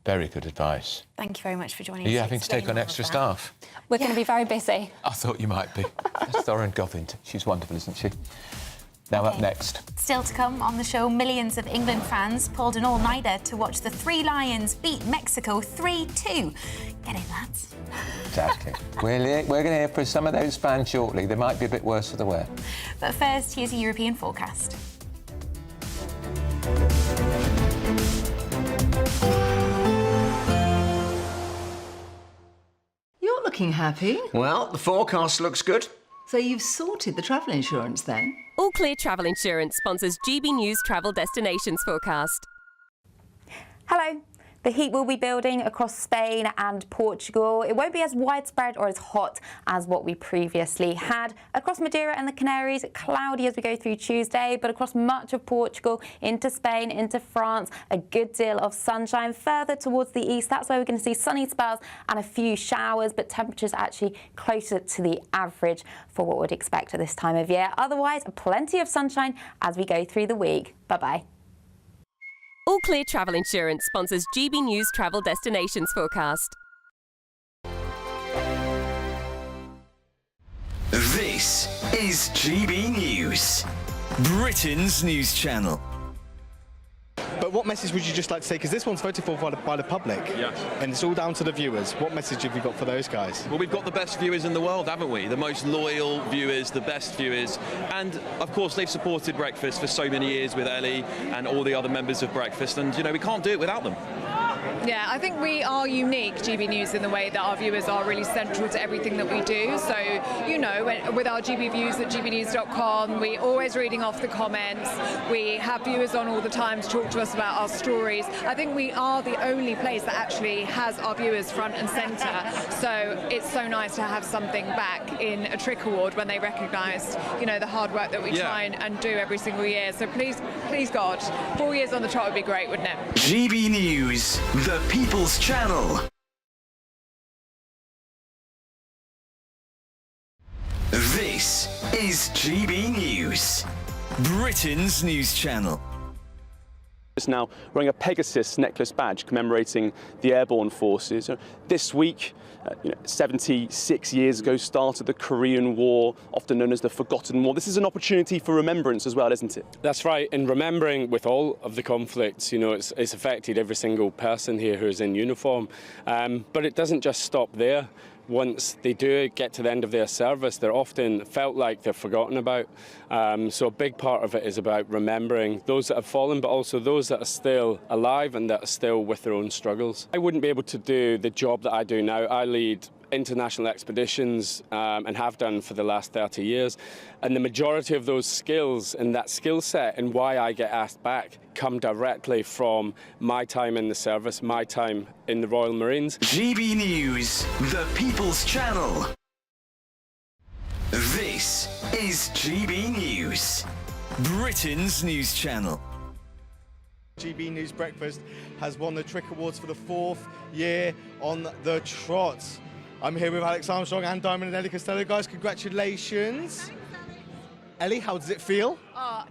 Very good advice. Thank you very much for joining us. Are you having to take on extra staff? We're going to be very busy. I thought you might be. That's Thorin Govind. She's wonderful, isn't she? Now up next. Still to come on the show, millions of England fans pulled an all-nighter to watch the Three Lions beat Mexico 3-2. Get it, lads? Exactly. We're going to hear from some of those fans shortly. They might be a bit worse for the wear. But first, here's a European forecast. You're looking happy. Well, the forecast looks good. So you've sorted the travel insurance then? All Clear Travel Insurance sponsors GB News Travel Destinations Forecast. Hello. The heat will be building across Spain and Portugal. It won't be as widespread or as hot as what we previously had. Across Madeira and the Canaries, cloudy as we go through Tuesday, but across much of Portugal, into Spain, into France, a good deal of sunshine. Further towards the east, that's where we're going to see sunny spells and a few showers, but temperatures actually closer to the average for what we'd expect at this time of year. Otherwise, plenty of sunshine as we go through the week. Bye-bye. All Clear Travel Insurance sponsors GB News Travel Destinations Forecast. This is GB News, Britain's news channel. But what message would you just like to say? Because this one's voted for by the public. Yes. And it's all down to the viewers. What message have you got for those guys? Well, we've got the best viewers in the world, haven't we? The most loyal viewers, the best viewers. And, of course, they've supported Breakfast for so many years with Ellie and all the other members of Breakfast. And, you know, we can't do it without them. Yeah, I think we are unique, GB News, in the way that our viewers are really central to everything that we do. So, you know, with our GB Views at gbnews.com, we're always reading off the comments. We have viewers on all the time to talk to us about our stories. I think we are the only place that actually has our viewers front and centre. So it's so nice to have something back in a Trick Award when they recognise, you know, the hard work that we try and do every single year. So please God, 4 years on the trot would be great, wouldn't it? GB News, the People's Channel. This is GB News, Britain's news channel. Now wearing a Pegasus necklace badge commemorating the airborne forces. This week, 76 years ago, started the Korean War, often known as the Forgotten War. This is an opportunity for remembrance as well, isn't it? That's right. In remembering with all of the conflicts, you know, it's affected every single person here who is in uniform. But it doesn't just stop there. Once they do get to the end of their service, they're often felt like they're forgotten about. So a big part of it is about remembering those that have fallen, but also those that are still alive and that are still with their own struggles. I wouldn't be able to do the job that I do now. I lead international expeditions and have done for the last 30 years. And the majority of those skills and that skill set and why I get asked back come directly from my time in the service, my time in the Royal Marines. GB News, the People's Channel. This is GB News, Britain's news channel. GB News Breakfast has won the Trick Awards for the 4th year on the trot. I'm here with Alex Armstrong and Diamond and Ellie Costello. Guys, congratulations. Ellie, how does it feel?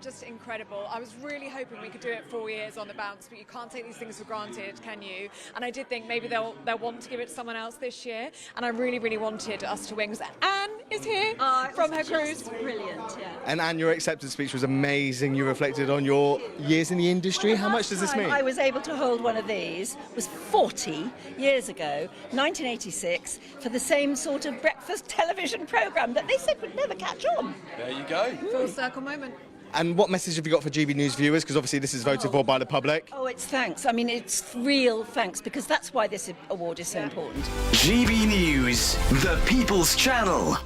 Just incredible. I was really hoping we could do it 4 years on the bounce, but you can't take these things for granted, can you? And I did think maybe they'll want to give it to someone else this year, and I really wanted us to win. Anne is here from her cruise. Brilliant, yeah. And Anne, your acceptance speech was amazing. You reflected on your years in the industry. How much does this mean? I was able to hold one of these was 40 years ago, 1986, for the same sort of breakfast television programme that they said would never catch on. There you go. Full circle moment. And what message have you got for GB News viewers? Because obviously this is voted for by the public. Oh, it's thanks. I mean, it's real thanks, because that's why this award is so important. GB News, the People's Channel.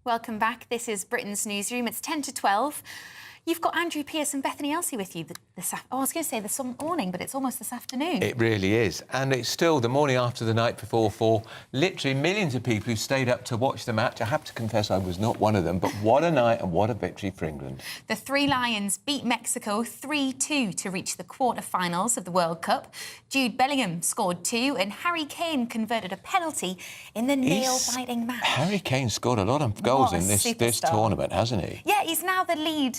Welcome back. This is Britain's Newsroom. It's 10 to 12. You've got Andrew Pearce and Bethany Elsey with you this afternoon. I was going to say this morning, but it's almost this afternoon. It really is. And it's still the morning after the night before for literally millions of people who stayed up to watch the match. I have to confess I was not one of them, but what a night and what a victory for England. The Three Lions beat Mexico 3-2 to reach the quarter-finals of the World Cup. Jude Bellingham scored 2 and Harry Kane converted a penalty in the nail-biting match. Harry Kane scored a lot of goals in this tournament, hasn't he? Yeah, he's now the lead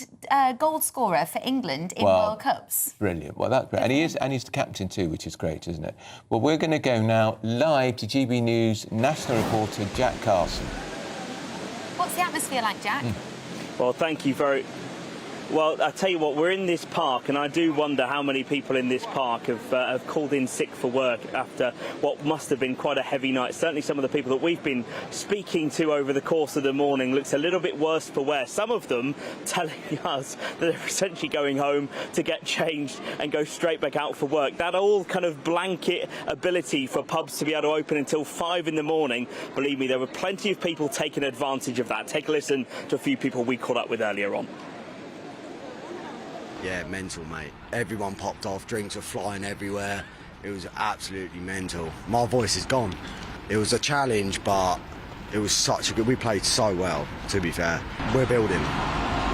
goal scorer for England in World Cups. Brilliant. Well, that's great. And he's the captain too, which is great, isn't it? Well, we're going to go now live to GB News national reporter Jack Carson. What's the atmosphere like, Jack? Well, thank you very... Well, I tell you what, we're in this park, and I do wonder how many people in this park have called in sick for work after what must have been quite a heavy night. Certainly some of the people that we've been speaking to over the course of the morning looks a little bit worse for wear. Some of them telling us that they're essentially going home to get changed and go straight back out for work. That all kind of blanket ability for pubs to be able to open until 5 in the morning. Believe me, there were plenty of people taking advantage of that. Take a listen to a few people we caught up with earlier on. Yeah, mental, mate. Everyone popped off, drinks were flying everywhere. It was absolutely mental. My voice is gone. It was a challenge, but it was such a good... We played so well, to be fair. We're building.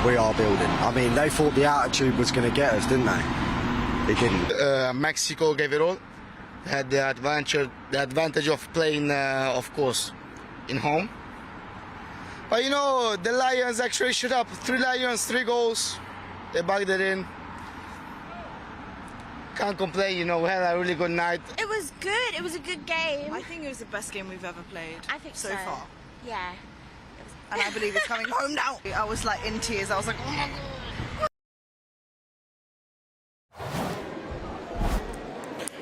We are building. I mean, they thought the attitude was going to get us, didn't they? It didn't. Mexico gave it all. Had the advantage of playing, of course, in home. But, you know, the Lions actually shut up. 3 Lions, 3 goals. They bagged it in. Can't complain, you know, we had a really good night. It was good. It was a good game. I think it was the best game we've ever played. I think so far. Yeah. And I believe it's coming home now. I was like in tears. I was like, oh my God.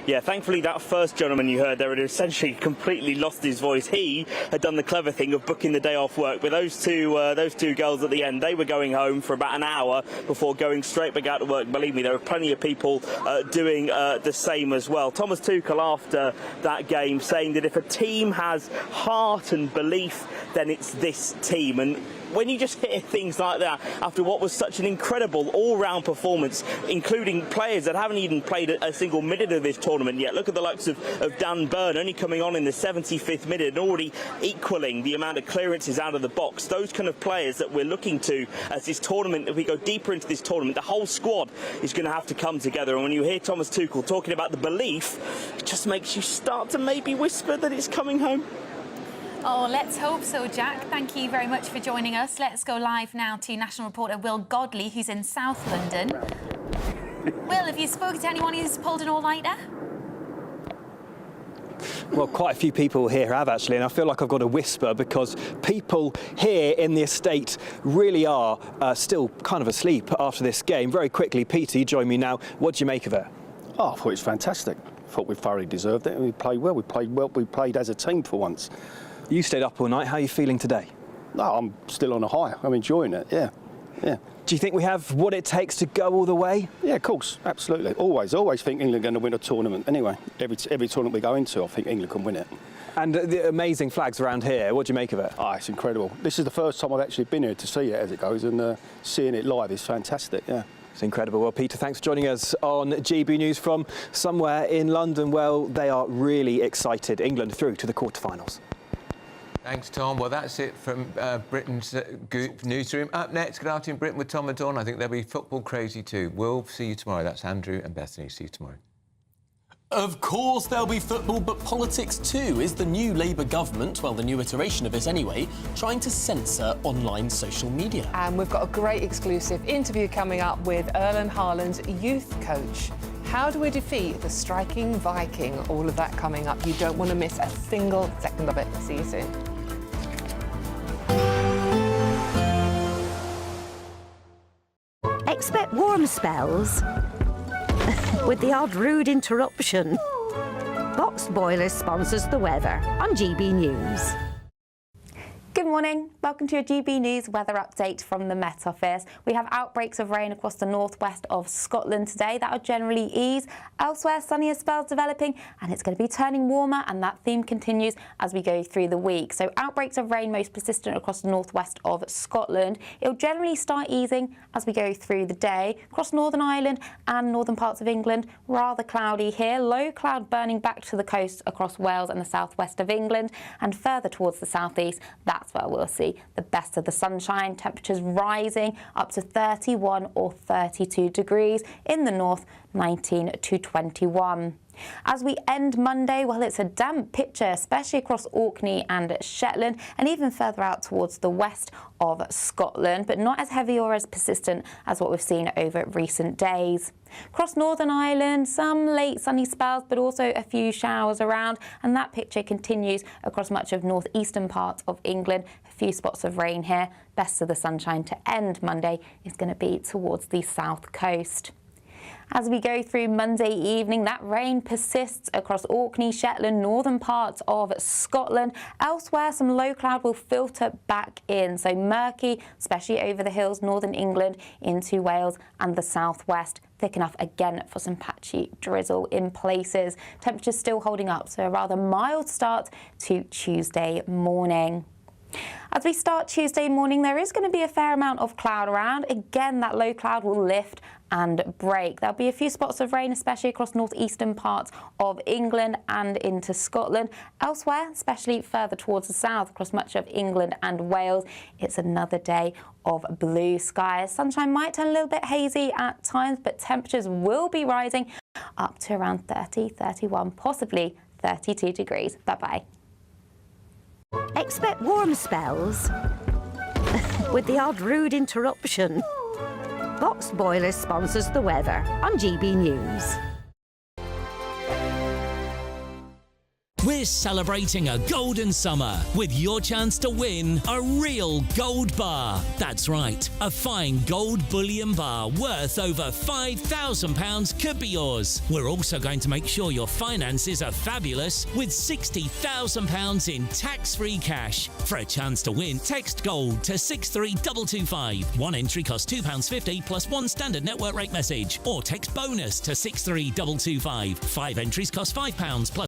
Yeah, thankfully that first gentleman you heard there had essentially completely lost his voice. He had done the clever thing of booking the day off work. But those two girls at the end, they were going home for about an hour before going straight back out to work. Believe me, there were plenty of people doing the same as well. Thomas Tuchel after that game saying that if a team has heart and belief, then it's this team. And when you just hear things like that after what was such an incredible all-round performance, including players that haven't even played a single minute of this tournament yet. Look at the likes of Dan Burn only coming on in the 75th minute and already equalling the amount of clearances out of the box. Those kind of players that we're looking to as this tournament, if we go deeper into this tournament, the whole squad is going to have to come together. And when you hear Thomas Tuchel talking about the belief, it just makes you start to maybe whisper that it's coming home. Oh, let's hope so, Jack. Thank you very much for joining us. Let's go live now to national reporter Will Godley, who's in South London. Will, have you spoken to anyone who's pulled an all-nighter? Well, quite a few people here have, actually, and I feel like I've got to whisper because people here in the estate really are still kind of asleep after this game. Very quickly, Peter, you join me now. What do you make of it? Oh, I thought it was fantastic. I thought we thoroughly deserved it. We played well. We played well. We played as a team for once. You stayed up all night. How are you feeling today? No, I'm still on a high. I'm enjoying it, yeah. Do you think we have what it takes to go all the way? Yeah, of course, absolutely. Always think England are going to win a tournament. Anyway, every tournament we go into, I think England can win it. And the amazing flags around here, what do you make of it? Oh, it's incredible. This is the first time I've actually been here to see it as it goes, and seeing it live is fantastic, yeah. It's incredible. Well, Peter, thanks for joining us on GB News from somewhere in London. Well, they are really excited. England through to the quarterfinals. Thanks, Tom. Well, that's it from Britain's Newsroom. Up next, Good Afternoon Britain with Tom and Dawn. I think they'll be football crazy too. We'll see you tomorrow. That's Andrew and Bethany. See you tomorrow. Of course there'll be football, but politics too. Is the new Labour government, well, the new iteration of it anyway, trying to censor online social media? And we've got a great exclusive interview coming up with Erling Haaland's youth coach. How do we defeat the striking Viking? All of that coming up. You don't want to miss a single second of it. See you soon. Expect warm spells with the odd rude interruption. Boxed Boilers sponsors the weather on GB News. Good morning. Welcome to your GB News weather update from the Met Office. We have outbreaks of rain across the northwest of Scotland today. That will generally ease. Elsewhere, sunnier spells developing, and it's going to be turning warmer, and that theme continues as we go through the week. So outbreaks of rain most persistent across the northwest of Scotland. It'll generally start easing as we go through the day. Across Northern Ireland and northern parts of England, rather cloudy here. Low cloud burning back to the coast across Wales and the southwest of England, and further towards the southeast, that's where we'll see the best of the sunshine. Temperatures rising up to 31 or 32 degrees. In the north, 19 to 21. As we end Monday, well, it's a damp picture, especially across Orkney and Shetland, and even further out towards the west of Scotland, but not as heavy or as persistent as what we've seen over recent days. Across Northern Ireland, some late sunny spells, but also a few showers around, and that picture continues across much of northeastern parts of England. A few spots of rain here. Best of the sunshine to end Monday is going to be towards the south coast. As we go through Monday evening, that rain persists across Orkney, Shetland, northern parts of Scotland. Elsewhere, some low cloud will filter back in, so murky, especially over the hills, northern England into Wales and the southwest. Thick enough again for some patchy drizzle in places. Temperatures still holding up, so a rather mild start to Tuesday morning. As we start Tuesday morning, there is going to be a fair amount of cloud around. Again, that low cloud will lift and break. There'll be a few spots of rain, especially across northeastern parts of England and into Scotland. Elsewhere, especially further towards the south, across much of England and Wales, it's another day of blue skies. Sunshine might turn a little bit hazy at times, but temperatures will be rising up to around 30, 31, possibly 32 degrees. Bye-bye. Expect warm spells with the odd rude interruption. Boxed Boilers sponsors the weather on GB News. We're celebrating a golden summer with your chance to win a real gold bar. That's right, a fine gold bullion bar worth over £5,000 could be yours. We're also going to make sure your finances are fabulous with £60,000 in tax-free cash. For a chance to win, text GOLD to 63225. One entry costs £2.50 plus one standard network rate message. Or text BONUS to 63225. 5 entries cost £5 plus